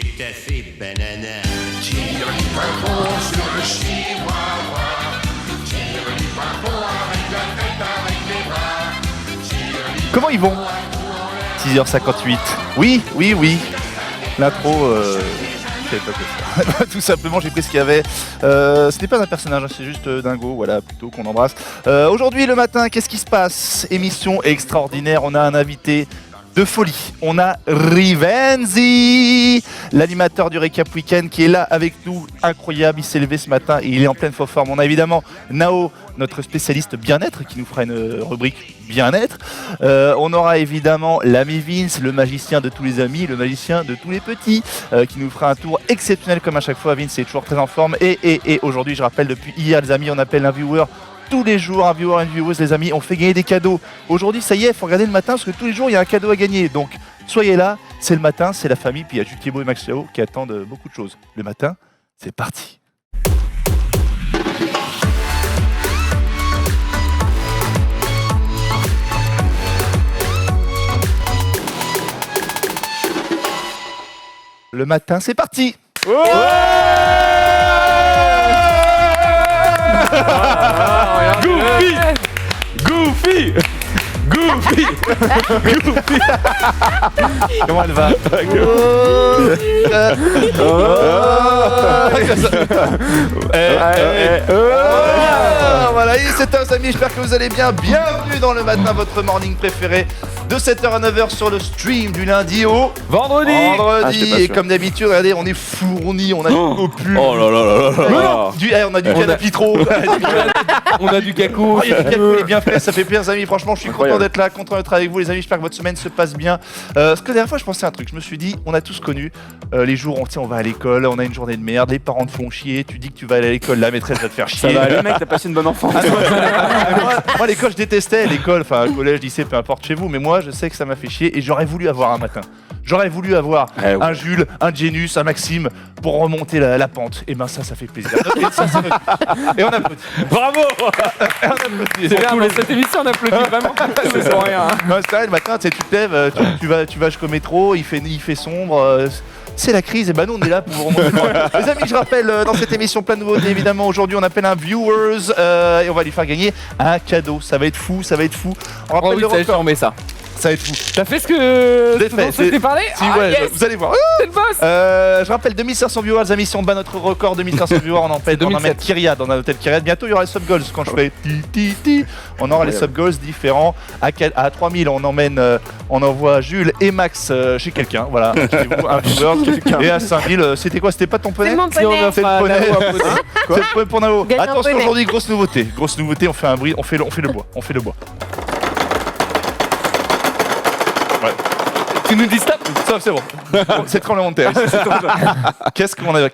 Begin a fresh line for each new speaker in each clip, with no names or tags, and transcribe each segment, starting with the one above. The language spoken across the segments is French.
tout à fait banana.
Tire du pimpon sur le chihuahua. Tire du pimpon avec la tête, avec les bras.
Comment ils vont? 6h58. Oui. L'intro, je savais pas quoi faire. Tout simplement, j'ai pris ce qu'il y avait. Ce n'est pas un personnage, hein, c'est juste Dingo, voilà, plutôt qu'on embrasse. Aujourd'hui, le matin, qu'est-ce qui se passe? Émission extraordinaire, on a un invité de folie. On a Rivenzi, l'animateur du Récap Week-end qui est là avec nous. Incroyable, il s'est levé ce matin et il est en pleine forme. On a évidemment Nao, notre spécialiste bien-être, qui nous fera une rubrique bien-être. On aura évidemment l'ami Vince, le magicien de tous les amis, le magicien de tous les petits, qui nous fera un tour exceptionnel comme à chaque fois. Vince est toujours très en forme. Et aujourd'hui, je rappelle, depuis hier, les amis, on appelle un viewer tous les jours, un viewer et une vieweuse, les amis, on fait gagner des cadeaux. Aujourd'hui, ça y est, il faut regarder le matin parce que tous les jours, il y a un cadeau à gagner. Donc, soyez là, c'est le matin, c'est la famille, puis il y a Jules Thibault et Max Chao qui attendent beaucoup de choses. Le matin, c'est parti. Le matin, c'est parti.
Goofy.
Comment elle va? Voilà, il est 7h, amis, j'espère que vous allez bien. Bienvenue dans le matin, votre morning préféré, de 7h à 9h sur le stream du lundi au
Vendredi.
Et comme d'habitude, regardez, on est fournis, on a du copu.
Oh là là là là là.
On a du canapé trop.
On a du cacou.
Il y a du cacou, il est bien fait, ça fait plaisir, amis. Franchement, je suis content d'être là, content d'être avec vous, les amis. J'espère que votre semaine se passe bien. Parce que la dernière fois, je pensais à un truc. Je me suis dit, on a tous connu les jours où on va à l'école, on a une journée de merde, les parents te font chier, tu dis que tu vas aller à l'école, la maîtresse va te faire chier.
Ça va aller, mec, t'as passé une bonne enfance.
Moi, l'école, je détestais. L'école, enfin, collège, lycée, peu importe chez vous, mais moi, je sais que ça m'a fait chier et j'aurais voulu avoir un matin. J'aurais voulu avoir un Jules, un Genius, un Maxime pour remonter la pente. Et ben ça fait plaisir. Et on applaudit.
Bravo. C'est bien, dans cette émission, on applaudit vraiment. C'est pour rien.
Non, c'est vrai, le matin, tu te lèves, tu vas jusqu'au métro, il fait sombre. C'est la crise, et ben nous on est là pour vous remonter. Les amis, je rappelle, dans cette émission plein de nouveautés, évidemment, aujourd'hui on appelle un viewers et on va lui faire gagner un cadeau. Ça va être fou. On rappelle le record. Ça va être fou.
T'as fait ce que je t'ai parlé?
Si, ouais,
yes.
vous allez voir.
C'est le boss.
Je rappelle 2500 viewers, les amis, si on bat notre record 2500 viewers, on emmène Kyriad dans un hôtel Kyriad. Bientôt il y aura les sub goals quand je fais ti. On aura les sub goals différents. À 3000 on envoie Jules et Max chez quelqu'un. Voilà, chez vous, un viewer. Et à 5000, c'était quoi? C'était pas ton poney?
C'est mon poney.
C'est le poney.
Quoi?
C'est le poney pour Nao.
Gagne un
Attention,
poney.
aujourd'hui, grosse nouveauté, on fait un bruit, on fait le bois. Ouais.
Tu nous dis stop.
Ça, c'est bon. C'est tremblement de terre. Qu'est-ce qu'on a là?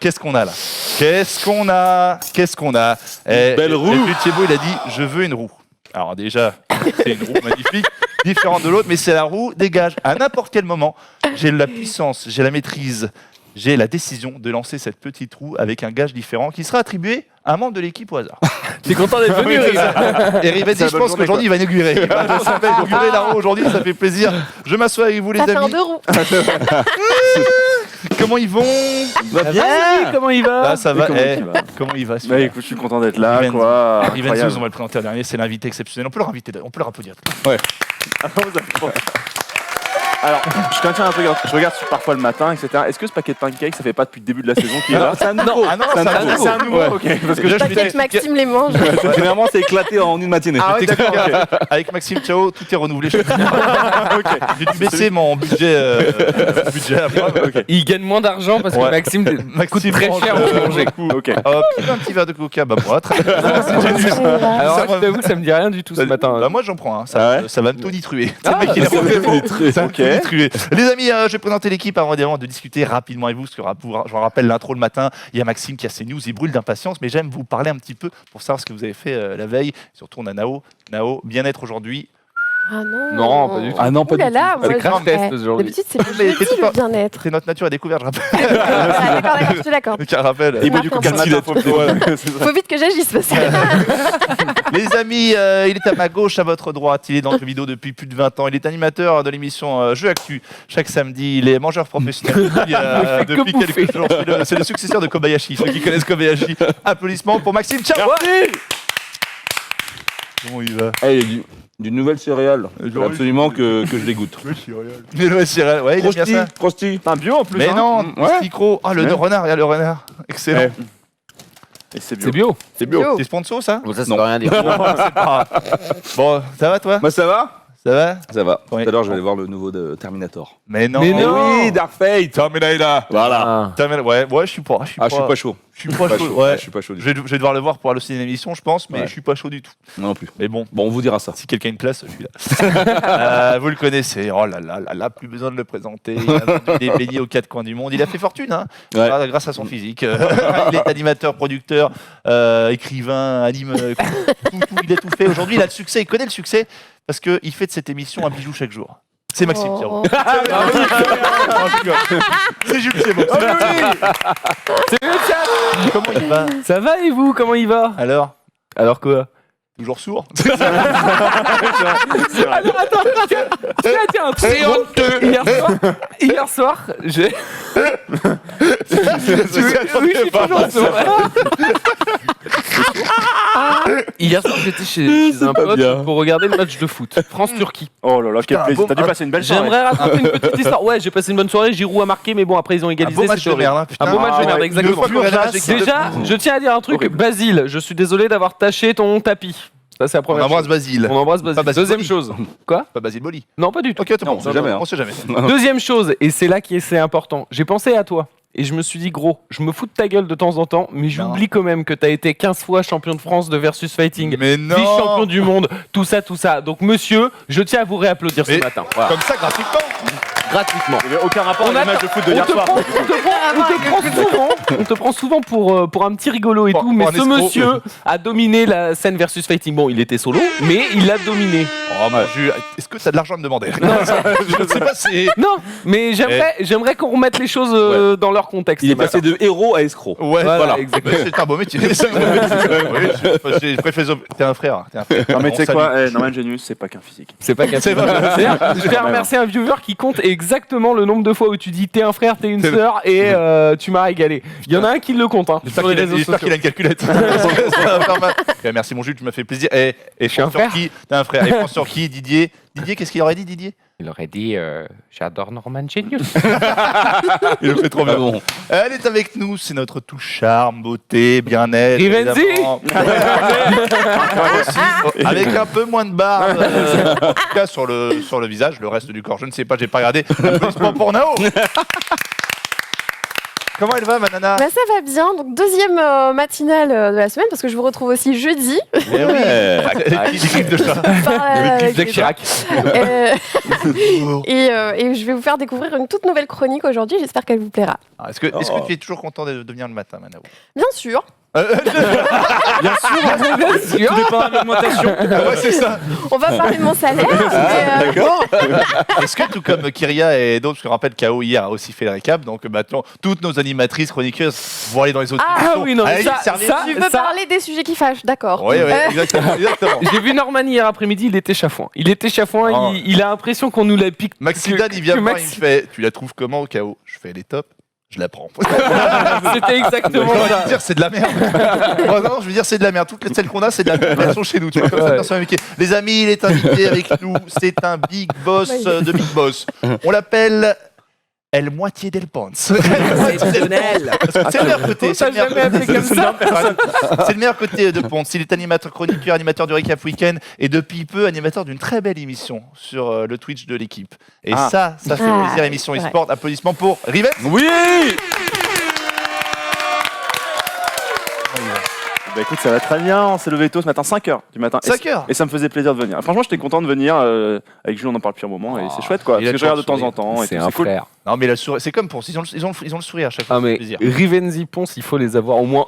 Qu'est-ce qu'on a?
Belle roue.
Et puis Thibaut, il a dit, je veux une roue. Alors déjà, c'est une roue magnifique, différente de l'autre, mais c'est la roue dégage. À n'importe quel moment, j'ai la puissance, j'ai la maîtrise, j'ai la décision de lancer cette petite roue avec un gage différent qui sera attribué à un membre de l'équipe au hasard.
T'es content d'être venu,
Et Rivenzi, je pense qu'aujourd'hui, il va inaugurer. Il va inaugurer la roue aujourd'hui, ça fait plaisir. Je m'assois avec vous, les
Ça fait en
amis.
2 roues.
Comment ils vont?
Bien. Comment il va?
Ah, ça va.
Comment il va
Comment il va
Bah écoute, je suis content d'être là,
Rivenzi.
quoi.
Rivenzi,
Incroyable.
on va le présenter en dernier, c'est l'invité exceptionnel. On peut le applaudir.
Alors, je tiens un truc, je regarde parfois le matin, etc. Est-ce que ce paquet de pancakes, ça fait pas depuis le début de la saison qu'il est là? C'est un nouveau.
Ah non,
C'est un nouveau.
Ouais.
Ok. Parce que
T'inquiète, Maxime les mange.
généralement, c'est éclaté en une matinée.
Ah ouais, d'accord, ok. Avec Maxime, ciao, tout est renouvelé. J'ai dû baisser mon budget.
Ok.
Il gagne moins d'argent parce que
Ouais.
Maxime coûte très
mange,
cher pour manger.
Ok.
Hop, un petit verre de coca, bah moi, très bien.
Alors,
Ça
je t'avoue, ça me dit rien du tout ce matin.
Bah, moi j'en prends, hein.
Ah ouais
Ça va me tonitruer.
Ah,
C'est le mec qui est refait. Ça va me
Ok.
tonitruer. Les amis, je vais présenter l'équipe avant évidemment de discuter rapidement avec vous, parce que je vous rappelle l'intro le matin, il y a Maxime qui a ses news, il brûle d'impatience, mais j'aime vous parler un petit peu pour savoir ce que vous avez fait la veille. Surtout on a Nao, bien-être aujourd'hui.
Ah non.
Non, pas du tout.
Ah non, pas
Ouh là
du
là,
tout.
moi,
C'est crash test
eh,
aujourd'hui.
D'habitude, c'est le
Mais
jeudi,
t'es
le
pas-
bien-être.
C'est notre nature à découvert, je rappelle.
Ah, d'accord, je te l'accorde.
Le rappel.
Et il boit du coca le matin, faut
Faut vite que j'agisse parce que.
Les amis, il est à ma gauche, à votre droite. Il est dans le jeu vidéo depuis plus de 20 ans. Il est animateur de l'émission Jeux Actu chaque samedi. Il est mangeur professionnel depuis
que
quelques jours. C'est le successeur de Kobayashi. Ceux qui connaissent Kobayashi, applaudissements pour Maxime. Ciao. Comment il va?
Eh, il y a d'une nouvelle céréale. Il faut absolument que je dégoûte.
Mais ouais, Cyril, ouais, il aime bien ça.
Prosti.
C'est un bio en plus.
Mais
hein.
non,
Ouais.
micro. Ah, le
Ouais.
renard, il y a le renard. Excellent.
Et c'est bio.
C'est bio.
C'est bio.
Bio.
C'est sponsor ça?
Bon, ça veut rien dire.
Bon, ça va toi?
Moi, ça va?
Ça va?
Ça va.
Oui.
Tout à l'heure, je vais aller voir le nouveau de Terminator.
Mais non.
Mais non.
Oui, Dark Fate.
Terminator.
Voilà.
Ouais, je suis pas.
Ah, je suis pas chaud.
Je suis pas chaud.
Ah,
Ouais.
je suis pas chaud du
Je vais devoir le voir pour aller au ciné d'émission, je pense, mais
Ouais.
je suis pas chaud du tout.
tout. Non plus.
Mais bon,
Bon, on vous dira ça.
si quelqu'un a une place, je suis là. Vous le connaissez. Oh là là là là, plus besoin de le présenter. Il a vendu des beignets aux quatre coins du monde. Il a fait fortune, hein,
Ouais.
grâce à son physique. Il est animateur, producteur, écrivain, anime, tout, il a tout fait. Aujourd'hui, il a le succès. Il connaît le succès parce qu'il fait de cette émission un bijou chaque jour. C'est Maxime Pierrot. C'est Jules Thiébaut.
C'est le chat.
Comment il va?
Ça va et vous? Comment il va?
Alors?
Alors quoi?
Toujours sourd?
Alors attends, tiens, un truc. Hier soir, j'ai. Oui, je suis toujours sourd. Hier soir, j'étais chez un pote
bien.
pour regarder le match de foot. France-Turquie.
Oh là là, quel
Putain,
plaisir.
un
T'as dû
beau-
passer une belle soirée.
J'aimerais raconter une petite histoire. Ouais, j'ai passé une bonne soirée. Giroud a marqué, mais bon, après ils ont
Un
égalisé.
beau match
c'était
de
horrible.
merde, hein, putain.
Un beau match de
Ah
merde,
ouais,
exactement.
une fois qu'on relâche l'équipe de-
Déjà, je tiens à dire un truc.
Horrible.
Basile, je suis désolé d'avoir taché ton tapis. Ça, c'est la
On
première
embrasse
chose.
Basile.
On embrasse Basile.
Pas Basile
Deuxième
Boli.
chose. Quoi?
Pas Basile Boli.
Non, pas du tout.
Ok,
Non, on sait jamais, hein.
On sait jamais.
Deuxième chose, et c'est là qui c'est important. J'ai pensé à toi. Et je me suis dit, gros, je me fous de ta gueule de temps en temps, mais j'oublie quand même que t'as été 15 fois champion de France de versus fighting.
Mais non.
Vice-champion du monde, tout ça, tout ça. Donc, monsieur, je tiens à vous réapplaudir ce
Mais-
matin. Voilà.
Comme ça, gratuitement.
Gratuitement.
Il n'y avait aucun rapport
On
avec le
a-
match de foot de
On
hier
te,
soir.
prend, on te prend souvent pour un petit rigolo et
Pour-
tout, mais
pour un
ce
escroc.
monsieur a dominé la scène versus fighting. Bon, il était solo, mais il l'a dominé.
Oh mon Dieu, est-ce que t'as de l'argent à me demander? Je ne sais pas si.
Non, mais j'aimerais qu'on remette les choses dans leur contexte.
Il est passé de héros à escroc.
Ouais,
Voilà,
Mais
exactement.
c'est un beau métier. C'est un beau métier. Oui, je préfère. T'es un frère. T'es un frère.
Non, mais
On
tu sais
salue.
quoi, Norman Genius, c'est pas qu'un physique.
C'est pas
C'est vrai.
Je vais remercier un viewer qui compte exactement le nombre de fois où tu dis t'es un frère, t'es une sœur et tu m'as régalé. Il y en a un qui le compte
J'espère
sur les
qu'il a,
réseaux
j'espère
sociaux.
qu'il a une calculette. Ça va faire mal. Ok, merci mon Jules, tu m'as fait plaisir. Et
Je suis un
François
frère.
Qui T'es un frère. Et François qui Didier, qu'est-ce qu'il aurait dit Didier?
Il aurait dit j'adore Norman Genius.
Il le fait trop bien.
Bon.
Elle est avec nous, c'est notre tout charme, beauté, bien-être.
Rivenzi.
évidemment. Aussi, avec un peu moins de barbe. En tout cas, sur le visage, le reste du corps, je ne sais pas, j'ai pas regardé. Applaudissements pour Nao. Comment elle va, ma nana?
Bah, ça va bien. Donc, deuxième matinale de la semaine, parce que je vous retrouve aussi jeudi.
Eh oui. L'équipe de chat.
Avec
Jacques
les
Chirac.
Euh, et je vais vous faire découvrir une toute nouvelle chronique aujourd'hui. J'espère qu'elle vous plaira.
Ah, Est-ce que tu es toujours content de venir le matin, Manao?
Bien sûr.
Bien sûr.
Tout dépend de l'augmentation.
Ouais, c'est ça.
On va parler de mon salaire. mais,
D'accord. Est-ce que tout comme Kyria et d'autres, parce que je rappelle KO hier a aussi fait le récap, donc maintenant toutes nos animatrices chroniqueuses vont aller dans les autres
Ah,
émissions.
oui, non, mais
Allez,
ça-
servir.
ça-
tu veux parler des sujets qui fâchent, d'accord.
Oui, exactement. exactement.
J'ai vu Norman hier après-midi, il était chafouin.
Oh.
Il a l'impression qu'on nous l'a piqué.
Maxime Dan, il vient me voir, il me fait « Tu la trouves comment au KO ?» Je fais « Elle est top. » Je la prends.
C'était exactement
Je veux
ça.
dire, c'est de la merde. Oh non, je veux dire, c'est de la merde. Toutes celles qu'on a, c'est de la merde. Elles sont chez nous. Tu vois, comme ça,
Ouais.
personne n'a vécu. Les amis, il est invité avec nous. C'est un big boss de Big Boss. On l'appelle El Moitié del Pons. Parce que c'est le meilleur côté.
On
C'est
t'a
le meilleur
jamais appelé
côté.
comme ça.
C'est le meilleur côté de Ponce. Il est animateur chroniqueur, animateur du Recap Weekend et depuis peu animateur d'une très belle émission sur le Twitch de l'équipe. Et ça fait
Ah,
plaisir. Émission
c'est vrai.
e-sport. Applaudissements pour Rivet.
Oui.
Bah écoute, ça va très bien. On s'est levé tôt ce matin, 5h du matin.
5h.
Et ça me faisait plaisir de venir. Franchement, j'étais content de venir. Avec Jules, on en parle depuis un moment. Et c'est chouette, quoi.
il a
Parce que je regarde de
toujours
temps en temps. et
C'est
tout,
un
cool.
frère.
Non mais c'est comme Ponce. Ils ont le sourire à chaque fois.
Ah
ça fait
mais
plaisir.
Rivenzi Ponce, il faut les avoir au moins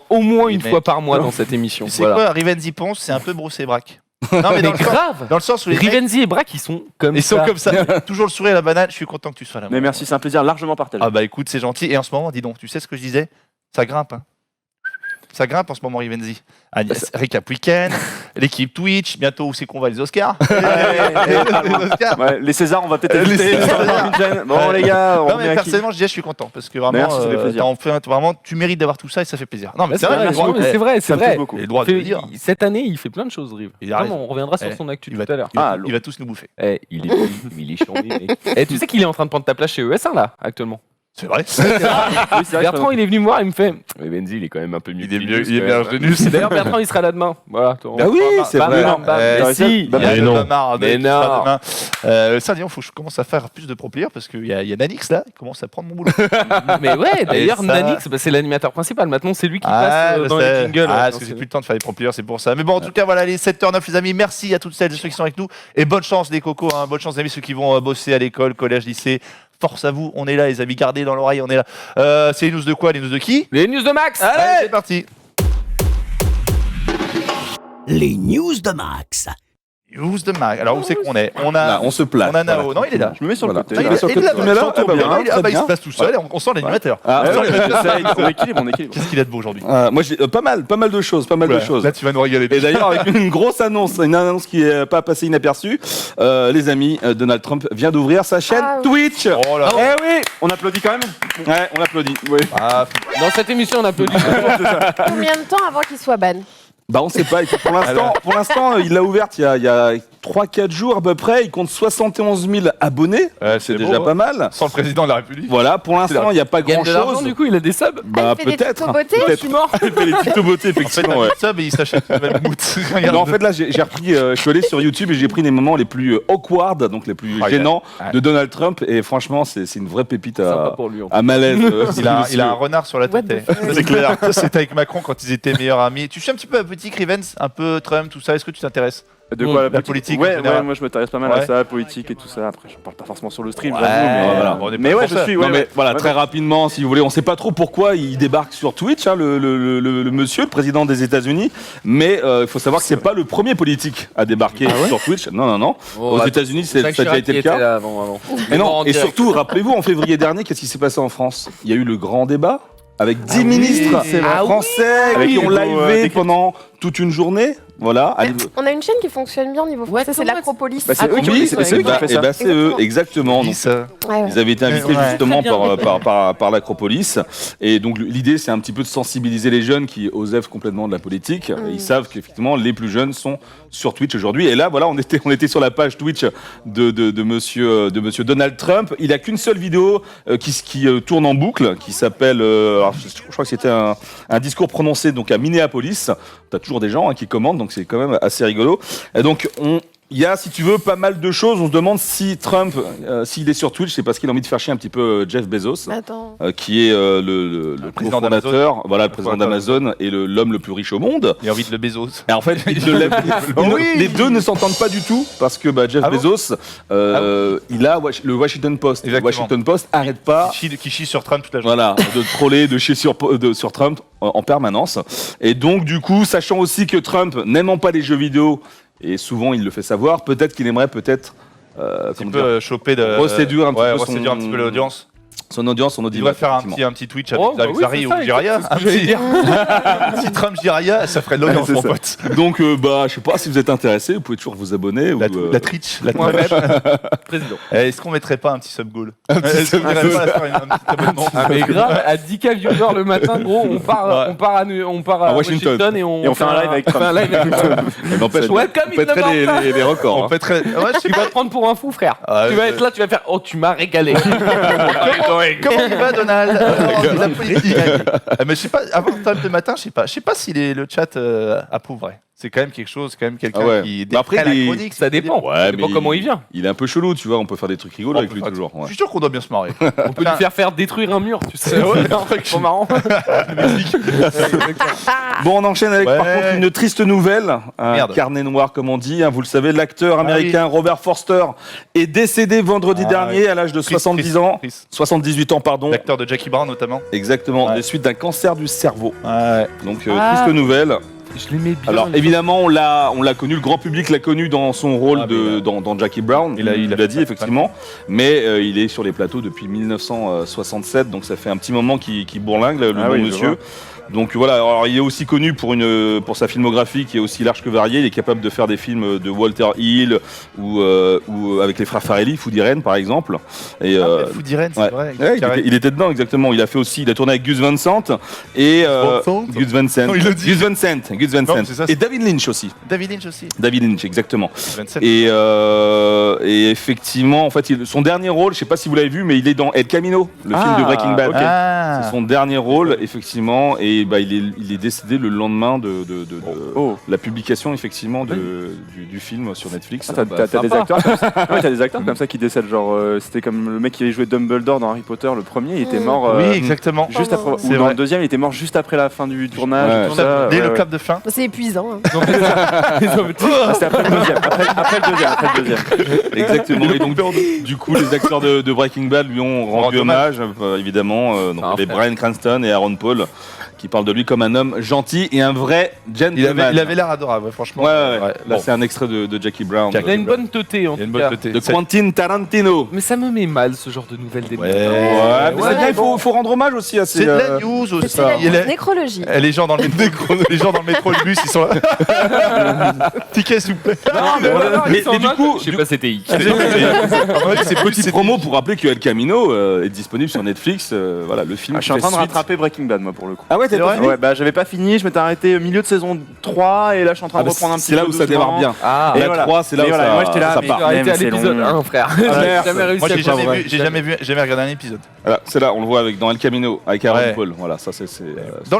une
Mais-
fois par mois dans cette émission.
Tu sais
Voilà.
quoi, Rivenzi Ponce, c'est un peu Bruce et Braque. Non, mais
Mais grave.
dans le sens où les mecs,
Rivenzi et Braque, ils sont comme
ils
ça.
sont comme ça. Toujours le sourire à la banane. Je suis content que tu sois là.
Mais merci, c'est un plaisir largement partagé.
Ah bah écoute, c'est gentil. Et en ce moment, dis donc, tu sais ce que je disais? Ça grimpe. Hein. Ça grimpe en ce moment, Rivenzi. Recap Weekend, l'équipe Twitch, bientôt où c'est qu'on va les Oscars. Les Oscars.
Ouais, les Césars, on va peut-être
Les
éviter.
Césars.
Bon, les gars, on
Non
revient
mais
à qui
personnellement je disais je suis content parce que vraiment,
Merci, ça fait plaisir.
vraiment tu mérites d'avoir tout ça et ça fait plaisir. Non mais c'est
C'est
vrai,
vrai,
les droits-
c'est vrai,
Ça
c'est
me touche
vrai.
beaucoup.
les droits de
Fait-
le dire.
Cette année, il fait plein de choses, Rive.
Il a
Vraiment,
raison.
on reviendra sur
Eh,
son actu
il va
tout à l'heure.
il va tous nous bouffer.
Eh, il est charmé, mec. Eh, tu sais qu'il est en train de prendre ta place chez ES1 là, actuellement.
C'est vrai.
Oui, c'est vrai,
Bertrand, il est venu me voir, il me fait Mais Benzi, il est quand même un peu mieux.
Il est
que
mieux,
Linus,
il est
quand
bien
même.
revenu.
D'ailleurs, Bertrand, il sera là demain. Voilà.
Ah oui, c'est
Bam,
vrai.
bam, bam.
Eh,
Mais si.
bah,
Il y a
non.
pas marre de
Mais
tout ça
non.
demain. Ça, disons, faut que je commence à faire plus de pro players parce qu'il y a Nanix là, il commence à prendre mon boulot.
Mais ouais, d'ailleurs,
ça-
Nanix, bah, c'est l'animateur principal. Maintenant, c'est lui qui
Ah,
passe
je
dans
sais.
les jingles.
parce que j'ai plus le temps de faire les pro players, c'est pour ça. Mais bon, en tout cas, voilà, les 7h09, les amis. Merci à toutes celles et ceux qui sont avec nous. Et bonne chance, les cocos. Hein. Bonne chance, les amis, ceux qui vont bosser à l'école, collège, lycée. Force à vous, on est là, les amis. Gardez dans l'oreille, on est là. C'est les news de quoi? Les news de qui?
Les news de Max.
Allez, c'est parti.
Les news de Max.
News de Mag. Alors, où c'est qu'on est? On
Là,
a,
on se place.
on a Nao.
Voilà.
Non, il est là.
Je me mets sur le
Voilà.
côté.
Ah,
là.
il est
sur le
là,
côté. Tu mets là,
j'entends
ah bah
bien.
voilà,
Ah,
très
bah, il se
bien.
place tout seul. On sent l'animateur.
Ah, ouais,
J'essaye, on équilibre, on équilibre.
Qu'est-ce qu'il a de beau aujourd'hui?
moi j'ai pas mal de choses,
Là, tu vas nous régaler.
Et d'ailleurs, avec une grosse annonce, une annonce qui est pas passée inaperçue, les amis, Donald Trump vient d'ouvrir sa chaîne
Ah oui.
Twitch.
Oh là.
Eh oui,
On applaudit quand même.
ouais, on applaudit.
Ah,
Dans cette émission, on applaudit.
Combien de temps avant qu'il soit ban?
Bah on sait pas. Écoute, pour l'instant, il l'a ouverte il y a 3-4 jours à peu près. Il compte 71 000 abonnés. C'est
beau,
déjà
hein.
pas mal.
Sans le président de la République.
Voilà, pour l'instant, il n'y a pas
Il gagne
grand
de l'argent,
chose.
du coup, il a des subs.
Bah
il fait des
peut-être.
tutos beauté.
Peut-être.
Je suis mort.
Il fait les tutos beauté,
En fait,
effectivement.
il
Ouais.
sub et il s'achète une nouvelle moutte.
Non, en fait, là, j'ai repris. Je suis allé sur YouTube et j'ai pris les moments les plus awkward, donc les plus
Ah,
gênants
ouais.
de Donald Trump. Et franchement, c'est une vraie pépite
Sympa
à,
pour lui.
à malaise.
Il a un renard sur la
What
tête.
the fuck.
C'est clair. Ça, c'était avec Macron quand ils étaient meilleurs amis. Tu suis un petit peu politique, Rivens, un peu Trump, tout ça. Est-ce que tu t'intéresses?
De quoi
La politique, en
Ouais,
général.
moi je m'intéresse pas mal
Ouais.
à ça, politique et tout ça. Après, je parle pas forcément sur le stream,
Ouais,
j'avoue, mais
voilà.
Bon, on est pas
Mais ouais,
pour
je
ça.
suis.
Non
Ouais,
mais
ouais.
voilà,
Ouais,
très rapidement, si vous voulez, on sait pas trop pourquoi il débarque sur Twitch, hein, le monsieur, le président des États-Unis, mais il faut savoir que c'est pas le premier politique à débarquer sur Twitch. Non, non. Aux États-unis, ça a déjà été le cas.
Avant.
Et non.
En
Et
direct.
surtout, rappelez-vous, en février dernier, qu'est-ce qui s'est passé en France? Il y a eu le grand débat avec 10
oui,
ministres
c'est vrai.
français
Avec
qui ont
Hugo,
livé
des-
pendant toute une journée. Voilà. Allez,
On a une chaîne qui fonctionne bien au niveau
Ouais,
français, c'est
comment
l'Acropolis.
Bah, c'est eux qui ont-
oui,
c'est eux qui ont fait ça.
c'est eux, exactement. Donc,
Dis ça.
Ouais, ouais.
ils avaient été invités
Ouais.
justement
Très bien.
par l'Acropolis. Et donc l'idée, c'est un petit peu de sensibiliser les jeunes qui osent complètement de la politique. Ils savent qu'effectivement, les plus jeunes sont sur Twitch aujourd'hui. Et là, voilà, on était sur la page Twitch de monsieur Donald Trump. Il a qu'une seule vidéo qui tourne en boucle, qui s'appelle, alors, je crois que c'était un discours prononcé donc à Minneapolis. T'as toujours des gens qui commentent, donc c'est quand même assez rigolo. Et donc il y a, si tu veux, pas mal de choses. On se demande si Trump, s'il est sur Twitch, c'est parce qu'il a envie de faire chier un petit peu Jeff Bezos,
Attends.
qui est le
président
cofondateur, voilà, le président
Fondateur.
d'Amazon et l'homme le plus riche au monde.
Il a envie de le Bezos.
Et en fait, les deux ne s'entendent pas du tout parce que Jeff
Ah bon
Bezos, il a le Washington Post. Le
Exactement.
Washington Post arrête pas.
Qui chie sur Trump toute la journée.
Voilà, de troller, de chier sur Trump en permanence. Et donc, du coup, sachant aussi que Trump, n'aimant pas les jeux vidéo, et souvent il le fait savoir, peut-être qu'il aimerait
Un
comment
peu
dire,
choper de.
reséduire un petit peu
reséduire un petit peu l'audience.
son audience, son
Il
audimat.
devrait faire
effectivement.
un petit Twitch avec,
Oh, bah
avec
oui,
Zari
c'est
ou
ça,
Jiraya.
c'est ce que j'allais dire.
Un petit Trump Jiraya, ça ferait de l'audience,
Ouais,
mon
c'est
pote.
Donc, je sais pas si vous êtes intéressé, vous pouvez toujours vous abonner.
La
ou,
Twitch, la
Point
Twitch.
Président.
Est-ce qu'on mettrait pas un petit sub goal? Est-ce qu'on irait pas faire un petit abonnement?
Ah mais grave, à 10K viewers le matin, gros, on part à
Washington.
et
Et on fait un live avec
on fait un live avec Trump.
Ça n'empêche,
Welcome
on
in
pèterait
the North.
les records.
On
hein.
pèterait. Ouais, je sais
Tu
pas.
vas te prendre pour un fou, frère.
Ah,
Tu vas être là, tu vas faire oh, tu m'as régalé.
Comment il va, Donald? Alors, la politique. Mais je sais pas, avant Trump le matin, je sais pas si le chat approuverait. C'est quand même quelque chose, c'est quand même quelqu'un
Ah ouais.
qui
Bah après,
décrit la
il-
chronique.
Ça dépend.
Ouais,
Ça dépend
mais
comment il vient.
Il est un peu chelou, tu vois, on peut faire des trucs rigolos avec lui toujours.
Je
Ouais.
suis sûr qu'on doit bien se marrer.
On peut lui faire détruire un mur, tu sais.
Ouais.
C'est trop marrant.
Bon, on enchaîne avec
Ouais.
par contre une triste nouvelle, un
Merde.
carnet noir comme on dit. Hein, vous le savez, l'acteur
Ah
américain Robert Forster est décédé vendredi
Ah
dernier
oui.
à l'âge de
Triste,
70 ans,
triste.
78 ans pardon.
L'acteur de Jackie Brown notamment.
Exactement,
Ouais.
des suites d'un cancer du cerveau.
Ouais.
Donc
Ah.
triste nouvelle.
Je l'aimais bien.
Alors évidemment, on l'a connu, le grand public l'a connu dans son rôle dans Jackie Brown. Il l'a dit effectivement, mais il est sur les plateaux depuis 1967, donc ça fait un petit moment qu'il bourlingue le bon monsieur. Donc voilà, alors il est aussi connu pour sa filmographie qui est aussi large que variée. Il est capable de faire des films de Walter Hill ou avec les frères Farrelly, Food Irene par exemple. Et
Food Irene, c'est vrai.
Ouais, il était dedans exactement. Il a tourné avec Gus Van Sant et Gus Van Sant.
Non, il le dit.
Gus Van Sant.
Non, c'est ça,
Et David Lynch aussi.
David Lynch aussi.
David Lynch, exactement.
27.
Et effectivement, en fait, son dernier rôle, je sais pas si vous l'avez vu, mais il est dans El Camino, le film de Breaking Bad. C'est son dernier rôle, effectivement, et il est décédé le lendemain de la publication, effectivement, du film sur Netflix.
T'as des acteurs comme ça. Ouais, t'as des acteurs comme ça qui décèdent, genre c'était comme le mec qui avait joué Dumbledore dans Harry Potter, le premier, il était mort.
Oui, exactement.
Juste après,
C'est
ou dans
vrai.
le deuxième, il était mort juste après la fin du tournage.
Ouais.
Et tout ça.
Dès le
Ouais.
clap de fin.
C'est épuisant. Hein.
C'était après le deuxième. Après le deuxième.
Exactement. Et donc, du coup, les acteurs de Breaking Bad lui ont rendu hommage, évidemment. Donc, il y avait Bryan Cranston et Aaron Paul qui parlent de lui comme un homme gentil et un vrai gentleman.
Il avait l'air adorable, franchement.
Ouais.
Ouais.
Là,
Bon.
c'est un extrait de Jackie Brown.
Il a une bonne teuté en
Il y a une
tout
bonne
cas.
teuté.
De Quentin Tarantino.
Mais ça me met mal ce genre de nouvelles des
Ouais.
Ouais, mais c'est bien, il faut rendre hommage aussi à ces.
C'est de la news aussi.
C'est la
Il y a les-
nécrologie.
Les gens dans le métro, le bus, ils sont là. Ticket, s'il vous plaît.
mais du coup,
je sais pas, c'était Hic.
c'est petite promo pour rappeler que El Camino est disponible sur Netflix. Voilà, le film.
Je suis en
fait
train de
suite.
rattraper Breaking Bad, moi, pour le coup.
Ah ouais, t'as pas fini
Ouais, bah j'avais pas fini, je m'étais arrêté au milieu de saison 3 et là je suis en train de reprendre un petit peu.
C'est là où ça démarre bien.
Ah,
Et
La
voilà.
3, c'est là
Et
où
voilà,
ça
moi, j'étais là,
ça
mais-
part.
j'ai arrêté à
c'est
l'épisode
long.
1, frère.
merde.
J'ai jamais réussi
Moi,
à
j'ai
le faire, ouais.
jamais regardé un épisode.
Voilà, c'est là, on le voit dans El Camino avec Aaron
Ouais.
Paul. Voilà, ça c'est
Dans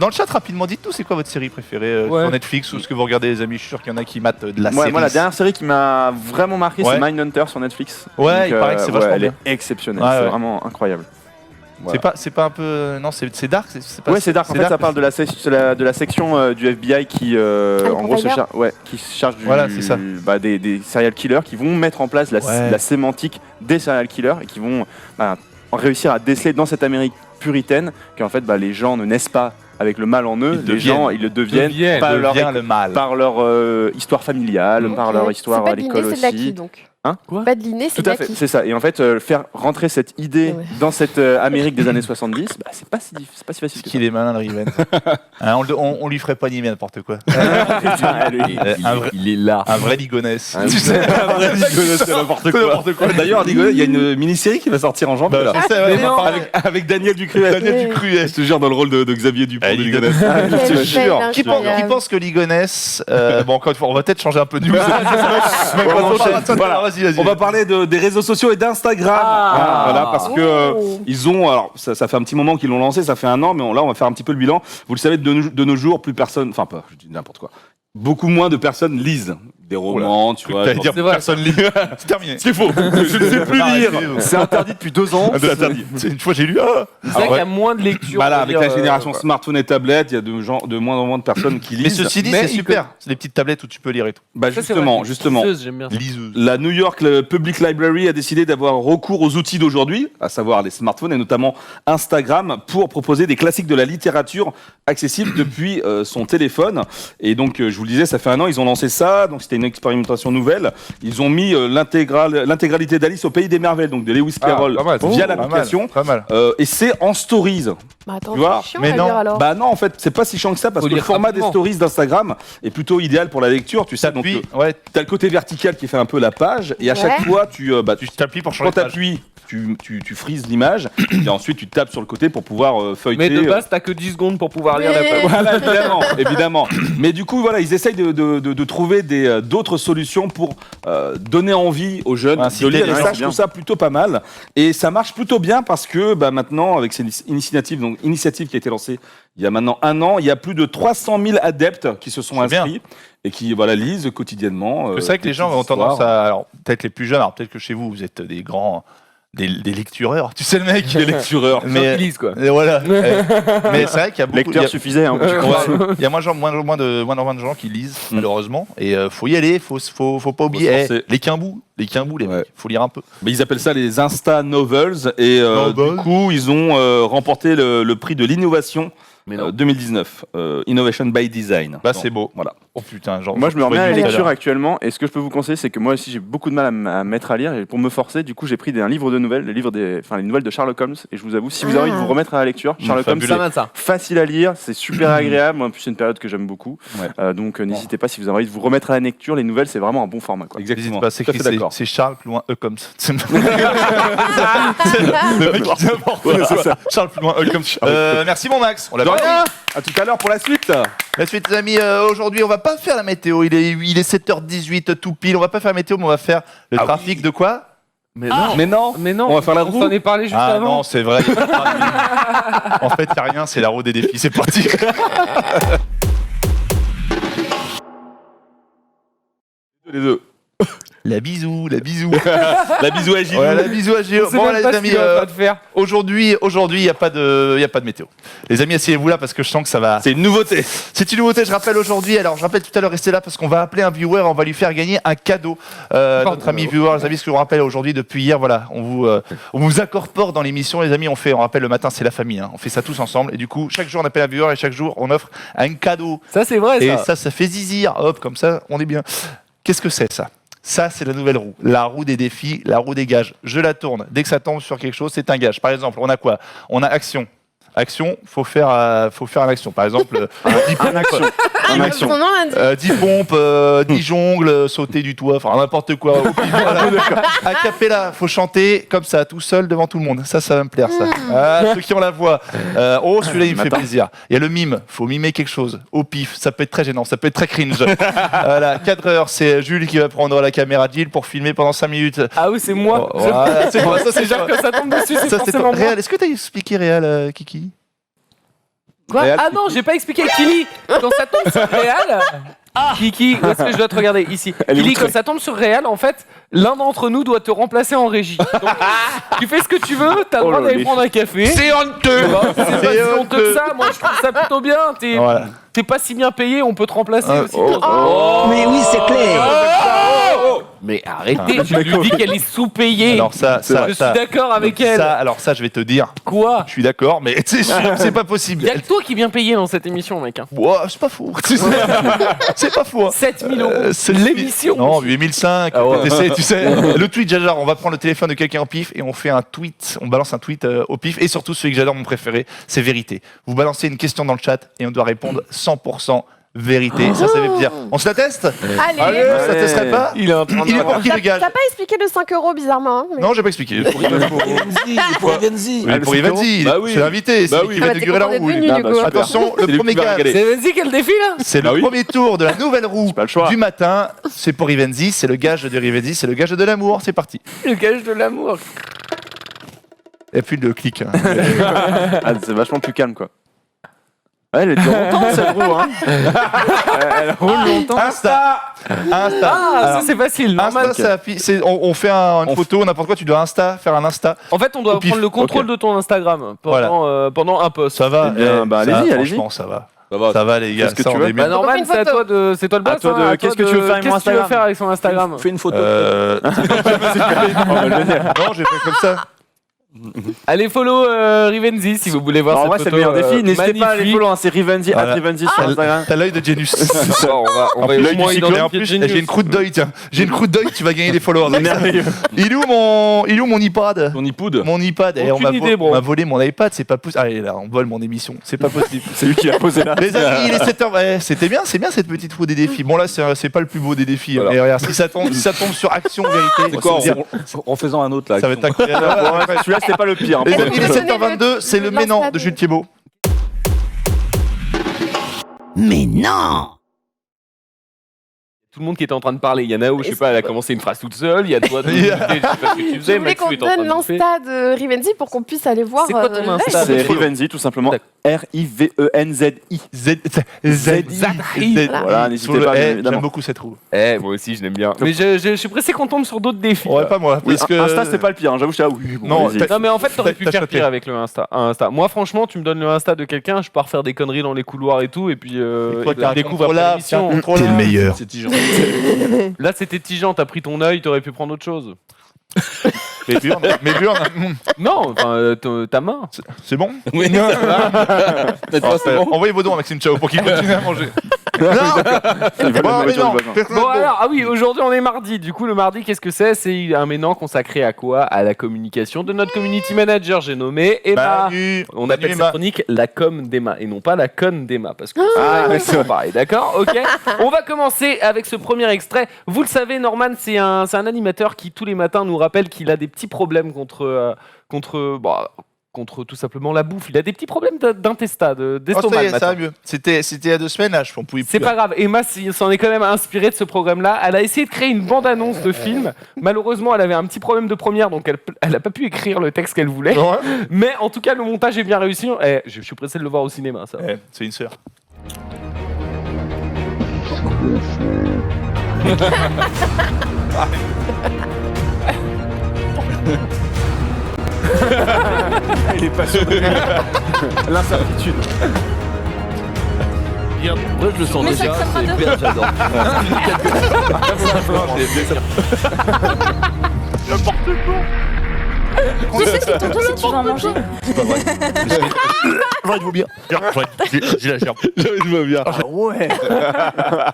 le chat, rapidement, dites-nous, c'est quoi votre série préférée
Ouais.
sur Netflix ou ce que vous regardez, les amis? Je suis sûr qu'il y en a qui matent de la
Moi,
série.
la dernière série qui m'a vraiment marqué,
Ouais.
c'est Mindhunter sur Netflix.
Ouais,
Donc,
il paraît que c'est vachement
elle
bien.
est exceptionnelle,
Ouais,
c'est
ouais.
vraiment incroyable.
C'est pas un peu. Non, c'est dark. C'est pas.
Ouais, c'est dark. En fait, ça parle de la section du FBI qui, en gros, qui se charge
Voilà, c'est ça.
des serial killers qui vont mettre en place la sémantique des serial killers et qui vont réussir à déceler dans cette Amérique puritaine qu'en fait, les gens ne naissent pas avec le mal en eux, les gens ils le deviennent par leur
le mal.
par leur histoire familiale, par leur histoire à l'école
C'est de l'acquis
aussi.
donc.
Hein
Quoi
Pas de l'inné, c'est
Tout
de
à fait,
l'acquis.
c'est ça. Et en fait, faire rentrer cette idée
Ouais.
dans cette Amérique des années 70, c'est pas si facile que ça.
Qu'il est malin, le Riven. On lui ferait pas ni n'importe quoi.
Putain, lui.
Il est là.
Un vrai ligonesse.
Tu sais, c'est n'importe quoi. D'ailleurs, il y a une mini-série qui va sortir en janvier là. Avec Daniel Ducruet.
Daniel Ducruet.
Je te jure, dans le rôle de Xavier Dupont de Ligonnès.
Quelle
Je te jure.
belle
Qui
incroyable.
pense que Ligonesse. Bon, encore une fois, on va peut-être changer un peu de news.
Voilà.
Vas-y.
On va parler des réseaux sociaux et d'Instagram. Voilà, parce que ils ont. Alors, ça fait un petit moment qu'ils l'ont lancé, ça fait un an, mais là, on va faire un petit peu le bilan. Vous le savez, de nos jours, plus personne. Enfin, pas, je dis n'importe quoi. Beaucoup moins de personnes lisent des romans, tu vois.
T'allais dire
C'est vrai.
personne lit. C'est terminé.
C'est faux. Je ne sais plus lire.
C'est interdit depuis 2 ans.
C'est interdit. Une fois, j'ai lu.
C'est vrai qu'il y a moins de lecture.
Voilà,
on va
avec
dire,
la génération smartphone et tablette, il y a de moins en moins de personnes qui
Mais
lisent.
ceci dit,
Mais
c'est super. C'est des petites tablettes où tu peux lire et tout.
Bah
Ça, c'est vrai.
justement.
Liseuse, j'aime bien.
Liseuse.
La New York Public Library a décidé d'avoir recours aux outils d'aujourd'hui, à savoir les smartphones et notamment Instagram, pour proposer des classiques de la littérature accessibles depuis son téléphone. Et donc, je vous le disais, ça fait un an, ils ont lancé ça. Donc, c'était une expérimentation nouvelle. Ils ont mis l'intégralité d'Alice au Pays des Merveilles, donc de Lewis Carroll,
pas mal.
via
Pas
l'application.
mal. Pas mal.
Et c'est en stories.
Bah attends,
Tu vois,
c'est chiant
mais
à
non.
lire alors.
Bah non, en fait, c'est pas si chiant que ça parce
Faut
que le
lire
format
rapidement.
des stories d'Instagram est plutôt idéal pour la lecture. Tu sais, donc
T'appuies, ouais,
t'as le côté vertical qui fait un peu la page et à chaque
Ouais.
fois tu
tu t'appuies pour changer
quand
de page.
t'appuies tu frises l'image et ensuite tu tapes sur le côté pour pouvoir feuilleter.
Mais de base, t'as que 10 secondes pour pouvoir lire la
Mais-
page.
Voilà, évidemment. Mais du coup, voilà, ils essayent de trouver d'autres solutions pour donner envie aux jeunes
Ah,
de lire.
c'est
Et ça, je
bien.
trouve ça plutôt pas mal. Et ça marche plutôt bien parce que maintenant, avec cette initiative qui a été lancée il y a maintenant un an, il y a plus de 300 000 adeptes qui se sont
C'est bien.
inscrits et qui lisent quotidiennement.
C'est vrai que les gens ont tendance à. Alors, peut-être les plus jeunes, alors peut-être que chez vous, vous êtes des grands. Des lectureurs. Tu sais, le mec.
Les lectureurs.
Mais.
Ils lisent, quoi.
Et voilà. Mais c'est vrai qu'il y a beaucoup.
Lecteur suffisait. Hein,
Il y a moins de gens qui lisent, malheureusement. Et faut y aller, faut pas oublier.
se forcer.
Les quimbous, les
Ouais.
mecs, faut lire un peu.
Mais ils appellent ça les Insta Novels et
Novels.
du coup ils ont remporté le prix de l'innovation
Mais non.
2019, Innovation by Design.
Bah, c'est beau.
Voilà.
Oh putain, genre.
Moi, je me remets à la
tout à
lecture
l'heure.
actuellement, et ce que je peux vous conseiller, c'est que moi aussi, j'ai beaucoup de mal à me mettre à lire, et pour me forcer, du coup, j'ai pris un livre de nouvelles, les nouvelles de Sherlock Holmes, et je vous avoue, si vous avez envie de vous remettre à la lecture, Sherlock Holmes,
fabuleux.
Ça va, ça.
facile à lire, c'est super agréable. Moi, en plus, c'est une période que j'aime beaucoup.
Ouais.
Donc, n'hésitez pas, si vous avez envie de vous remettre à la lecture, les nouvelles, c'est vraiment un bon format, quoi.
N'hésite
Exactement.
pas, c'est
Tout à fait
écrit,
d'accord.
c'est Charles plus loin Combs. C'est le mec qui dit n'importe quoi. Charles plus loin Combs. Merci mon Max. On l'a
De
pas
rien.
dit.
À tout à l'heure pour la suite.
La suite, les amis, aujourd'hui, on va pas faire la météo. Il est 7h18 tout pile. On va pas faire la météo, mais on va faire le trafic de quoi?
Mais non.
Mais non.
Mais non.
On va faire la
On
roue.
s'en est parlé juste
Ah
avant.
non, c'est vrai. En fait, y a rien, c'est la roue des défis. C'est parti.
Les deux.
La bisou.
La bisou à Gilles.
Ouais, la bisou à Gilles.
On sait
Bon,
même
les
pas ce
amis,
qu'il va pas te faire.
aujourd'hui, il n'y a pas de météo. Les amis, asseyez-vous là parce que je sens que ça va.
C'est une nouveauté.
C'est une nouveauté, je rappelle aujourd'hui. Alors, je rappelle tout à l'heure, restez là parce qu'on va appeler un viewer, on va lui faire gagner un cadeau. Notre ami viewer, les amis, ce que je vous rappelle aujourd'hui, depuis hier, voilà, on vous incorpore dans l'émission, les amis. On rappelle le matin, c'est la famille. Hein. On fait ça tous ensemble. Et du coup, chaque jour, on appelle un viewer et chaque jour, on offre un cadeau.
Ça, c'est vrai,
Et
ça.
ça fait zizir. Hop, comme ça, on est bien. Qu'est-ce que c'est ça? Ça, c'est la nouvelle roue. La roue des défis, la roue des gages. Je la tourne. Dès que ça tombe sur quelque chose, c'est un gage. Par exemple, on a quoi? On a action. Action, faut faire une action. Par exemple, 10 pompes,
Son nom l'indique.
10 pompes, 10 jongles, sauter du toit, enfin n'importe quoi. Au pif, voilà. A cappella, faut chanter comme ça, tout seul devant tout le monde. Ça va me plaire, ça. Ah, ceux qui ont la voix. Oh, celui-là, il me fait plaisir. Il y a le mime, faut mimer quelque chose. Au pif, ça peut être très gênant, ça peut être très cringe. Voilà, 4 heures, c'est Jules qui va prendre la caméra de Gilles pour filmer pendant 5 minutes.
Ah oui, c'est moi.
Oh, voilà, c'est quoi, ça,
C'est genre
quoi.
que ça tombe dessus, c'est
Ça, c'est
forcément moi.
Réal. Est-ce que t'as expliqué Réal, Kiki?
Quoi?
Réal,
Ah non, j'ai pas expliqué. Kili, quand ça tombe sur Réal. Kiki, où est-ce que je dois te regarder? Ici. Kili, quand ça tombe sur Réal, en fait, l'un d'entre nous doit te remplacer en régie. Donc, tu fais ce que tu veux, t'as le droit d'aller prendre un café.
C'est honteux.
C'est pas si honteux que ça, moi je trouve ça plutôt bien.
Voilà.
T'es pas si bien payé, on peut te remplacer aussi.
Mais oui, c'est clair.
Mais arrêtez, je lui dis qu'elle est sous-payée.
Alors ça,
je suis d'accord avec elle.
Ça, je vais te dire.
Quoi?
Je suis d'accord, mais c'est pas possible.
Y'a que toi qui viens payer dans cette émission, mec. Hein.
Ouah, c'est pas faux. C'est pas faux.
7 000 euros.
C'est
L'émission.
Non, 8005.
Ah ouais.
Tu sais, le tweet, j'adore. On va prendre le téléphone de quelqu'un au pif et on fait un tweet. On balance un tweet au pif. Et surtout, celui que j'adore, mon préféré, c'est vérité. Vous balancez une question dans le chat et on doit répondre 100% vérité. Ça fait plaisir. On se la teste?
Allez.
Ça te testerait pas?
Il est en train de.
Il est pour qui le gage?
T'as pas expliqué le 5 euros bizarrement. Hein, mais-
Non, j'ai pas expliqué. Pour
Rivenzi.
Ivanzi,
Bah oui.
c'est l'invité. C'est
Bah
lui
oui.
qui
Ah
va
bah, t'es
inaugurer la
content
roue.
d'être
lui.
venu, du coup.
Attention,
C'est
le
lui
premier
qui va
gage.
régaler.
C'est vas-y qu'elle défile là.
C'est
Bah
le
oui.
premier tour de la nouvelle roue
pas le choix.
du matin. C'est pour Rivenzi, c'est le gage de Rivenzi, c'est le gage de l'amour. C'est parti.
Le gage de l'amour.
Et puis le clic. Hein.
Ah, c'est vachement plus calme, quoi. Ouais, elle dure longtemps, cette roue, hein. Elle roule longtemps.
Insta.
Ah,
Alors,
ça c'est facile, normal.
Insta, on fait une photo, n'importe quoi. Tu dois faire un Insta.
En fait, on doit
Au pif.
prendre le contrôle de ton Instagram pendant un post.
Ça va.
Eh bien, bah, allez-y, allez-y.
Franchement, ça va.
Ça va.
Ça va, les gars.
Qu'est-ce que
ça,
tu
on
veux
est bien.
Bah normal,
une
c'est
photo.
c'est toi le boss.
À toi de-
hein, à
qu'est-ce
toi
que tu veux faire avec mon
Qu'est-ce que tu veux
Instagram
faire avec son Instagram?
Fais une photo.
Non, j'ai fait comme ça.
Allez follow Rivenzi si vous voulez voir
En
cette
vrai, c'est
photo.
le meilleur défi. N'hésitez pas à aller
magnifique.
follow, hein, c'est Rivenzi,
Voilà.
@Rivenzi sur Instagram.
T'as l'œil de Genius.
On va
En plus,
au moins
et en
identifier
plus,
Genius.
j'ai une croûte d'œil, tiens. J'ai une croûte d'œil, tu vas gagner des followers.
Merveilleux.
Il est où mon iPad?
Ton iPood.
Mon iPad. Eh,
Aucune idée, bro.
on m'a volé mon iPad, c'est pas possible. Allez, là, on vole mon émission. C'est pas possible.
C'est lui qui l'a posé là.
Les amis, il est 7h. Ouais, c'était bien, c'est bien cette petite roue des défis. Bon, là, c'est pas le plus beau des défis.
Voilà.
Et regarde, si ça tombe sur action, vérité,
C'est quoi
ça
en faisant un autre là.
va être incroyable.
Ouais, celui-là, c'était pas le pire. hein.
Les amis, il est
Donnez
7h22, c'est le
le
Ménan
lancement
de Jules Thibault.
Mais non.
Tout le monde qui était en train de parler. Il y en a où, je sais pas, elle a commencé une phrase toute seule. Il y a toi, je sais pas ce que tu
Je
faisais.
voulais qu'on
Maxou est en train
donne
de bouffer.
l'insta de Rivenzi pour qu'on puisse aller voir.
C'est quoi ton
le
Insta?
live.
C'est Rivenzi, tout simplement. R-I-V-E-N-Z-I.
Z.
Voilà, n'hésitez pas, bien
J'aime
évidemment.
beaucoup cette roue.
Eh, moi aussi, je l'aime bien. Mais je suis pressé qu'on tombe sur d'autres défis.
Ouais, pas moi.
Oui,
Parce que
Insta, c'est pas le pire. hein. J'avoue, j'étais là, oui. Bon,
Non,
allez-y.
Non mais en fait t'aurais pu
T'as
faire
chopé.
pire avec le Insta. Moi franchement tu me donnes le Insta de quelqu'un, je pars faire des conneries dans les couloirs et tout et puis
toi,
je
t'as un
découvre après
contrôlable,
l'émission.
t'as un contrôlable.
meilleur.
C'est Tijan.
Là c'était Tijan, t'as pris ton œil, t'aurais pu prendre autre chose.
Mais burn,
Non, enfin, ta main.
c'est bon.
Oui, ça va. Peut-être c'est bon.
Envoyez vos dons à Maxime Chao pour qu'il continue à manger.
Ils veulent la
Bon, mais
nourriture
non.
du voisin.
Bon alors, ah oui, aujourd'hui on est mardi. Du coup, le mardi, qu'est-ce que c'est? C'est un ménant consacré à quoi? À la communication de notre community manager. J'ai nommé Emma.
Manu.
On
Manu
appelle
Emma.
cette chronique la com d'Emma et non pas la conne d'Emma parce que
c'est
c'est pareil, d'accord? Ok. On va commencer avec ce premier extrait. Vous le savez, Norman, c'est un animateur qui tous les matins nous rappelle qu'il a des petits problèmes contre tout simplement la bouffe. Il a des petits problèmes d'intestin,
Oh,
d'estomac.
ça y
le
est,
matin.
ça va mieux. C'était il y a 2 semaines, là, on pouvait plus.
C'est pas grave, Emma s'en est quand même inspirée de ce programme-là. Elle a essayé de créer une bande-annonce de film. Malheureusement, elle avait un petit problème de première, donc elle a pas pu écrire le texte qu'elle voulait.
Ouais.
Mais en tout cas, le montage est bien réussi. Je suis pressé de le voir au cinéma, ça.
Eh, c'est une sœur.
Il est passionné. L'incertitude.
Moi, je le sens déjà. C'est hyper, j'adore.
Tu sais, c'est ton si tu vas en manger.
J'ai envie de vomir. J'ai la gerbe.
Je vois bien.
Ah ouais.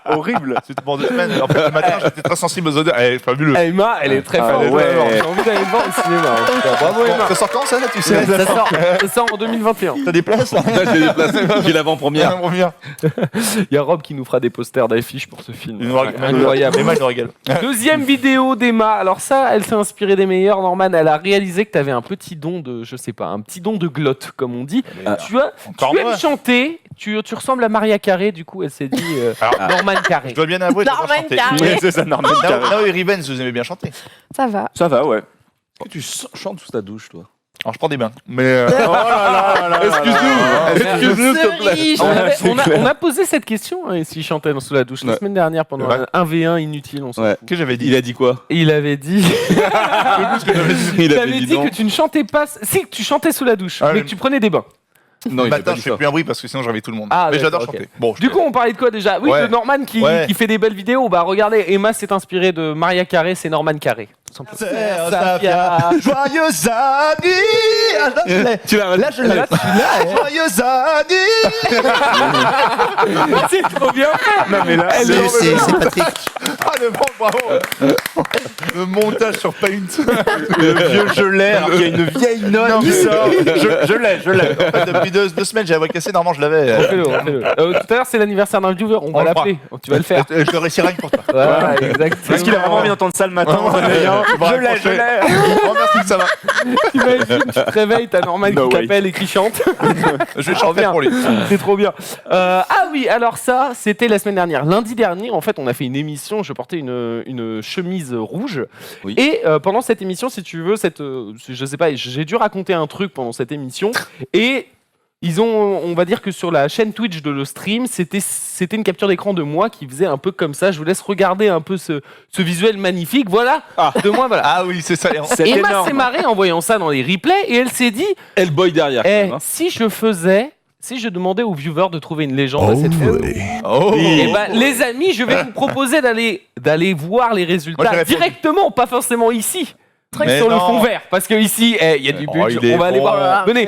Horrible.
C'était pendant 2 semaines. En fait, le matin, j'étais très sensible aux odeurs. Eh, fabuleux.
Emma, elle est très
Ah
forte.
ouais.
J'ai envie d'aller le voir au cinéma. En tout cas. Bravo, Emma.
Ça sort quand, ça, là, tu sais?
Ça sort en 2021.
T'as des places, là?
Là, j'ai des places. J'ai l'avant-première.
Il y a Rob qui nous fera des posters d'affiches pour ce film.
Incroyable.
Incroyable.
Emma, il nous régale.
Deuxième vidéo d'Emma. Alors ça, elle s'est inspirée des meilleurs. Norman, elle a réalisé que tu avais un petit don de, je sais pas, un petit don de glotte, comme on dit. Tu
Encore
aimes
moi.
chanter. Tu ressembles à Maria Carré. Du coup, elle s'est dit Norman Carré.
Je dois bien avouer,
Norman
chanter.
Carré.
Ouais, c'est ça, Norman Carré.
Naomi Rivens, vous aimez bien chanter.
Ça va.
Ça va, ouais.
Est-ce que tu chantes sous ta douche, toi?
Alors, je prends des bains. Mais.
Excuse-nous, s'il te plaît.
Cerise.
On a posé cette question hein, s'il chantait sous la douche la
Ouais.
semaine dernière pendant
Ouais.
un 1v1 inutile. On s'en
Ouais.
Qu'est-ce que j'avais dit?
Il a dit quoi?
Et il avait dit,
Il
il
avait
avait
dit
dit
non.
que tu ne chantais pas. Si, que tu chantais sous la douche,
Ah,
mais
mais-
que tu prenais des bains.
Non,
Le
il a
matin,
pas
je
dit
fais
ça.
plus un bruit parce que sinon je réveille tout le monde.
Ah,
mais j'adore
d'accord, ok.
chanter. Bon,
Du coup, on parlait de quoi déjà? Oui,
Ouais.
de Norman qui fait des belles vidéos. Bah, regardez, Emma s'est inspirée de Maria Carré, c'est Norman Carré. Tout simplement. Safia.
Joyeux anniversaire.
Tu l'as
Là, je l'ai. Joyeux anniversaire.
C'est trop bien fait.
Non, mais là,
C'est Patrick.
Ah, le bon, bravo. Le montage sur Paint.
le vieux je l'ai, alors qu'il y a une vieille note qui sort. Je l'ai.
En fait, depuis 2 semaines, j'ai la voix cassée. Normalement, je l'avais.
Refais-le, refais-le. Tout à l'heure, c'est l'anniversaire d'un viewer. On va
le
l'appeler. Tu vas le faire.
Je le réussirai rien que pour toi.
Voilà, exactement.
Parce qu'il a vraiment envie d'entendre ça le matin en se réveillant. Je l'ai.
Oh, merci, ça va.
T'imagines, tu te réveilles, t'as Norman
No
qui
way.
t'appelle et qui chante.
Je vais chanter pour lui.
C'est trop bien. Ah oui, alors ça, c'était la semaine dernière. Lundi dernier, en fait, on a fait une émission. Je portais une chemise rouge.
Oui.
Et pendant cette émission, si tu veux, je sais pas, j'ai dû raconter un truc pendant cette émission. Et ils ont, on va dire que sur la chaîne Twitch de le stream, c'était une capture d'écran de moi qui faisait un peu comme ça. Je vous laisse regarder un peu ce visuel magnifique. Voilà, de moi, voilà.
Ah oui, c'est ça.
C'est
Emma
énorme.
s'est marrée en voyant ça dans les replays et elle s'est dit
Hellboy derrière. quand
eh,
même, hein.
si je demandais aux viewers de trouver une légende à cette fois,
Oh.
eh ben, les amis, je vais vous proposer d'aller voir les
Moi,
résultats
j'aurais fait-
directement, pas forcément ici.
Mais
Sur le
non.
fond vert, parce que ici, il y a du
Oh,
but.
il est
On va aller
bon.
voir. Venez,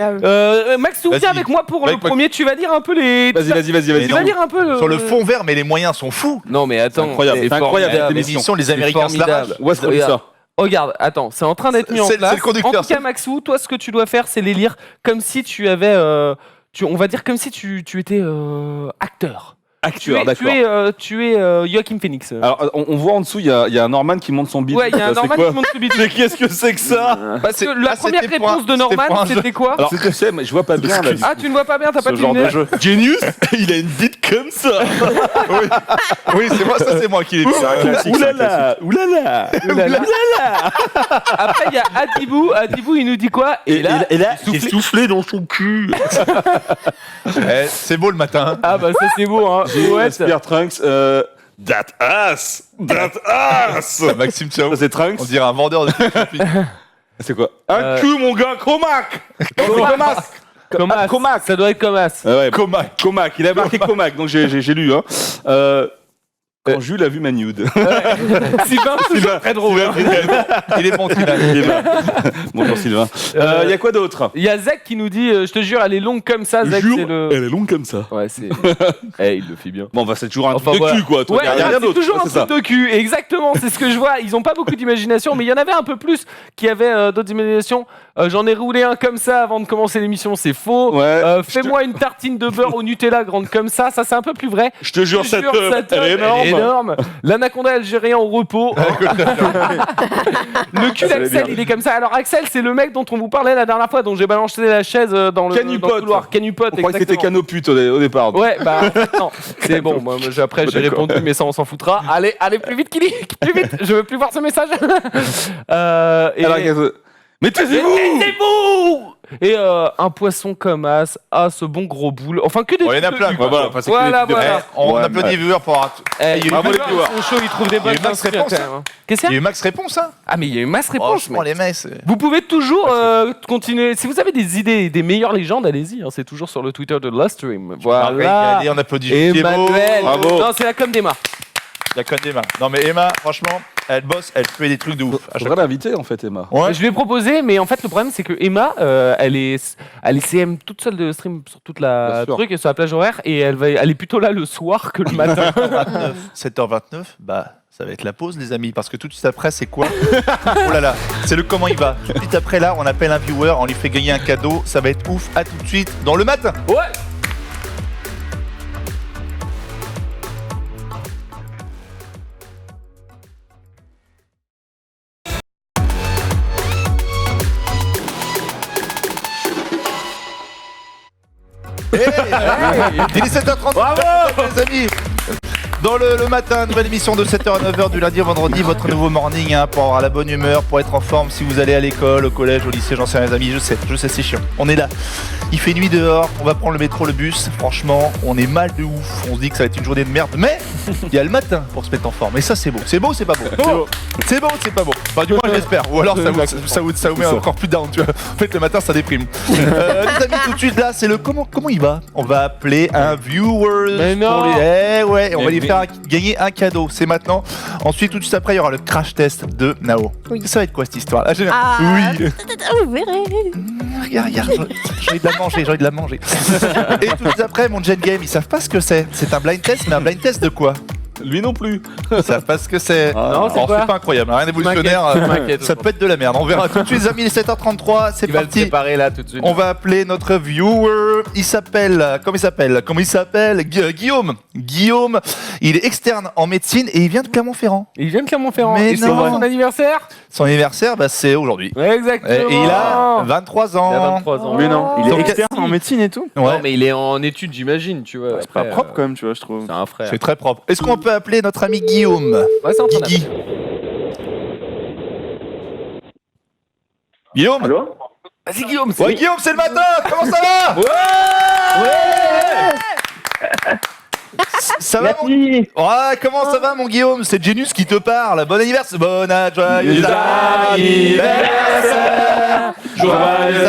Max,
Vas-y.
viens avec moi pour le
Avec moi.
premier. Tu vas dire un peu les.
Vas-y.
Tu vas dire un peu
Sur le fond vert, mais les moyens sont fous.
Non, mais attends,
incroyable, c'est incroyable,
formidable.
cette
Les émissions, les Américains se
formidable.
l'arrachent.
Où est-ce qu'on a vu
Regarde.
ça?
Regarde, attends, c'est en train d'être mis en
C'est
place.
le conducteur,
En tout cas,
ça.
Maxou, toi, ce que tu dois faire, c'est les lire comme si tu avais. On va dire comme si tu étais acteur.
Acteur, d'accord.
Tu es Joachim Phoenix.
Alors, on voit en dessous, il y a un Norman qui monte son bide.
Ouais, il y a un
C'est
Norman
quoi?
qui monte ce bidon.
Mais qu'est-ce que c'est que ça?
Parce que la
Ah,
première
c'était
réponse
pour
de
un-
Norman,
c'était pour un jeu.
c'était quoi?
Alors, je sais, mais je vois pas bien là.
Ah, tu ne vois pas bien, t'as pas
Ce
de
genre de
lunettes.
jeu.
Genius, il a une bite comme ça.
Oui, c'est moi, ça c'est moi qui l'ai dit.
C'est un classique. c'est un classique.
Oulala.
Après, il y a Adibou. Adibou, il nous dit quoi?
Et là,
j'ai
soufflé dans son cul.
Eh, c'est beau le matin.
Ah, bah ça, c'est beau, hein. Ouais,
Spear Trunks, that ass.
Maxime Chao.
Ça, c'est Trunks.
On dirait un vendeur de.
C'est quoi? Un cul, mon gars, Comac.
Comas. Ça doit être Comas.
Ouais,
Comac.
Comac, il a marqué Comac, donc j'ai lu. Hein. Quand Jules a vu ma nude.
Sylvain, toujours très drôle.
Il est bon, Sylvain.
Bonjour Sylvain. Il y a quoi d'autre?
Il y a Zach qui nous dit, je te jure, elle est longue comme ça, Zach.
Jure,
C'est le...
Elle est longue comme ça.
Ouais, c'est. Il le fait bien.
Bon, bah c'est toujours un
Enfin,
truc de
voilà.
cul, quoi. Toi,
Ouais,
y a rien
c'est
d'autre.
toujours
Ouais,
un
c'est ça.
truc de cul. Exactement, c'est ce que je vois. Ils ont pas beaucoup d'imagination, mais il y en avait un peu plus qui avaient d'autres imaginations. J'en ai roulé un comme ça avant de commencer l'émission, c'est faux.
Ouais.
Fais-moi une tartine de beurre au Nutella grande comme ça c'est un peu plus vrai.
Je te jure, cette
cette
elle est énorme.
énorme. L'anaconda algérien au repos. Le cul d'Axel, il est comme ça. Alors Axel, c'est le mec dont on vous parlait la dernière fois, dont j'ai balancé la chaise dans le
Canupote.
couloir. Canupote,
On croyait que c'était
exactement.
Canopute au départ.
Ouais, bah non, c'est bon. Moi, après, j'ai
D'accord.
répondu, mais ça, on s'en foutra. Allez, plus vite, Kili, plus vite. Je veux plus voir ce message.
Mais taisez-vous!
Taisez-vous! Et un poisson comme As, ce bon gros boule. Enfin, que des
Il y en a
trucs
plein,
de-
quoi.
Voilà, enfin, c'est
Voilà,
que des-
voilà.
On
Ouais,
applaudit
ouais.
les viewers pour avoir.
Il y a
Bravo,
eu
les
plein,
viewers.
ils sont chauds, ils trouvent des
Il y a
bonnes
eu Max
instrus,
Réponse,
quand même, hein. Qu'est-ce qu'il
Il
y
y
a
a eu Max Réponse, hein.
Ah, mais il y a eu masse réponse,
Franchement,
mec.
les messes.
Vous pouvez toujours continuer. Si vous avez des idées, des meilleures légendes, allez-y. Hein, c'est toujours sur le Twitter de Lustream. Voilà.
Regardez, on applaudit Jules
Emmanuel.
Bravo.
Non, c'est la com d'Emma.
Il y a que d'Emma. Non, mais Emma, franchement, elle bosse, elle fait des trucs de ouf. À chaque
Faudrait l'inviter en fait, Emma.
Ouais.
Je lui ai proposé, mais en fait, le problème, c'est que Emma, elle est CM toute seule de stream sur toute
Bien
la
sûr.
truc et sur la plage horaire, et elle est plutôt là le soir que le matin.
7h29, bah ça va être la pause les amis, parce que tout de suite après c'est quoi? Oh là là, c'est le comment il va. Tout de suite après là, on appelle un viewer, on lui fait gagner un cadeau, ça va être ouf, à tout de suite dans le matin.
Ouais.
Il est 7h30, bravo les amis. Dans le matin, nouvelle émission de 7h à 9h du lundi au vendredi, votre nouveau morning hein, pour avoir la bonne humeur, pour être en forme si vous allez à l'école, au collège, au lycée, j'en sais rien les amis, je sais c'est chiant. On est là, il fait nuit dehors, on va prendre le métro, le bus, franchement, on est mal de ouf, on se dit que ça va être une journée de merde, mais il y a le matin pour se mettre en forme, et ça c'est beau, c'est beau, c'est pas beau, c'est beau, c'est pas beau, enfin du moins j'espère, ou alors ça vous met encore plus down, tu vois, en fait le matin ça déprime. Les amis, tout de suite là, c'est le comment il va, on va appeler un viewer.
Mais non.
pour les- ouais, on va lui
Mais-
faire gagner un cadeau, c'est maintenant. Ensuite, tout de suite après, il y aura le crash test de Nao.
Oui.
Ça va être quoi cette histoire? Oui.
Vous verrez.
Regarde, j'ai envie de la manger. Et tout de suite après, mon Gen Game, ils savent pas ce que c'est. C'est un blind test, mais un blind test de quoi?
Lui non plus.
Ils savent pas ce que c'est.
Non, c'est
Alors,
quoi?
c'est pas incroyable, hein, rien d'évolutionnaire.
M'inquiète,
Ça peut être de la merde. On verra tout de suite, les amis, les 7h33, c'est
Il va le
parti.
séparer là tout de suite.
On va appeler notre viewer. Il s'appelle. Comment il s'appelle Guillaume. Guillaume. Il est externe en médecine et il vient de Clermont-Ferrand.
Il vient de Clermont-Ferrand.
Mais
Et c'est
non.
quand son anniversaire?
Son anniversaire, bah, c'est aujourd'hui.
Ouais, exactement.
Et il a 23 ans.
Il a 23 ans.
Mais non, il
Donc,
est externe en médecine et tout.
Ouais.
Non, mais il est en études, j'imagine, tu vois.
C'est pas
Après,
propre quand même, tu vois, je trouve.
C'est un frère.
C'est très propre. Est-ce qu'on peut appeler notre ami Guillaume?
Ouais, c'est en train
Guigui. Guillaume?
Allô?
Vas-y, Guillaume.
Ouais, Guillaume, c'est le matin. Comment ça va? Ça va mon...
Merci.
Ouais, comment ça va mon Guillaume? C'est Genius qui te parle. Bon anniversaire. Joyeux anniversaire. Joyeux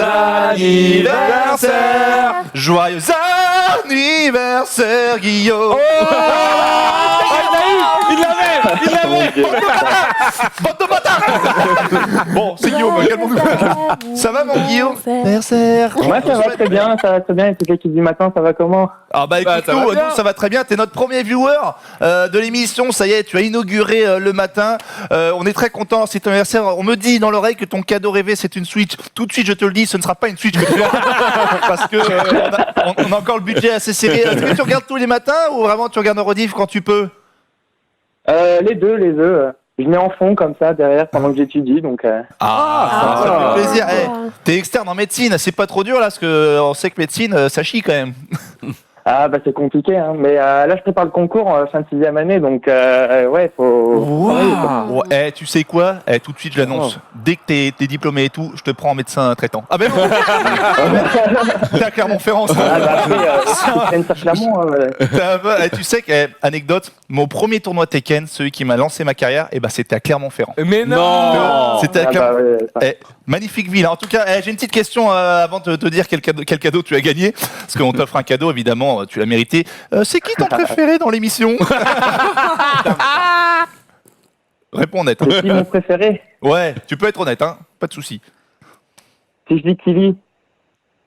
anniversaire. Joyeux anniversaire Guillaume.
Il l'avait.
Bande de bâtards. Bon, c'est Guillaume, calmons-nous. Ça va mon Guillaume? Anniversaire.
Ouais, ça va très bien, et toute l'équipe du matin, ça va comment?
Ah bah écoute,
ça va bien.
nous, ça va très bien, t'es notre premier viewer de l'émission, ça y est, tu as inauguré le matin, on est très content, c'est ton anniversaire, on me dit dans l'oreille que ton cadeau rêvé c'est une Switch, tout de suite je te le dis, ce ne sera pas une Switch que tu as, parce que on a encore le budget assez serré. Est-ce que tu regardes tous les matins ou vraiment tu regardes en rediff quand tu peux?
Les deux. Je mets en fond comme ça derrière pendant que j'étudie, donc.
Ça fait plaisir. Eh, t'es externe en médecine, c'est pas trop dur là, parce que on sait que médecine ça chie quand même.
Ah bah c'est compliqué, hein. Mais là je prépare le concours fin de 6e année, donc ouais, faut.
Wow. Ouais, tu sais quoi? Tout de suite je l'annonce. Dès que t'es diplômé et tout, je te prends en médecin traitant. Ah ben non. T'es à Clermont-Ferrand.
Ah bah après, c'est Clermont.
Tu sais que, anecdote, mon premier tournoi Tekken, celui qui m'a lancé ma carrière, et ben c'était à Clermont-Ferrand.
Mais non.
C'était à
Ah bah,
Clermont.
ouais,
Magnifique ville. En tout cas, j'ai une petite question avant de te dire quel cadeau tu as gagné. Parce qu'on t'offre un cadeau, évidemment. franchement, tu l'as mérité. C'est qui ton préféré dans l'émission? Réponds honnête.
C'est qui mon préféré?
Ouais, tu peux être honnête, hein. Pas de souci.
Si je dis Kili,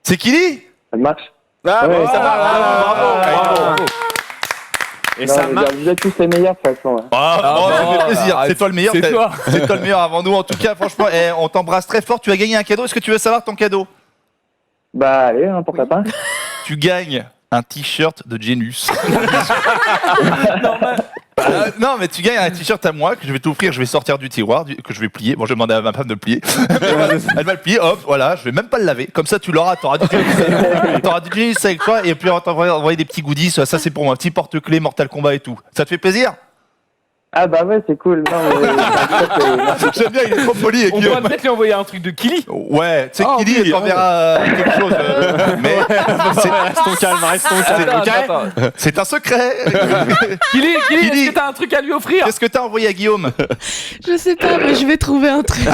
C'est Kili?
ça marche.
Ah,
Ouais,
bon, ça va, bravo. Et
Non,
ça
je veux
marche.
dire, vous êtes tous les meilleurs de toute façon. Hein.
Ça fait plaisir.
ah,
C'est toi le meilleur.
c'est toi.
C'est toi le meilleur avant nous. En tout cas, franchement, on t'embrasse très fort. Tu as gagné un cadeau. Est-ce que tu veux savoir ton cadeau?
Bah allez, hein, pourquoi pas.
Tu gagnes un t-shirt de Genus. Non, mais tu gagnes un t-shirt à moi que je vais t'offrir. Je vais sortir du tiroir, que je vais plier. Bon, je vais demander à ma femme de le plier. Mais voilà, elle va le plier. Hop, voilà. Je vais même pas le laver. Comme ça, tu l'auras. T'auras du Genus avec toi. Et puis, on va t'envoyer des petits goodies. Ça, c'est pour moi. Un petit porte-clés, Mortal Kombat et tout. Ça te fait plaisir?
Ah bah ouais, c'est cool. Non, mais...
J'aime bien, il est trop poli.
On pourrait peut-être lui envoyer un truc de Kili.
Ouais, tu sais,
Ah,
Kili,
oui,
t'enverra quelque chose. Mais
Restons calmes, restons calmes.
c'est un secret.
Kili,
Kili.
est-ce que t'as un truc à lui offrir?
Qu'est-ce que t'as envoyé à Guillaume?
Je sais pas, mais je vais trouver un truc.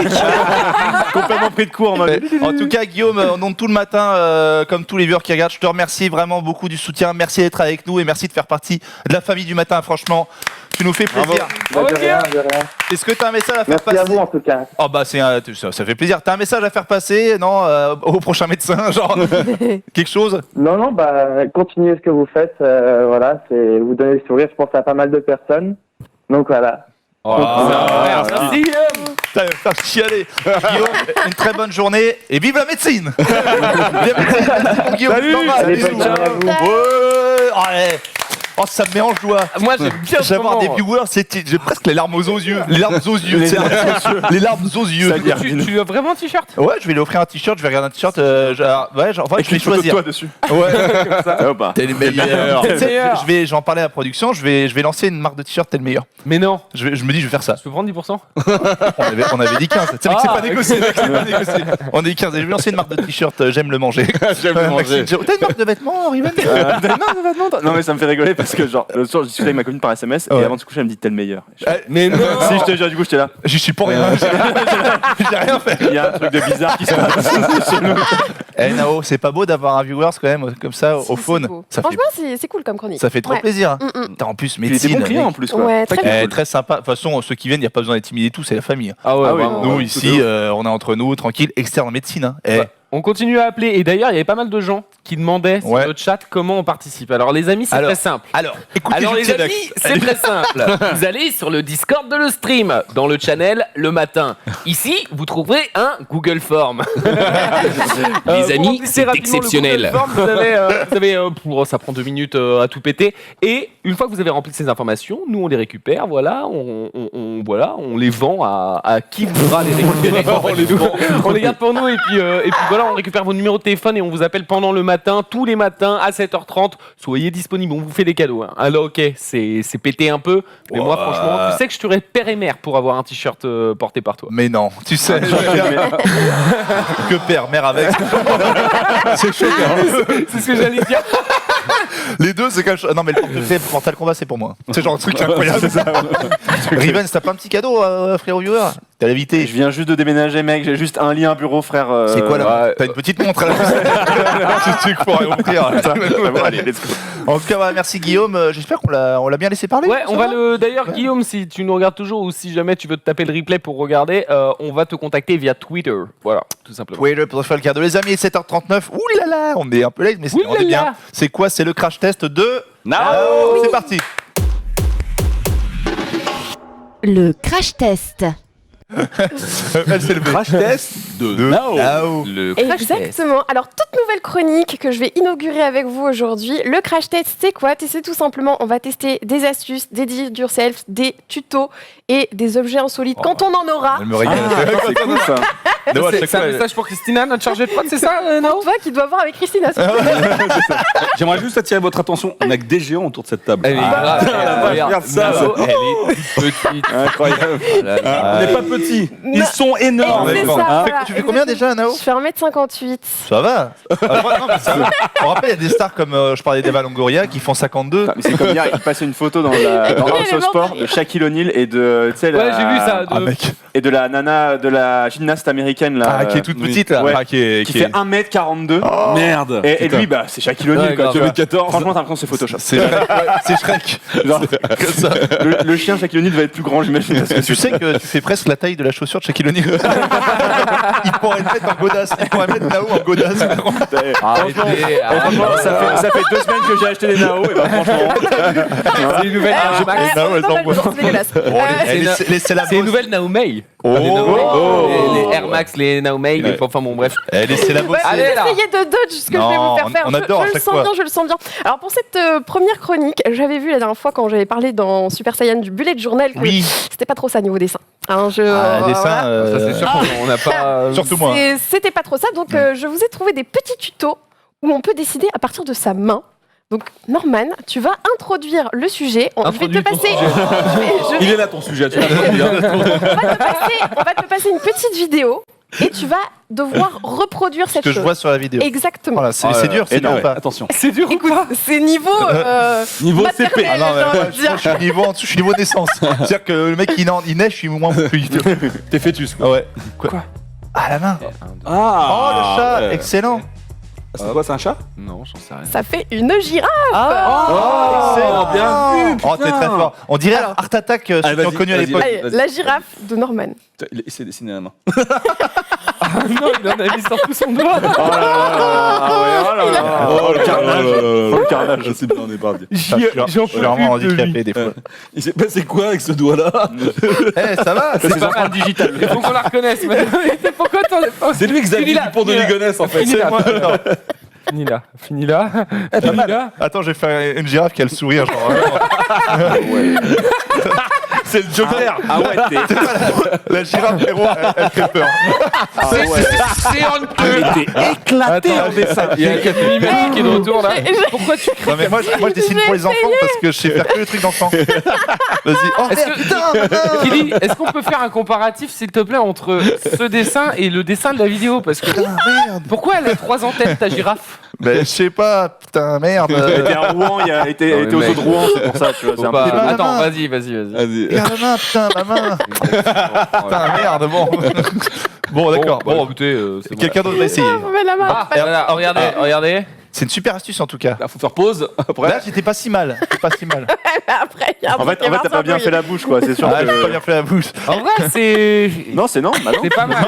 Complètement pris de court en mode.
En tout cas, Guillaume, au nom de tout le matin, comme tous les viewers qui regardent, je te remercie vraiment beaucoup du soutien. Merci d'être avec nous et merci de faire partie de la famille du matin. Franchement, tu nous fais plaisir.
Bah, de rien, de rien.
Est-ce que t'as un message à faire
Merci
passer?
à vous en tout cas.
Oh bah ça fait plaisir. T'as un message à faire passer, non, au prochain médecin, genre quelque chose?
Non, non, bah continuez ce que vous faites. Voilà, c'est vous donnez le sourire, je pense à pas mal de personnes. Donc voilà.
Merci.
Putain, il va me faire chialer. Guillaume, une très bonne journée et vive la médecine. Vive la médecine. Merci pour Guillaume.
Salut.
Normal,
Allez,
bisous.
bonne journée à vous.
Ouais. Allez. Oh, ça me met en joie.
Moi, j'aime bien ce
J'avoir des
moment.
viewers, j'ai presque les larmes aux yeux. Les larmes aux yeux. Les larmes aux yeux.
Tu lui as vraiment un t-shirt?
Ouais, je vais lui offrir un t-shirt. Je vais regarder un t-shirt. Ouais, je vais choisir.
toi dessus.
Ouais.
Hop, bah.
T'es le meilleur.
T'es le meilleur.
J'en parlais à la production. Je vais lancer une marque de t-shirt. T'es le meilleur.
Mais non.
Je me dis, je vais faire ça.
Je peux prendre 10%?
On avait dit 15. C'est vrai que c'est
Ah,
pas négocié. C'est pas négocié. On est 15. Et je vais lancer une marque de t-shirt. J'aime le manger.
J'aime le manger.
T'as une marque de vêtements, Riven?
Non, mais ça me fait rigoler parce que, genre, le soir, je discutais avec ma copine par SMS
Ouais.
et avant de se coucher, elle me dit t'es le meilleur.
Mais non.
Si, je te jure, du coup, j'étais là.
J'y suis pour rien. J'ai rien fait.
Il y a un truc de bizarre qui se passe chez nous.
Eh Nao, c'est pas beau d'avoir un viewers quand même comme ça au phone. Ça fait,
Franchement, c'est cool comme chronique.
ça fait trop
Ouais.
plaisir.
Mm,
T'as en plus
Il était
médecine.
bon client en
mec.
plus, quoi.
Ouais, très bien.
Très sympa. De toute façon, ceux qui viennent, il n'y a pas besoin d'intimider tout, c'est la famille.
Ah ouais,
Ah oui,
vraiment.
Nous
ouais,
ici, on est entre nous, tranquille, externe en médecine. Hein. Eh,
Ouais. On continue à appeler et d'ailleurs il y avait pas mal de gens qui demandaient sur
Ouais.
le chat comment on participe. Alors les amis c'est
Alors,
très simple.
Alors, écoutez,
Alors les
Jules
amis
Tiedax.
c'est très simple. Vous allez sur le Discord de le stream dans le channel le matin. Ici vous trouverez un Google Form. Les amis c'est exceptionnel. Vous avez, ça prend 2 minutes à tout péter et une fois que vous avez rempli ces informations, nous on les récupère. Voilà, on les vend à qui voudra les récupérer. On les garde pour nous et puis voilà, on récupère vos numéros de téléphone et on vous appelle pendant le matin, tous les matins à 7h30. Soyez disponibles, on vous fait des cadeaux. Hein. Alors ok, c'est pété un peu, mais moi franchement, tu sais que je tuerais père et mère pour avoir un t-shirt porté par toi.
Mais non, tu sais, que père, mère avec. C'est chaud.
C'est ce que j'allais dire.
Les deux, c'est quand même. Non, mais le portefeuille Mortal Kombat, c'est pour moi. C'est genre un truc incroyable. Riven, t'as pas un petit cadeau, frérot viewer? T'as l'évité.
Je viens juste de déménager, mec. J'ai juste un lit, un bureau, frère.
C'est quoi là?
ouais.
T'as une petite montre à la C'est ce truc pour offrir.
Bon, allez, let's go.
En tout cas, voilà, merci Guillaume. J'espère qu'on l'a bien laissé parler.
Ouais,
ça
on va le. D'ailleurs, Guillaume, si tu nous regardes toujours ou si jamais tu veux te taper le replay pour regarder, on va te contacter via Twitter. Voilà, tout simplement.
Twitter pour faire le cadeau. Les amis, 7h39. Ouh là là, on est un peu late, mais
Ouh
on
là
est bien.
là.
C'est quoi? C'est le crash test de
Nao.
C'est parti.
Le crash test.
Elle s'est levée.
Crash test de Nao.
Nao.
Le crash test.
Exactement. Alors, toute nouvelle chronique que je vais inaugurer avec vous aujourd'hui. Le crash test, c'est quoi? C'est tout simplement, on va tester des astuces, des do-it-yourself, des tutos et des objets insolites quand on en aura.
Elle me régale.
C'est cool ça.
Non, à
C'est
chaque
c'est un
fois,
message pour Christina, notre chargée de prod, c'est ça, non?
Toi qui dois voir avec Christina.
J'aimerais juste attirer votre attention. On a que des géants autour de cette table.
Elle est grave.
regarde ça.
Nazo, elle est petite.
Incroyable.
On n'est pas petits. Ils sont énormes.
C'est ça,
Hein,
voilà.
tu fais combien déjà, Nao?
Je fais 1m58.
Ça va. Non, mais ça va. On rappelle, il y a des stars comme je parlais d'Eva Longoria qui font 52.
Ah, mais c'est comme hier, il passait une photo dans House of Sport de Shaquille O'Neal et de, tu sais,
Ouais, j'ai vu ça.
Ah, mec.
et de la nana, de la gymnaste américaine américaine là.
qui est toute petite là.
Ouais.
Ah, qui
Fait 1m42.
Merde.
Et lui, bah, c'est Shaquille O'Neal,
Ouais,
quoi.
grave.
Tu vois.
14.
Franchement, t'as l'impression que c'est Photoshop.
C'est c'est Shrek.
Genre,
Comme ça.
le chien Shaquille O'Neal va être plus grand, j'imagine. parce que
Tu sais que tu fais presque la taille de la chaussure de Shaquille O'Neal. Il pourrait le mettre en godasse. Il pourrait mettre Nao en godasse.
Franchement, ça fait 2 semaines que j'ai acheté des Nao, et bah franchement.
C'est une nouvelle Nao Max.
Nao, elles
non,
envoient.
c'est dégueulasse.
C'est la
C'est une nouvelle Naomei.
Oh.
Les Naomei,
Oh.
les Air Max, les Naomei,
Ouais.
enfin bon bref.
C'est la bosse.
Ouais,
Allez, là.
essayez de dodge ce que je vais
Non,
vous faire faire.
on adore à
je le
chaque
sens
fois.
bien, je le sens bien. Alors pour cette première chronique, j'avais vu la dernière fois quand j'avais parlé dans Super Saiyan du bullet journal que
Oui.
c'était pas trop ça niveau dessin. Hein,
Dessin.
voilà.
Ça c'est sûr qu'on n'a pas.
Surtout moi.
C'était pas trop ça, donc je vous ai trouvé des petits tutos où on peut décider à partir de sa main. Donc Norman, tu vas introduire le sujet. Je vais te
Introduis ton
passer.
sujet.
Il est là ton sujet, tu l'as bien.
On va te passer une petite vidéo et tu vas devoir reproduire
Ce
cette
que je
chose.
vois sur la vidéo.
Exactement.
Voilà, c'est dur, c'est dur ou pas?
Attention.
C'est dur ou
Écoute,
quoi?
c'est niveau
Niveau
maternel,
CP.
Ah non, mais
j'ai envie
moi,
de dire.
je suis niveau en dessous, je suis niveau naissance. C'est-à-dire que le mec il naît, je suis moins plus.
T'es fœtus, quoi.
Ouais. Quoi? Ah la main.
Ah.
Oh le chat,
ouais.
excellent.
C'est quoi, c'est un chat?
Non, j'en sais rien.
Ça fait une girafe.
Excellent.
bien vu,
Oh, t'es très fort. On dirait
Alors.
Art Attack, ceux
Allez,
qui ont
vas-y,
connu à
vas-y.
l'époque.
Allez,
vas-y.
la girafe de Norman.
Il s'est dessiné la main.
Non, il en a mis sur tout son doigt.
Oh là là. Oh le carnage.
Oh le carnage. C'est bien, on est parti.
Je suis vraiment handicapé des fois.
Il s'est passé quoi avec ce doigt-là?
Eh, ça va,
C'est pas mal digital.
Il faut qu'on la reconnaisse. Pourquoi t'en es pas?
C'est lui Xavier
Finis-la,
Dupont de
finis-la.
Ligonnès en fait.
Finis-la.
moi. Non.
Finis là. Finis là.
Attends, je vais faire une girafe qui a le sourire, genre.
C'est le Joker.
Ah ouais, t'es
La girafe héros, elle fait peur.
éclaté en dessin.
Il y a Camille Mélanie qui est de retour là. Pourquoi tu cries?
Non mais moi je dessine pour les enfants parce que je sais faire que les trucs d'enfants. Vas-y. Oh
Est-ce
merde,
que-
putain.
Kili, est-ce qu'on peut faire un comparatif, s'il te plaît, entre ce dessin et le dessin de la vidéo? Parce que pourquoi elle a 3 antennes, ta girafe?
Ben je sais pas, putain merde.
Elle était à Rouen, elle était
Non, mais
aux eaux
mec.
de Rouen, c'est pour ça, tu vois.
Faut
C'est un
pas-
peu-
pas la
Attends,
main.
vas-y.
Vas-y.
Regarde la main, putain, ma main. Putain merde, bon. Bon d'accord.
Bon,
Bon,
écoutez, c'est bon.
quelqu'un d'autre va essayer.
On met la main.
Ah, voilà, regardez.
C'est une super astuce en tout cas.
Là, faut faire pause. Après.
Là j'étais pas si mal. J'étais pas si mal.
Après, il y a un
En
truc
fait,
qui va
t'as pas bien
s'embrouiller.
fait la bouche, quoi. C'est sûr
Ah, j'ai pas
que.
bien fait la bouche.
En vrai, c'est.
Non, c'est non. Bah non.
C'est pas mal.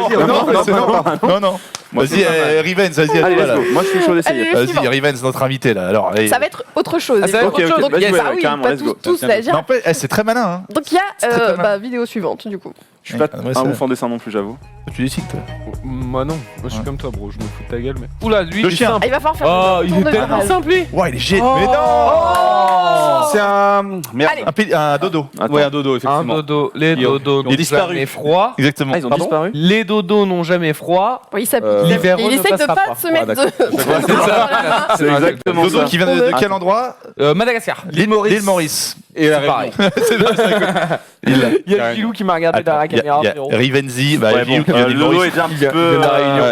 Non. Vas-y, Rivens, vas-y, à
Allez,
toi
let's
là.
go. Moi, je suis chaud d'essayer.
Allez,
Vas-y, Rivens, notre invité là. Alors,
Ça va être autre chose.
Ah, ça va être
Ok,
autre
ok,
chose.
vas-y,
Yes.
ouais,
Ah oui,
carrément,
pas
let's go.
tous la girafe.
n'empêche, c'est très malin. Hein.
Donc il y
très
a
malin.
vidéo suivante du coup.
Je suis pas
Ouais,
un
ça-
ouf en dessin non plus, j'avoue.
Tu dessines toi.
Moi non, moi je suis
Ouais.
comme toi, bro. Je me fous de ta gueule, mais. Oula, lui,
Le
il est
chien.
simple.
Ah, il va falloir faire
Oh,
un
il
tour
est
de
tellement
virage.
simple, lui.
Ouais, il est génial. Mais non.
C'est un. Merde.
Allez.
Un dodo.
Attends.
Ouais, un dodo,
Un
effectivement.
dodo, les
Ils ont-
dodos
ils ont
n'ont
disparu.
jamais froid.
Exactement.
Ah, ils ont
Pardon
disparu.
Les dodos n'ont jamais froid.
Oui, ça
l'hiver
il
ne
essaye de
passera
pas
pas.
se mettre
d'accord.
de.
C'est ça.
C'est exactement
Dodo
ça.
qui vient de quel endroit?
Madagascar.
L'île Maurice.
Et la
Pareil. Il y a Gilou qui m'a regardé dans la
Il y a
caméra. frérot.
Rivenzi, bah,
Ouais,
Gilou
bon,
qui vient
le
d'île
dodo
Maurice.
est déjà un petit peu.
de la Réunion.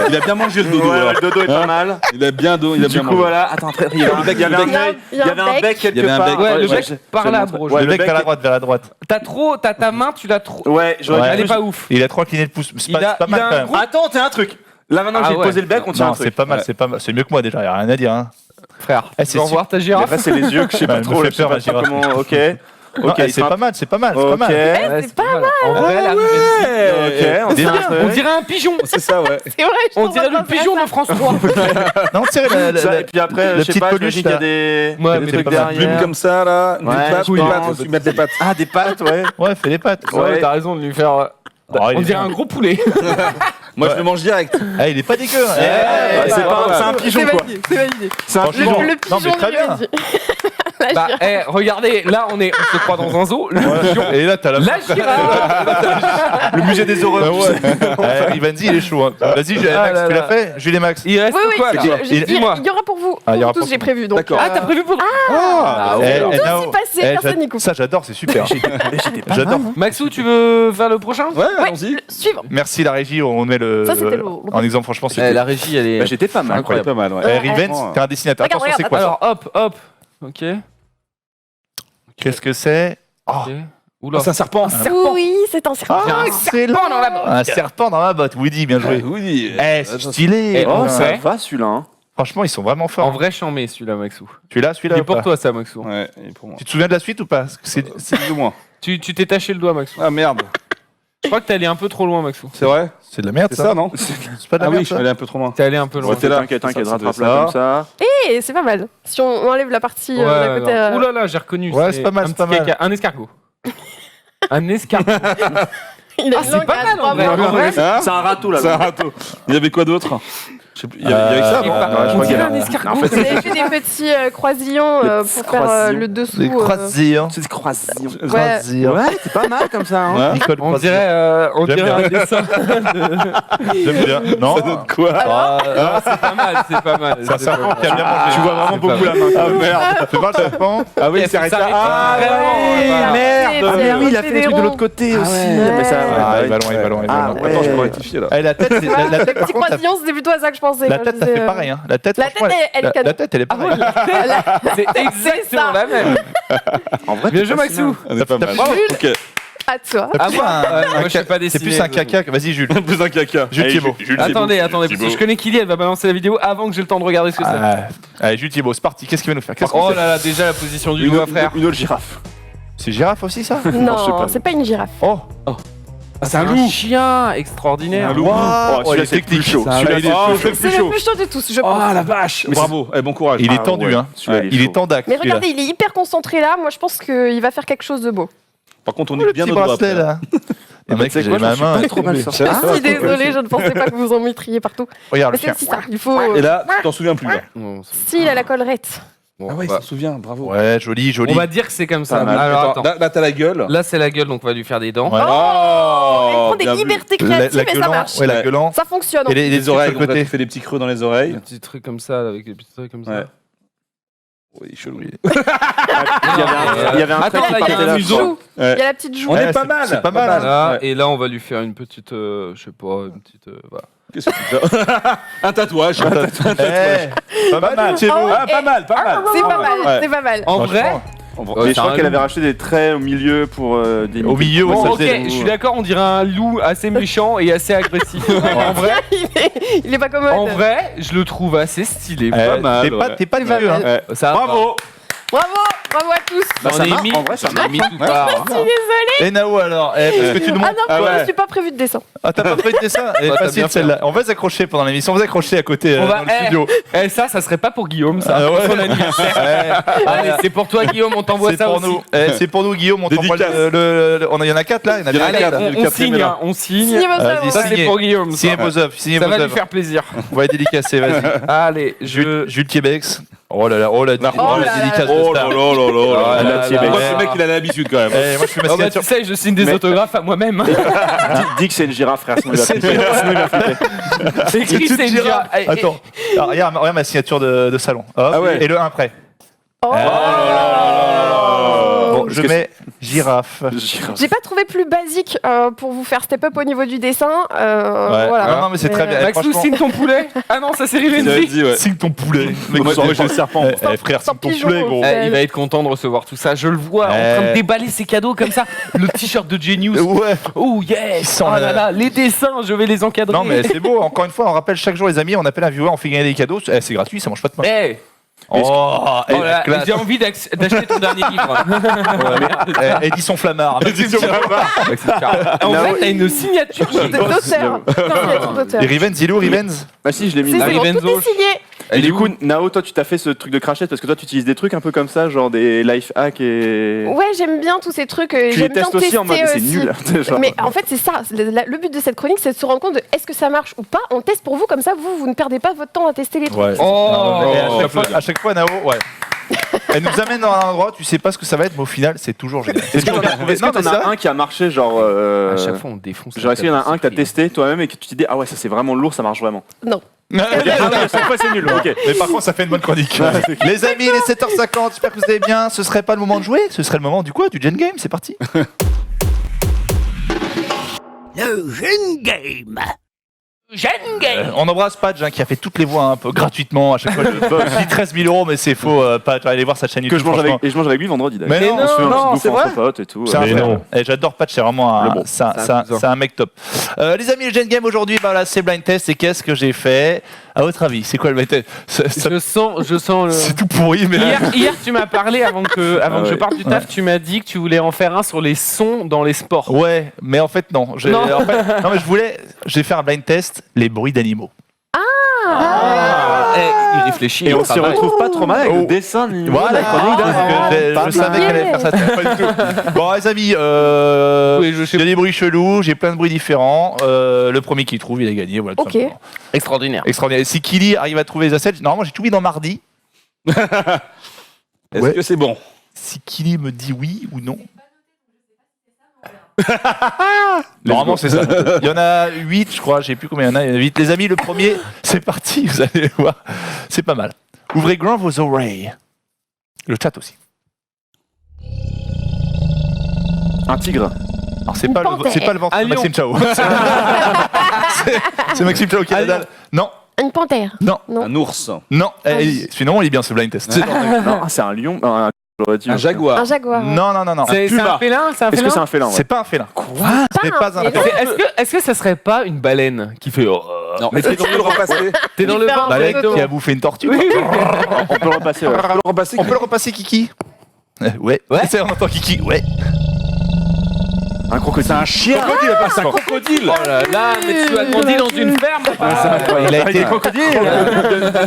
Il a bien mangé le dodo.
Ouais,
alors.
le dodo est pas mal.
Il a bien il a
Du
bien
coup,
mangé.
voilà. Attends, après, il y avait un bec, il y avait un œil, il y avait un bec quelque
Il y avait un
part.
bec.
Ouais, le
Ouais,
bec par là, bro.
Ouais,
Le bec vers la droite, vers la droite.
T'as ta main, tu l'as trop.
Ouais, j'aurais
Ouais.
Elle est
dû-
pas ouf.
Il a 3 clignées de pouce. C'est
Il
pas,
a-
c'est pas
il
mal
a un
quand même.
gros-
Attends, t'as un truc. Là maintenant que
Ah
j'ai
ouais.
posé le bec, on tient un
Non,
truc.
c'est pas mal, c'est pas mal. C'est mieux que moi déjà, y a rien à dire. Hein.
Frère,
Eh,
tu
c'est
veux en
super.
voir ta
Mais
girafe?
Après, c'est les yeux que je sais pas
Elle me
trop.
fait
Je sais
peur,
pas
la
trop
girafe.
comment. Ok.
Non,
Ok,
eh, c'est pas mal, c'est pas mal, c'est pas
Ok.
mal.
Ouais,
c'est pas mal.
En vrai, la
Ok, on
Des
tient un
liens.
truc.
On dirait un pigeon.
C'est ça, ouais.
C'est vrai, je
On
trouve
dirait
ça
le pigeon de France 3.
Non, tu sais,
Ça, et puis après,
la
je sais
petite
pas,
peluche,
j'imagine qu'il y a
là.
des
Ouais,
des
mais
trucs
pas mal.
Plume
derrière.
comme ça, là. Une
Ouais,
patte,
je
une
pense.
patte, faut lui mettre les pattes.
Ah, des pattes, ouais.
Ouais, fais les pattes.
Ouais,
Ouais.
t'as raison de lui faire.
Oh, il
On
est
dirait
bien.
un gros poulet.
Moi, je le mange direct.
Ah, il est pas dégueu. hein.
Ouais,
Eh,
c'est
eh,
pas-
eh,
c'est un pigeon, quoi.
C'est validé.
C'est un
Franchement,
pigeon.
Le
non, mais
pigeon
très
de
bien.
Rivenzi. La
Bah,
girafe.
regardez, là on se croit dans un zoo. Le pigeon.
Et là, t'as la
La girafe.
Le musée des horreurs.
Ah ouais. Rivenzi, il est chaud. Hein. Vas-y, Max,
Ah là
tu
là.
l'as fait Jules et Max.
Il reste
Oui, oui,
quoi là Dis-moi.
il y aura pour vous.
Ah, il y
Pour
aura
tous,
pour
j'ai
tout.
prévu. Donc,
D'accord.
Ah, t'as prévu pour.
Ah,
Eh,
ouais.
eh,
tout
Nao,
s'y passait,
eh,
personne n'y coupe.
Ça, j'adore, c'est super. J'adore.
Maxou, tu veux faire le prochain?
Ouais,
Ouais,
allons-y.
le suivant.
Merci la régie, on met le.
Ça, c'était le-
En exemple, franchement, c'était.
La régie, elle est.
Bah, j'étais pas mal.
Incroyable. Pas mal, ouais.
Eh, Rivens, t'es un dessinateur.
Regarde,
Attention, c'est quoi ça?
Alors, hop. Ok.
Qu'est-ce que c'est? Oh,
Ok. Oula.
C'est un serpent.
Oui, c'est un serpent.
Ah, excellent.
dans la botte.
Un serpent dans la botte. Woody, bien joué.
Oui.
Eh, c'est stylé.
Eh,
Oh,
Ouais.
ça va celui-là. Hein.
Franchement, ils sont vraiment forts.
En vrai, chambé celui-là, Maxou.
Celui-là
Il
ou
est pour
pas
toi, ça, Maxou.
Ouais, et pour moi.
Tu te souviens de la suite ou pas? Parce que c'est
C'est de moins.
Tu t'es taché le doigt, Maxou.
Ah merde.
Je crois que t'es allé un peu trop loin, Maxou.
C'est vrai?
c'est de la merde,
C'est ça, non?
C'est pas de la
Ah
merde,
oui, je
ça.
suis allé un peu trop loin.
T'es allé un peu loin.
Ouais, t'es là.
T'inquiète,
Ça, ça
rattrape-la
devait
comme ça.
Et c'est pas mal. Si on enlève la partie
Ouais,
d'à côté.
alors. Ouh là là, j'ai reconnu.
Ouais, c'est pas mal,
un
c'est pas
petit
mal.
caca. Un escargot. Un escargot.
Il a
Ah,
une
c'est
langue
pas
à
mal, en
trois
vrai.
bords.
En vrai,
Hein?
C'est un râteau là.
C'est un râteau. Il y avait quoi d'autre? Je sais plus. Il y avait ça,
Et
non?
pas-
Ouais, je
on
crois
dirait
qu'il y a-
un escargot.
En fait,
Vous avez fait des petits croisillons pour faire
croisillons.
le dessous.
Des croisillons.
c'est des croisillons.
Croisillons.
Ouais, c'est pas mal comme ça. Hein.
Ouais.
Nicole
On
Croisillon.
dirait
J'aime
un
bien.
dessin.
J'aime bien. Non.
Ça donne quoi?
Ah,
C'est pas mal, c'est pas mal.
c'est un serpent qui a bien mangé.
Tu vois vraiment
C'est
beaucoup
pas
la main.
Ah merde.
Tu vois le serpent?
Ah oui,
Et
il s'est arrêté
ça
là. Ah
arrête
ouais.
vraiment,
Merde.
C'est
Ah oui, il a fait les trucs de
fédéraux.
l'autre côté aussi.
ouais.
Mais ça,
Ah,
ouais,
il va loin, il va loin, il va
Ah
loin.
ouais.
Attends, je peux rectifier là.
Eh, la tête, la tête, par
Petit
contre,
croisillon, c'était plutôt à ça que je pensais.
la
quand
tête,
je
ça
disais,
fait pareil. Hein. La tête,
La
franchement,
tête, elle est canon.
la tête, elle est pareille.
C'est exactement la même.
En vrai,
Bien
t'es
joué,
pas
Maxou.
On est pas mal.
Jules.
Ok.
À toi.
Ah, moi, moi, je suis pas
C'est
dessiné.
plus un caca. Vas-y, Jules.
Plus un caca.
Jules Thibault.
Attendez, parce que je connais Kylie, elle va balancer la vidéo avant que j'ai le temps de regarder ce que c'est.
Allez, Jules Thibault, c'est parti. Qu'est-ce qu'il va nous faire?
Oh là là, déjà la position du doigt, frère.
Une autre girafe.
C'est girafe aussi, ça?
je sais
Non,
pas.
c'est pas une girafe.
Oh,
C'est un loup. Chien extraordinaire.
Un loup.
Waouh,
Oh,
il est
celui-là, c'est le plus
technique.
chaud.
Celui-là, il est chaud.
C'est le plus chaud de tous, je pense.
Oh la vache. Bravo. Eh, bon courage.
Il est
Ah,
tendu,
ouais.
hein.
Celui-là,
Il est
chaud.
tendac.
Mais
celui-là.
regardez, il est hyper concentré là. Moi, je pense qu'il va faire quelque chose de beau.
Par contre, on
Oh,
est
le
bien
petit
au doigt.
bracelet,
après.
là. Le mec,
Tu sais
j'ai
quoi,
ma
je suis
main.
pas trop mal sorti.
Je suis désolée, je ne pensais pas que vous en mettriez partout.
Regarde
Mais
le
c'est
chien.
aussi ça. Il faut.
Et là, tu t'en souviens plus là.
Si, il a la collerette.
Bon,
Ah ouais, il
bah,
s'en souvient, bravo.
Ouais, joli, joli.
on va dire que c'est comme ça.
Pas mal.
Alors,
Attends,
attends.
là t'as la gueule.
Là, c'est la gueule, donc on va lui faire des dents.
Ouais.
Elle prend des
bien vu.
libertés
La
créatives et ça
gueulant,
marche.
ouais, la
Ouais.
gueulant.
Ça fonctionne.
Et les
Les
trucs
oreilles,
sur le
côté.
côté.
Tu fais des petits creux dans les oreilles.
Un petit truc comme ça, là, avec des petits trucs comme ça.
Ouais. Oui, chelou.
Il y avait un
Attends,
truc
là,
qui
il y a
partait
un
là.
museau.
Il y a la petite joue.
On
Ouais,
est pas
c'est-
mal.
c'est pas mal, hein.
Là,
Ouais.
et là, on va lui faire une petite, je sais pas, une petite, voilà.
Qu'est-ce que tu fais? Un tatouage.
Eh, pas mal.
Oh,
Ah, pas mal, pas mal.
C'est pas mal,
Ouais.
c'est pas mal.
En vrai,
Franchement.
Mais je
c'est
crois
un
qu'elle
loup.
avait racheté des traits au milieu pour des
Au milieu, ouais,
bon,
ça
ok,
faisait.
je suis d'accord, on dirait un loup assez méchant et assez agressif. En vrai,
Il est pas commode.
en vrai, je le trouve assez stylé.
Pas mal,
T'es pas,
ouais.
t'es pas le vieux, hein.
Ouais.
Ça va
Bravo.
Bravo, bravo à tous.
Bah,
On
ça
est
marche,
mis,
en vrai, ça
on est mis tout part.
Je suis désolée.
Et Nao alors, parce que tu nous
Ah
montres.
non,
Ah ouais.
je suis pas prévu de dessin.
Ah, t'as pas fait de dessin? Elle est
Ouais, t'as
facile
bien fait,
celle-là. On va s'accrocher pendant l'émission, on va s'accrocher à côté
On va,
dans le studio.
ça serait pas pour Guillaume, ça.
Ah ouais.
Pour son anniversaire. Allez, c'est pour toi, Guillaume, on t'envoie
C'est
ça
pour
aussi.
nous. C'est pour nous, Guillaume. On t'envoie
Dédicace.
il y en a 4 là. Il y en a
Il y en a
bien
Allez,
quatre.
quatre.
Le
on
quatrième
signe,
est là.
hein, on signe.
Signez vos
Vas-y,
œuvres.
Ça,
signez.
c'est pour Guillaume. ça.
Signez vos œuvres, signez
Ça
vos
va lui
œuvres.
faire plaisir.
On va les dédicacer, vas-y.
Allez,
Jules Québex. Oh là là, oh la
Oh là là.
dédicace de
Oh là
star.
là là là
Ah,
là.
là,
Moi,
Québec.
ce mec, il a l'habitude quand même.
Eh, moi je fais ma
oh bah,
signature.
tu sais, je signe des
Mais-
autographes à moi-même.
Dis que c'est une girafe, frère. Sinon il va
C'est
flipper. Sinon, il va flipper.
C'est écrit,
Une
c'est
petite
une
girafe.
girafe. Et-
Attends, alors, regarde ma signature de salon. Hop,
Ah ouais.
Et le 1 après.
Oh.
Bon, je mets girafe.
Girafe.
J'ai pas trouvé plus basique pour vous faire step up au niveau du dessin.
Ouais.
Voilà.
Non, mais c'est très bien.
Maxou,
Franchement,
signe ton poulet. Ah non, ça c'est
Il avait
Rivenzi.
dit, ouais.
signe ton poulet. Mec,
Moi,
sors-
j'ai le serpent.
frère,
Sans
signe ton
pigeon,
poulet, gros.
ouais.
Il va être content de recevoir tout ça. Je le vois en train de déballer ses cadeaux comme ça. Le t-shirt de Genius.
Ouais.
Oh
Il
yes.
sent
Oh là
la-
là, les dessins, je vais les encadrer.
Non, mais c'est beau. Encore une fois, on rappelle chaque jour, les amis, on appelle un viewer, on fait gagner des cadeaux. Eh, c'est gratuit, ça mange pas de pain.
Eh,
Oh,
oh là,
la classe.
j'ai envie d'acheter ton dernier livre.
Édition Flammard.
Édition Flammard.
En fait, t'as une signature.
D'auteur. Signature d'auteur.
Et Rivens, il est où Rivens?
Bah si, je l'ai mis.
C'est
là.
bon, tout
Rivenzo.
est signé.
Et du coup, Nao, toi, tu t'as fait ce truc de crachette parce que toi, tu utilises des trucs un peu comme ça, genre des life hacks et.
Ouais, j'aime bien tous ces trucs.
Tu les
J'aime bien
testes aussi en mode
tester
c'est
aussi.
nul. Genre.
Mais en fait, c'est ça. Le but de cette chronique, c'est de se rendre compte de est-ce que ça marche ou pas. On teste pour vous, comme ça, vous ne perdez pas votre temps à tester les trucs.
Ouais.
Oh.
Et à chaque fois, Nao, ouais. Elle nous amène dans un endroit, tu sais pas ce que ça va être, mais au final, c'est toujours génial.
Est-ce que t'en as un qui a marché, genre.
À chaque fois, on défonce.
Genre, est-ce qu'il y en a un que t'as testé toi-même et que tu t'es dit, ah ouais, ça c'est vraiment lourd, ça marche vraiment.
Non.
Ok, à chaque fois c'est nul, ok.
Mais par contre, ça fait une bonne chronique. Les amis, il est 7h50, j'espère que vous allez bien. Ce serait pas le moment de jouer, ce serait le moment du quoi? Du Gen Game, c'est parti.
Le Gen Game.
On embrasse Patch qui a fait toutes les voix un peu gratuitement. À chaque fois, je dis 13 000 €, mais c'est faux. Patch, allez voir sa chaîne YouTube.
Que je mange avec, et je mange avec lui vendredi d'ailleurs.
Mais
non,
On se fait un
non,
petit
c'est
bouffe
vrai
entre potes et tout.
C'est un
Mais
frère.
non.
Et j'adore Patch, c'est vraiment
Le bon.
c'est un mec top. Les amis, le Gen Game aujourd'hui, bah voilà, c'est blind test. Et qu'est-ce que j'ai fait? À votre avis, c'est quoi le blind test?
Je sens le.
C'est tout pourri, mais
Hier, tu m'as parlé avant que je
ouais.
parte du taf, tu m'as dit que tu voulais en faire un sur les sons dans les sports.
ouais, mais en fait non.
Non.
Non, mais j'ai fait un blind test, les bruits d'animaux.
Il réfléchit.
Et on
il
s'y
travaille.
retrouve pas trop mal avec
Oh.
le dessin de
Voilà,
la chronique
parce que
Pas
je savais
mal.
qu'elle allait faire ça. Pas du tout. Bon, les amis,
Oui, je sais.
j'ai des bruits chelous, j'ai plein de bruits différents. Le premier qui trouve, il a gagné. Voilà, tout
Ok.
simplement.
Extraordinaire.
Extraordinaire. Si Kili arrive à trouver les assets, normalement j'ai tout mis dans mardi.
Est-ce
Ouais.
que c'est bon?
Si Kili me dit oui ou non. Normalement c'est ça. Il y en a 8 je crois, je sais plus combien il y en a. Il y en a 8. Les amis, le premier, c'est parti, vous allez voir. C'est pas mal. Ouvrez grand vos oreilles. Le chat aussi.
Un tigre.
Alors c'est
Une
pas,
panthère.
c'est pas le ventre
Un
de Maxime Chao. C'est Maxime Chao qui a la dalle. Non,
Une panthère.
non,
Non.
Un ours.
non. Finalement il est bien ce blind test.
Non, c'est un lion. J'aurais dit
Un jaguar.
Un jaguar.
Non, non, non, non.
C'est
puma.
un félin, c'est un
Est-ce
félin.
que c'est un félin?
C'est pas un félin.
Quoi
C'est pas un
félin.
félin.
Est-ce que ça serait pas une baleine qui fait
Non, mais tu peux le repasser.
T'es dans
Il
le
fait un
vent
Baleine
directement.
qui a bouffé une tortue.
Oui.
On peut le repasser. Ouais.
On peut le repasser, Kiki? Ouais. C'est on entend Kiki. Ouais.
Un crocodile.
C'est un chien. Crocodile, c'est un crocodile.
Oh là là, mais tu as grandi dans une ferme.
Il a été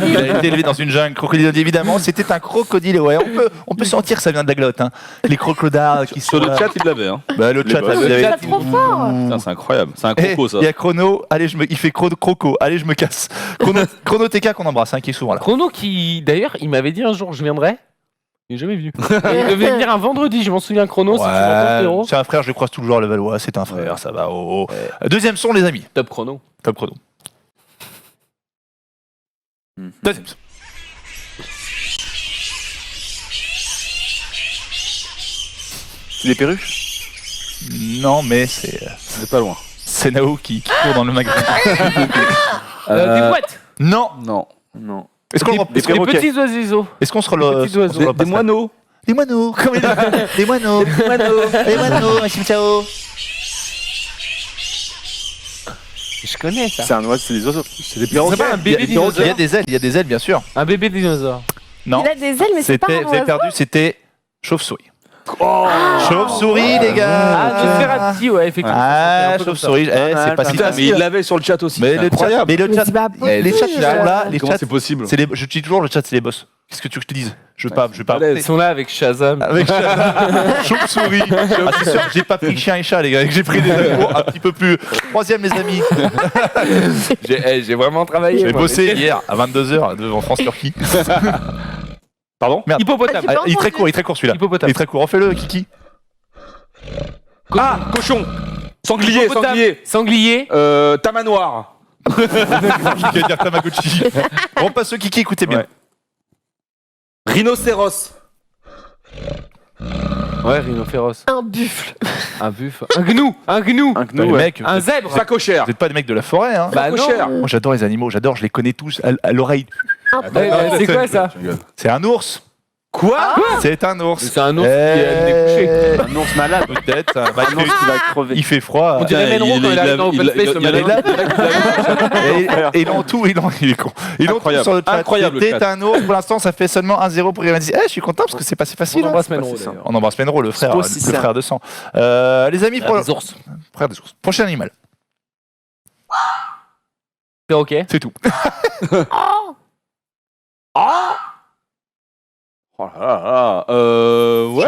Il a été élevé dans une jungle crocodile évidemment. C'était un crocodile. Ouais. On peut sentir que ça vient de la glotte. Hein. Les crocodiles qui
Sur
sont.
le chat, il l'avait. Hein.
Bah, le chat.
boss.
vous avez-
C'est trop fort.
Putain, c'est incroyable. C'est un
Eh,
croco, ça.
il y a Chrono. Allez, il fait croco. Allez, je me casse. Chrono TK qu'on embrasse, qui est souvent là.
Chrono qui, d'ailleurs, il m'avait dit un jour je viendrai. Il n'est jamais venu. Il devait venir un vendredi, je m'en souviens, Chrono, si tu m'entends, frérot.
C'est un frère, je le croise toujours à Levallois. C'est un frère, ça va. Oh, oh. Deuxième son, les amis.
Top Chrono.
Top Chrono. Deuxième son.
C'est des perruches.
Non, mais c'est
pas loin.
Nao qui court dans le magasin.
Des boîtes.
Non.
Non.
Non.
Est-ce qu'on
Des petits oiseaux.
est-ce qu'on se
Des petits oiseaux.
Des moineaux.
Les moineaux, comme il dit. Les moineaux. Les moineaux, Maxime Chao.
Je connais ça.
C'est un oiseau, c'est des oiseaux.
C'est des
C'est pas un bébé
Il y a
dinosaure.
des ailes, bien sûr.
Un bébé dinosaure.
Non.
Il a des ailes, mais c'est pas un
C'était, vous avez
oiseau.
perdu, c'était chauve-souris. Chauve-souris, les gars.
Ah, Nosferatu, ouais, effectivement.
Ah,
C'est un peu comme ça.
chauve-souris. Eh, c'est
mal,
pas
pas
si
Putain, mais
facile.
il l'avait sur le chat aussi.
Mais le chat,
incroyable.
mais le
Mais
chat,
c'est pas
les chats qui
possible.
sont là, les
Comment
chats,
c'est possible?
c'est les, je dis toujours le chat, c'est les boss. Qu'est-ce que tu veux que je te dise? Je veux pas
Ils sont là avec Shazam.
avec chauve-souris. Ah, c'est sûr, j'ai pas pris chien et chat, les gars. J'ai pris des animaux un petit peu plus. Troisième, les amis.
J'ai vraiment travaillé.
J'ai
moi.
bossé hier à 22h devant France-Turquie. Pardon? Merde.
Hippopotame.
Ah,
Il est très court celui-là.
Hippopotame.
Il est très court. Refais-le, Kiki.
Ah, cochon. Sanglier,
Hippopotame.
sanglier.
Sanglier.
Tamanoir.
Qui va dire Tamagotchi. On passe au Kiki, écoutez bien.
Ouais. Rhinocéros.
Ouais, rhinocéros.
Un buffle.
Un buffle. Un gnou. Un gnou.
Un
Bah,
gnou,
les
ouais.
mecs,
Un zèbre.
Facochère.
vous n'êtes pas des mecs de la forêt, hein?
Bah non.
Facochère.
Moi, j'adore les animaux, je les connais tous à l'oreille.
Un
Ouais, c'est quoi ça?
C'est un ours.
Quoi?
C'est un ours.
C'est un ours qui a découché.
Un ours malade.
Peut-être.
Un ours qui va crever.
Il fait froid.
On dirait Menro quand il arrive dans Open Space.
Il est là. Et ils l'ont tout, il est con. Ils l'ont tout
Incroyable.
sur le chat.
Incroyable, le
C'était
chat.
un ours. Pour l'instant, ça fait seulement 1-0 pour Irène. Je suis content parce que c'est pas si facile.
On
hein.
embrasse Menro,
c'est ça.
d'ailleurs.
On embrasse Menro, le frère,
pas aussi
le
ça.
frère de sang. Les amis,
Des ours.
frère des ours. Prochain animal.
Perroquet.
C'est tout.
Oh là là. Ouais.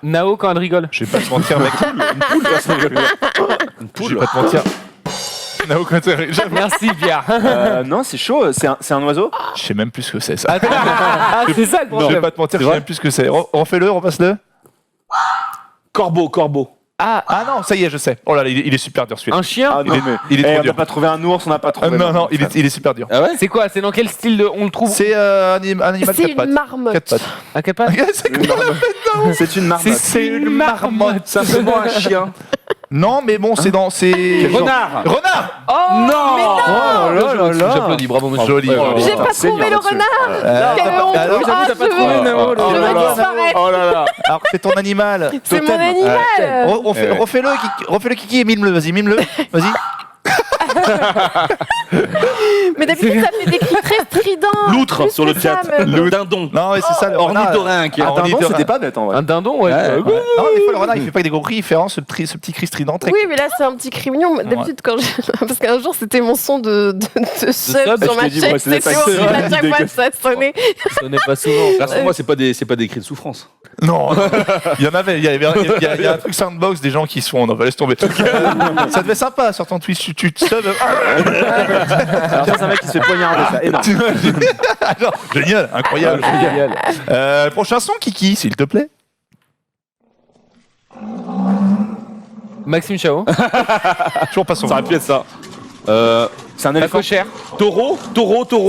Nao quand elle rigole.
Je vais pas te mentir, mec.
Une poule, personne rigole. Une
Je vais
poule.
pas te mentir. Nao, quand t'es- j'avoue,
Merci Pierre.
Non, c'est chaud. C'est un oiseau.
je sais même plus ce que c'est ça.
Ah, c'est ça le
Je vais
problème.
pas te mentir,
C'est
je sais
vrai
même plus ce que c'est. Refais-le, repasse-le.
Corbeau, corbeau.
Ah non, ça y est, je sais. Oh là là, il est super dur celui-là.
Un chien.
Ah non, mais.
Il est
Eh,
trop
on
dur.
n'a pas trouvé un ours, on n'a pas trouvé.
Non, il est super dur.
Ah ouais?
C'est quoi? C'est dans quel style de. On le trouve
C'est un animal
C'est
quatre
une
pattes.
marmotte.
Quatre pattes.
à quelle patte?
C'est quoi?
C'est une marmotte.
C'est une marmotte.
Simplement un chien.
Non, mais bon, c'est dans.
Renard.
Renard.
Oh
Non.
J'applaudis, bravo monsieur.
Joli.
J'ai pas trouvé le renard. Quelle honte.
alors,
Ah,
t'as pas
je
trouvé,
veux-
Nao,
je veux disparaître.
Oh là là.
Alors, c'est ton animal.
C'est mon animal.
Refais-le, Kiki, et mime-le. Vas-y, mime-le. Vas-y.
Mais d'habitude, ça fait des cris très stridents.
Loutre
Plus
sur le
que
chat.
ça, même.
Le dindon.
Non, mais c'est ça. Le renard.
Ornithorynque.
Ah,
Un dindon,
ornithorynque.
c'était pas bête en vrai.
Un dindon, ouais.
Ouais. Non, des fois, le renard, il fait pas que des gros cris, il fait vraiment ce petit cri strident très.
Oui, mais là, c'est un petit cri mignon. D'habitude, quand parce qu'un jour, c'était mon son de sub sur
Je
ma
t'ai dit,
chaîne.
ouais, c'était
C'était
pas
horrible
que-
à chaque fois que ça sonnait.
Ce n'est pas souvent.
Rassure-moi, c'est pas des cris de souffrance.
Non, il y en avait. Il y a un truc soundbox des gens qui sont. Non, laisse tomber. Ça devait être sympa sur ton Twitch. Tu te subs.
Alors ça, c'est un mec qui se fait poignarder, ça, énorme.
Alors, génial, incroyable. Prochain son, Kiki, s'il te plaît.
Maxime Chao.
Toujours pas son.
Ça aurait pu être ça.
C'est un éléphant.
Cochère.
Taureau.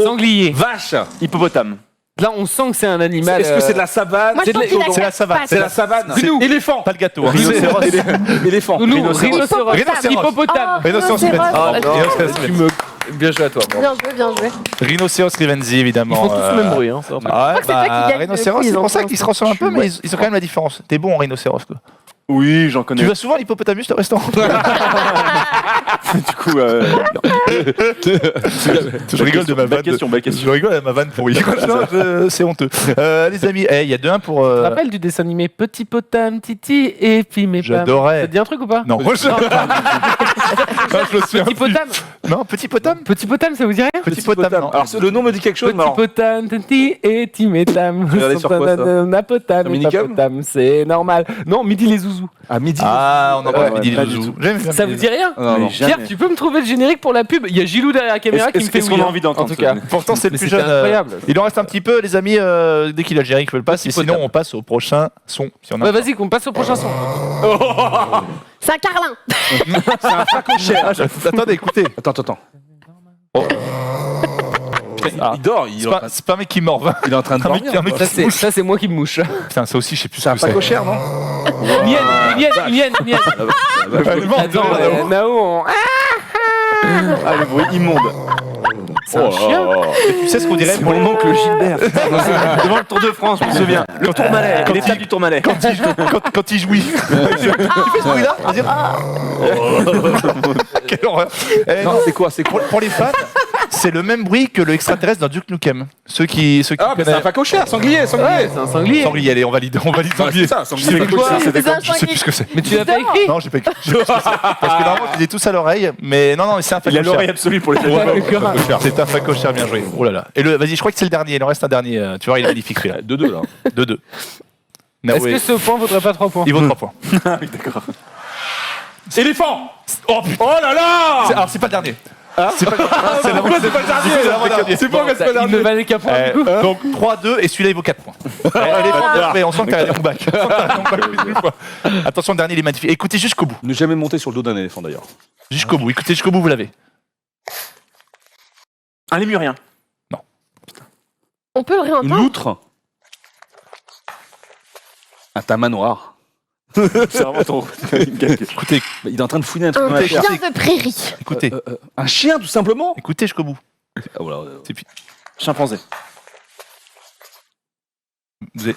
Sanglier.
Vache.
Hippopotame.
Là, on sent que c'est un animal.
Est-ce que c'est de la savane?
Moi, je pense qu'il a
C'est la
quatre
savane.
pattes.
C'est la savane.
C'est
Éléphant.
Pas le gâteau.
Rhinocéros. Éléphant.
Rhinocéros.
Rhinocéros.
Hippopotame.
Rhinocéros
Rhinocéros.
Rivenzi.
Tu me. Bien joué à toi.
Bien joué, bien joué.
Rhinocéros Rivenzi,
Ils
évidemment.
font tous le même bruit. Hein, ça.
Ouais,
que c'est toi qui gagne le
rhinocéros,
quiz,
c'est pour
en
ça
fait.
qu'ils se ressemblent un peu, mais ils ont quand même la différence. T'es bon en rhinocéros, quoi.
Oui, j'en connais.
Tu vas souvent à l'hippopotamus, au restaurant?
Du coup,
Je rigole de ma vanne.
belle question, belle question.
Je rigole à ma vanne pourrie. C'est honteux. Les amis, il y a 2-1 pour.
Tu te rappelles du dessin animé Petit Potam, Titi et puis mes Pam?
J'adorais.
Ça te dit un truc ou pas?
Non, moi je. Non, je me souviens
Petit
plus.
Potam.
Non, petit potam.
Petit Potam, ça vous dit rien?
Petit potam. non.
Alors, le nom me dit quelque chose, mais
Petit
alors.
Potam, Titi et Timétam.
regardais sur quoi, ça
Napotam,
Sur Minicum
Potam, c'est normal. Non, Midi les Zouzous.
À midi.
Ah, on en parle
Ouais,
midi
pas
les
du
zouzous.
tout.
J'aime
Ça vous dit rien?
Non, non.
Pierre, tu peux me trouver le générique pour la pub? Il y a Gilou derrière la caméra qui me fait
Est-ce qu'on
oui,
a
hein,
envie d'entendre
en tout
ça
cas.
Pourtant, c'est le
Mais
plus
c'était
jeune.
incroyable.
Il en reste un petit peu, les amis. Dès qu'il a le générique, veut le passer. Sinon, on passe au prochain son. Si on a
Ouais, vas-y, qu'on passe au prochain son.
C'est un carlin.
C'est un facochère.
Attendez, écoutez.
Attends.
Oh.
Il dort.
C'est pas un mec qui morve.
Il est en train de
Un mec,
dormir.
un mec
Ça,
qui se mouche.
ça, c'est moi qui me mouche.
Putain, ça aussi, je sais plus
C'est un
ce que c'est.
facochère, non?
Une hyène. Attends, Nao, on...
Ah, le bruit immonde.
C'est un chien.
Tu sais ce qu'on dirait
C'est
pour
mon
les
oncle Gilbert. Devant le Tour de France, je me souviens. Le Tourmalet, l'étape du Tourmalet.
quand il jouit. Tu fais ce bruit-là? On va dire. Quelle horreur.
Non, c'est quoi?
Pour les fans, c'est le même bruit que le extraterrestre dans Duke Nukem. Ceux qui
Ah, mais c'est un facochère. Sanglier.
Ouais, c'est un sanglier.
Sanglier, allez, on valide sanglier.
c'est ça,
Je
sanglier.
sais plus quoi,
C'est un
je sais plus ce que c'est.
Mais tu l'as pas écrit?
Non, j'ai pas écrit. Je sais plus ce que c'est. Parce que normalement, je les ai tous à l'oreille, mais non, c'est un
Il a l'oreille
facochère.
absolue pour les
C'est un facochère, bien joué. Oh là là. Et vas-y, je crois que c'est le dernier. Il en reste un dernier. Tu vois, il est magnifique celui-là.
2-2 là.
2-2.
Est-ce que ce point vaudrait pas 3 points?
Il vaut 3 points.
D'accord.
Éléphant.
Oh putain.
Oh là là.
Alors, c'est pas le dernier. C'est pas le dernier.
C'est pas
Ça, il ne valait qu'un point, du coup.
Donc 3-2 et celui-là il vaut 4 points. Mais on sent que t'as raison back. Attention, le dernier il est magnifique. Écoutez jusqu'au bout.
Ne jamais monter sur le dos d'un éléphant d'ailleurs.
Jusqu'au bout. Écoutez jusqu'au bout, vous l'avez.
Un lémurien.
On peut le
Une
réentendre.
loutre. Un tamanoir.
C'est vraiment ton.
Écoutez,
Il est en train de fouiner un truc
Un
dans la
chien
terre.
de prairie.
écoutez.
Un chien tout simplement.
Écoutez jusqu'au bout.
Ah, voilà.
C'est puis.
Chimpanzé.
Vous avez-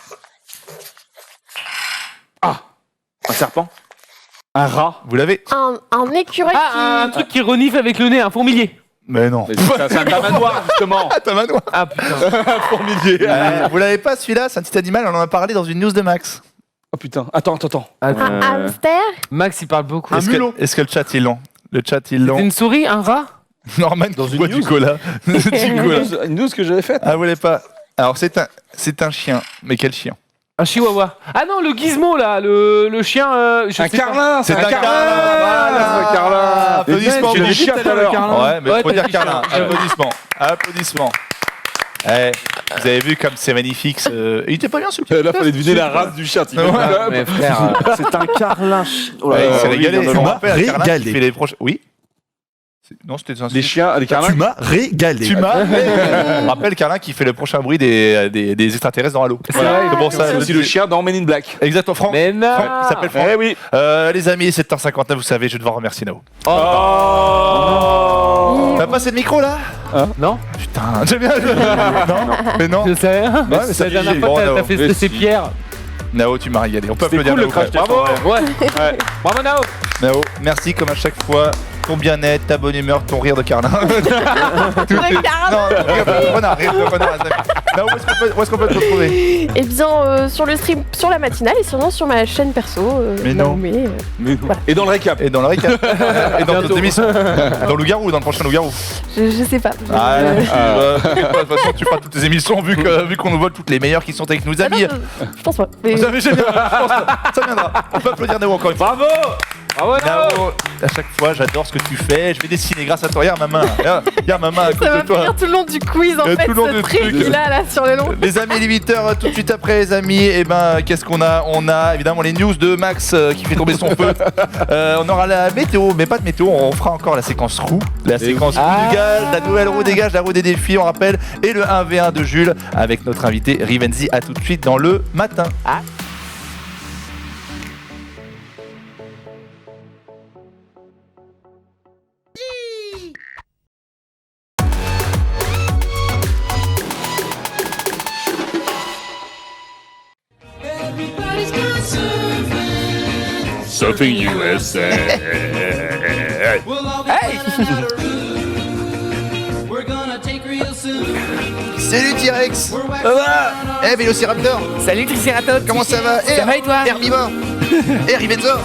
Un serpent.
Un rat.
Vous l'avez?
Un écureuil
Ah, un
qui...
truc qui renifle avec le nez, un fourmilier.
Mais non.
Mais c'est un tamanoir justement.
T'as ma noix.
Ah putain.
Fourmilier.
Vous l'avez pas celui-là? C'est un petit animal, on en a parlé dans une news de Max.
Oh putain. Attends.
Un hamster.
Max, il parle beaucoup.
Est-ce que le chat il est long? Le chat il est
C'est
long.
une souris, un rat?
Norman dans une du cola. Du cola.
Une news que j'avais faite.
Ah vous l'avez pas? Alors c'est un chien. Mais quel chien?
Un chihuahua. Ah non, le gizmo là, le chien. Je sais
Un
pas.
carlin.
C'est un carlin.
Voilà, un carlin.
Applaudissements.
J'ai dit chien tout à l'heure.
Ouais, mais
Ouais,
faut
t'as
dire
dit
Carlin.
chien.
Applaudissements. Eh, vous avez vu comme c'est magnifique. Il était pas bien ce petit.
Là, fallait deviner la race du chien.
Ouais.
Mais frère.
C'est un carlin.
Ouais, il s'est régalé.
oui,
On rappelle un Carlin qui
régalé.
fait les proches. Oui. Non, c'était un
Les chiens, les carlins.
Tu m'as régalé. Tu m'as régalé. Rappelle Carlin qui fait le prochain bruit des extraterrestres dans Halo. Voilà, c'est pour ça.
C'est aussi le chien dans Men in Black.
Exactement, Franck.
Mais non.
Il s'appelle Franck.
Eh oui.
Les amis, 7h59, vous savez, je vais devoir remercier Nao.
Oh.
T'as passé le micro là?
Non.
Putain, j'aime bien. Non, mais non.
Je sais.
mais ça
C'est la dernière
fait-
fois
bon,
que
Nao.
t'as fait
Mais
stresser
si.
Pierre.
Nao, tu m'as régalé. On peut
C'était
applaudir
cool le
Nao.
crash test.
Bravo.
Ouais. Bravo Nao.
Nao, merci comme à chaque fois. Ton bien-être, ta bonne humeur, ton rire de Carlin. Tout est- Non, rire de renard, les amis. Nao, où est-ce qu'on peut te retrouver?
Eh bien, sur le stream, sur la matinale et sinon sur ma chaîne perso.
Mais non.
Naomé,
Et dans le récap.
Et dans le récap. Et dans d'autres émissions. Dans Loup-Garou, dans le prochain Loup-Garou.
je sais pas.
Ah, de toute façon, tu feras toutes tes émissions vu qu'on nous vole toutes les meilleures qui sont avec nos amis.
Je pense pas. Mais...
Vous savez, génial, je pense que ça viendra. On peut applaudir Nao encore une fois.
Bravo.
Bravo Nao.
Nao, à chaque fois, j'adore ce que tu fais. Je vais dessiner grâce à toi. Regarde ma main. Regarde ma main à côté
Ça
de
va
toi.
finir tout le long du quiz en
Tout
fait,
le long
ce
du
truc
truc.
qu'il a là sur le long.
Les amis, les 8h, tout de suite après, les amis, et ben, qu'est-ce qu'on a? On a évidemment les news de Max qui fait tomber son feu. On aura la météo, mais pas de météo, on fera encore la séquence roue. La séquence roue du gage, la nouvelle roue des gages, la roue des défis, on rappelle, et le 1v1 de Jules avec notre invité Rivenzi. À tout de suite dans le matin.
Surfing USA.
Salut T-Rex. Eh Vélociraptor.
Salut Triceratops.
Comment ça va?
Ça va et toi?
Herbivore. Rivenzor.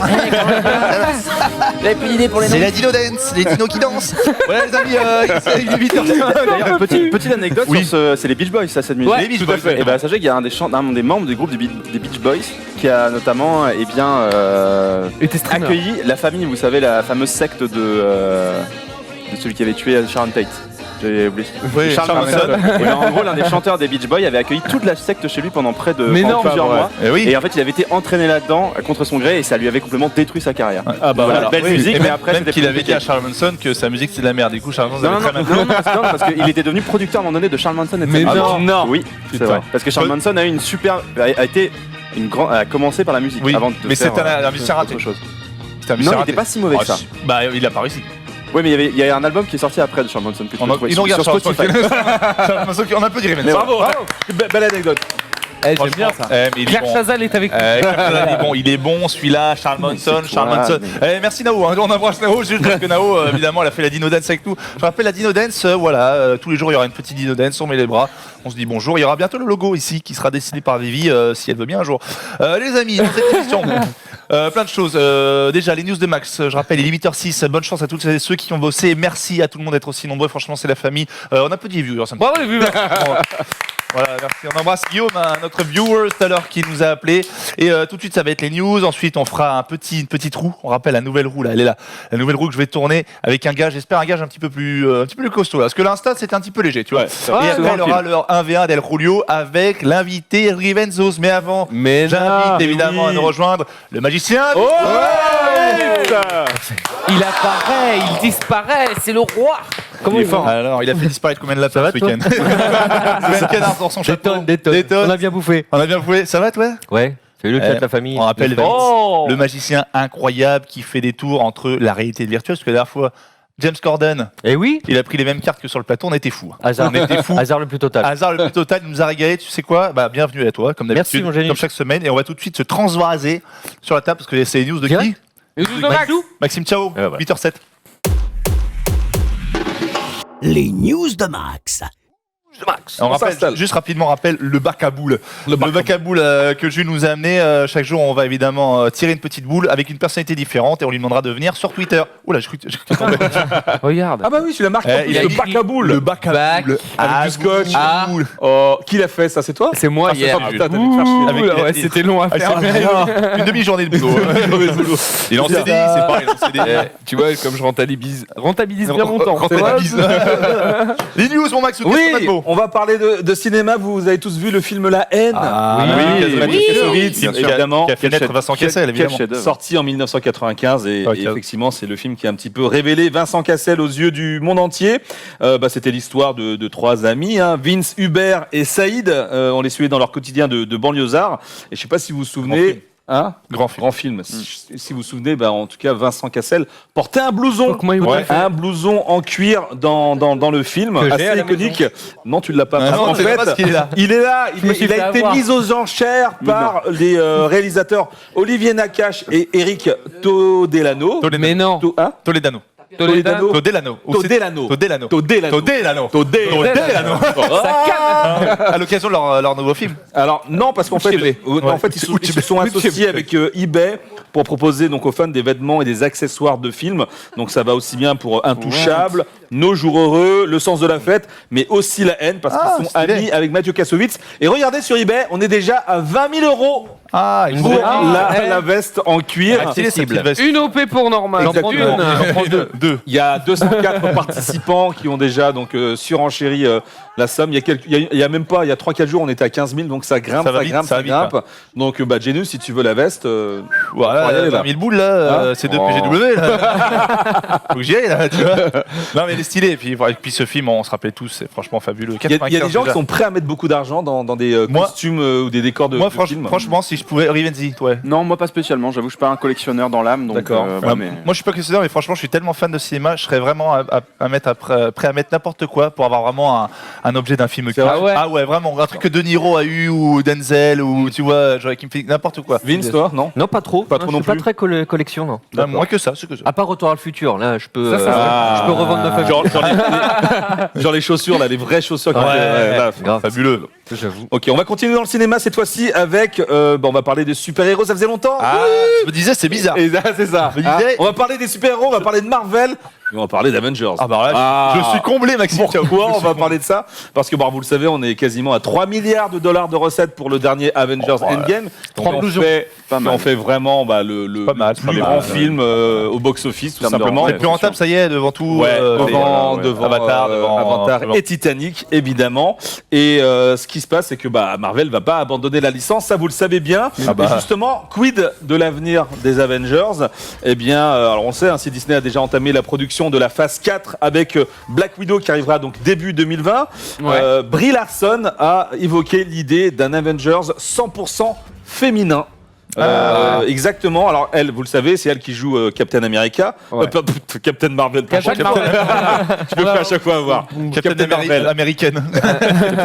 J'avais plus d'idée pour les
C'est la dino dance, les dinos qui dansent. Voilà les amis, c'est 8h.
D'ailleurs, petite anecdote
Oui.
sur c'est les Beach Boys, ça, cette musique.
Les Beach Boys.
Et ben sachez qu'il y a un des membres du groupe des Beach Boys qui a notamment accueilli la famille, vous savez, la fameuse secte de celui qui avait tué Sharon Tate. J'ai oublié.
Oui, Charles Manson.
Et ben, en gros, l'un des chanteurs des Beach Boys avait accueilli toute la secte chez lui pendant
Mais
pendant
non,
plusieurs
pas vrai.
mois.
Eh oui.
Et en fait, il avait été entraîné là-dedans contre son gré et ça lui avait complètement détruit sa carrière.
Ah bah
Voilà, belle musique,
et
mais
même,
après
même
c'était
qu'il
plus
avait dit
compliqué.
à Charles Manson que sa musique c'est de la merde. Du coup, Charles Manson
Non,
avait très mal.
non, parce qu'il était devenu producteur à un moment donné de Charles Manson. Et de
Mais
sa
non.
musique. Oui, c'est
Putain.
vrai. Parce que Charles Manson a eu une super, a commencé par la musique
Oui,
avant de
mais
faire,
c'était un musicien raté.
autre chose.
C'était un
Non,
musicien
il
raté.
était pas si mauvais que ça.
Bah, il a pas réussi.
Oui, mais il y a un album qui est sorti après de Charles Manson que tu peux trouver
Ils ont regardé
sur
Charles
Spotify.
Manson. Charles Manson, on a un peu diré.
Mais
Bravo.
Belle anecdote.
J'aime bien ça.
Mais il est
Pierre
bon.
Chazal est avec nous.
Il est bon celui-là, Charles Manson,
c'est
Charles
toi,
Manson. Merci Nao, hein. On embrasse Nao juste parce que Nao, évidemment, elle a fait la Dino Dance avec nous. Je rappelle la Dino Dance, tous les jours il y aura une petite Dino Dance, on met les bras, on se dit bonjour. Il y aura bientôt le logo ici qui sera dessiné par Vivi si elle veut bien un jour. Les amis, dans cette émission, plein de choses. Déjà, les news de Max, je rappelle, il est 8h06. Bonne chance à tous ceux qui ont bossé. Merci à tout le monde d'être aussi nombreux. Franchement, c'est la famille. On a peu de viewers.
Bravo les viewers.
Voilà, merci. On embrasse Guillaume, notre viewer tout à l'heure qui nous a appelé. Et tout de suite, ça va être les news. Ensuite, on fera une petite roue. On rappelle la nouvelle roue là, elle est là. La nouvelle roue que je vais tourner avec un gars. J'espère un gage un petit peu plus costaud. Là. Parce que l'Insta c'était un petit peu léger, tu vois. Et après, il aura leur 1v1 d'El Julio avec l'invité Rivenzos. Mais avant, j'invite évidemment à nous rejoindre le magicien.
Il apparaît, il disparaît, c'est le roi. Comment il fait?
Alors, il a fait disparaître combien de lapins ce week-end? Sven Canard dans son chapeau.
Des tonnes. On a bien bouffé.
On a bien bouffé. Ça va, toi?
Ouais. Salut le chat de la famille.
On rappelle
J'espère.
vite le magicien incroyable qui fait des tours entre la réalité et le virtuel. Parce que la dernière fois, James Corden,
Eh oui.
il a pris les mêmes cartes que sur le plateau. On était fous.
Hasard.
On était fous.
Hasard le plus total.
Hasard le plus total, il nous a régalé. Tu sais quoi? Bah, bienvenue à toi, comme d'habitude,
Merci, mon génie.
comme chaque semaine. Et on va tout de suite se transvaser sur la table parce que c'est les news de
Direct
qui?
Les news de Max.
Maxime, ciao.
voilà.
8h07.
Les news de Max.
On rappelle, juste rapidement, rappelle le bac à boules. Le bac à boules que Jules nous a amené. Chaque jour, on va évidemment tirer une petite boule avec une personnalité différente et on lui demandera de venir sur Twitter. Oula, j'ai cru que tomber.
Regarde.
Ah bah oui, c'est la marque.
Il a
le
dit-
bac à boules.
Le bac à boules.
Avec du scotch.
Ah.
Oh, qui l'a fait ça? C'est toi?
C'est moi
Ah, c'est
hier.
toi, putain, t'as dû te faire chier.
Avec
Ouh,
les-
ouais, c'était long à faire.
Une demi-journée de boulot. Il est en CDI, c'est pareil, il est en CDI.
Tu vois, comme je rentabilise bien mon temps.
Rentabilise. Les news, mon Max, qu'est-ce qu'on a de beau?
on va parler de cinéma. Vous avez tous vu le film La Haine.
Oui,
Kassovitz, évidemment.
Qui a fait naître Vincent Cassel, évidemment.
Sorti en 1995 et effectivement c'est le film qui a un petit peu révélé Vincent Cassel aux yeux du monde entier. C'était l'histoire de trois amis, Vince, Hubert et Saïd. On les suivait dans leur quotidien de banlieusards. Et je sais pas si vous vous souvenez. Grand film. Si vous vous souvenez, en tout cas, Vincent Cassel portait un blouson. Un blouson en cuir dans le film, assez iconique. Non, tu ne l'as pas. En fait, il est là. Il a été mis aux enchères par les réalisateurs Olivier Nakache et Eric Toledano.
Mais non.
Toledano.
Ça calme.
À l'occasion de leur nouveau film.
Alors non, parce qu'en fait, ils se sont associés avec eBay pour proposer donc aux fans des vêtements et des accessoires de films. Donc ça va aussi bien pour Intouchables, Nos Jours Heureux, Le Sens de la Fête, mais aussi La Haine parce qu'ils sont amis avec Mathieu Kassovitz. Et regardez sur eBay, on est déjà à 20 000 € pour la veste en cuir.
Accessible.
Une OP pour Norman. J'en prends
deux.
Il y a 204 participants qui ont déjà donc surenchéri la somme. Il y a même pas, il y a 3-4 jours, on était à 15 000, donc ça grimpe. Donc Genus, si tu veux la veste,
voilà, 20 000 boules là, c'est de PGW là. Faut que j'y aille là, tu vois. Non mais il est stylé. Et puis ce film, on se rappelle tous, c'est franchement fabuleux.
Il y a des gens qui sont prêts à mettre beaucoup d'argent dans des costumes ou des décors de films.
Franchement, si je pouvais, Rivenzi, ouais.
Non, moi pas spécialement. J'avoue, je suis pas un collectionneur dans l'âme.
D'accord. Moi, je suis pas collectionneur, mais franchement, je suis tellement fan de cinéma, je serais vraiment prêt à mettre n'importe quoi pour avoir vraiment un objet d'un film. Ah ouais, vraiment, un truc que De Niro a eu ou Denzel ou tu vois, Joaquin Phoenix, n'importe quoi.
Vince, toi, non?
Non, pas trop.
Pas trop non
je suis
plus.
pas très collection, non.
Moins que ça, c'est que ça.
À part Retour à le futur, là, je peux revendre 9
genre les chaussures, là, les vraies chaussures.
Grave.
Fabuleux.
J'avoue.
Ok, on va continuer dans le cinéma cette fois-ci avec. On va parler des super-héros, ça faisait longtemps.
Je me disais, c'est bizarre.
Et c'est ça. On va parler des super-héros, on va parler de Marvel. Et on va parler d'Avengers.
Je suis comblé, Maxime.
Pourquoi on va parler de ça? Parce que vous le savez, on est quasiment à 3 milliards de dollars de recettes pour le dernier Avengers Endgame. On fait vraiment le plus grand film au box-office, tout simplement.
C'est plus rentable, ça y est, devant tout.
Devant Avatar et Titanic, évidemment. Et ce qui se passe, c'est que Marvel va pas abandonner la licence, ça vous le savez bien. Et justement, quid de l'avenir des Avengers? Eh bien, alors on sait, si Disney a déjà entamé la production de la phase 4 avec Black Widow qui arrivera donc début 2020. Brie Larson a évoqué l'idée d'un Avengers 100% féminin. Exactement. Alors elle, vous le savez, c'est elle qui joue Captain America, Captain Marvel. Je me fais à chaque fois avoir
Captain Marvel américaine.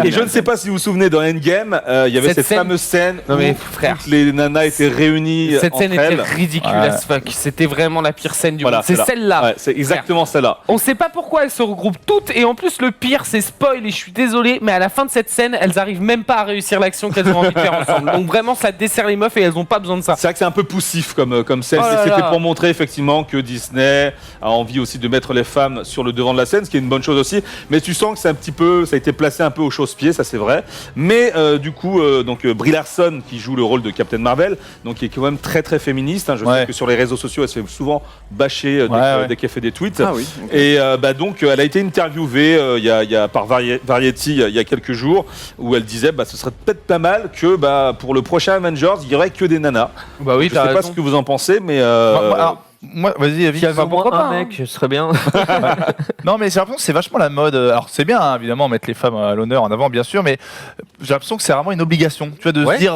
Et je ne sais pas si vous vous souvenez, dans Endgame, il y avait cette fameuse scène où toutes les nanas étaient réunies.
Cette scène était ridicule as fuck. C'était vraiment la pire scène du monde. C'est celle-là.
Ouais, c'est exactement celle-là.
On sait pas pourquoi elles se regroupent toutes et en plus le pire c'est spoil et je suis désolé mais à la fin de cette scène elles arrivent même pas à réussir l'action qu'elles ont envie de faire ensemble. Donc vraiment ça dessert les meufs et elles ont pas besoin de ça.
C'est vrai que c'est un peu poussif comme scène. C'était pour montrer effectivement que Disney a envie aussi de mettre les femmes sur le devant de la scène, ce qui est une bonne chose aussi. Mais tu sens que c'est un petit peu, ça a été placé un peu au chausse-pied, ça c'est vrai. Mais du coup, Brie Larson qui joue le rôle de Captain Marvel, donc qui est quand même très très féministe. Je sais que sur les réseaux sociaux, elle se fait souvent bâcher dès qu'elle fait des tweets. Et donc elle a été interviewée il y a par Variety il y a quelques jours où elle disait ce serait peut-être pas mal que pour le prochain Avengers il y aurait que des nanas. Je sais pas ce que vous en pensez, mais
moi, vas-y,
S'il y avait moins un mec, ce serait bien.
Non, mais j'ai l'impression que c'est vachement la mode. Alors, c'est bien, évidemment, mettre les femmes à l'honneur en avant, bien sûr, mais j'ai l'impression que c'est vraiment une obligation. Tu vois, de se dire,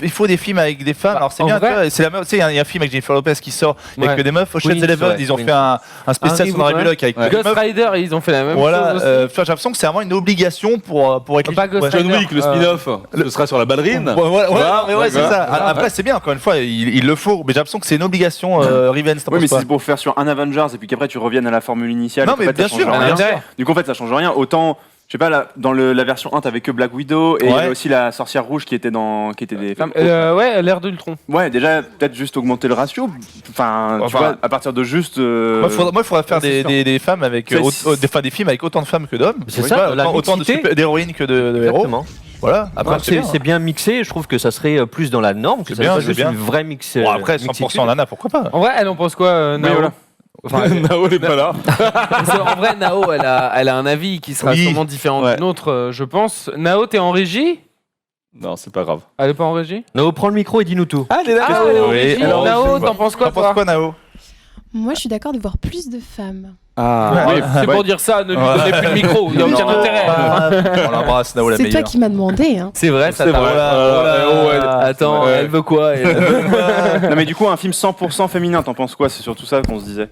il faut des films avec des femmes. Alors, c'est bien, tu vois, c'est la mode. Tu sais, il y a un film avec Jennifer Lopez qui sort avec que des meufs. Ocean's Eleven, ils ont fait un spécial sur Sandra Bullock avec
Ghost Rider, ils ont fait la même chose.
Voilà, j'ai l'impression que c'est vraiment une obligation pour être
John Wick, le spin-off, ce sera sur la ballerine.
Ouais, c'est ça. Après, c'est bien, encore une fois, il le faut, mais j'ai l'impression que c'est une obligation. Riven,
oui, mais si c'est pour faire sur un Avengers et puis qu'après tu reviennes à la formule initiale.
Non, mais bien sûr.
Du coup, en fait, ça change rien. Autant, je sais pas, dans la version 1, t'avais que Black Widow et il y avait aussi la sorcière rouge qui était des femmes.
L'ère d'Ultron.
Ouais, déjà, peut-être juste augmenter le ratio. Enfin, tu vois, à partir de juste.
Moi, il faudrait faire des femmes avec. Des films avec autant de femmes que d'hommes.
C'est ça,
autant d'héroïnes que de héros. Voilà. Après,
c'est bien mixé. Je trouve que ça serait plus dans la norme, que ça soit juste une vraie mix.
Après, 100% nana, pourquoi pas?
En vrai, elle en pense quoi, Nao? Enfin,
Nao n'est pas là.
en vrai, Nao, elle a un avis qui sera sûrement différent du nôtre, je pense. Nao, t'es en régie?
Non, c'est pas grave.
Elle est pas en régie?
Nao, prends le micro et dis-nous tout.
Ah, elle est là. Elle est en régie.
Alors,
Nao, t'en penses quoi, toi?
Nao?
Moi, je suis d'accord de voir plus de femmes.
Ah, oui, c'est pour dire ça, ne lui donnez plus le micro, il n'y a aucun intérêt.
On l'embrasse, Nao, la
C'est
meilleure.
toi qui m'as demandé. Hein.
C'est vrai, ça
C'est
t'a
vrai.
Attends, elle veut quoi
Non mais du coup un film 100% féminin, t'en penses quoi? C'est surtout ça qu'on se disait.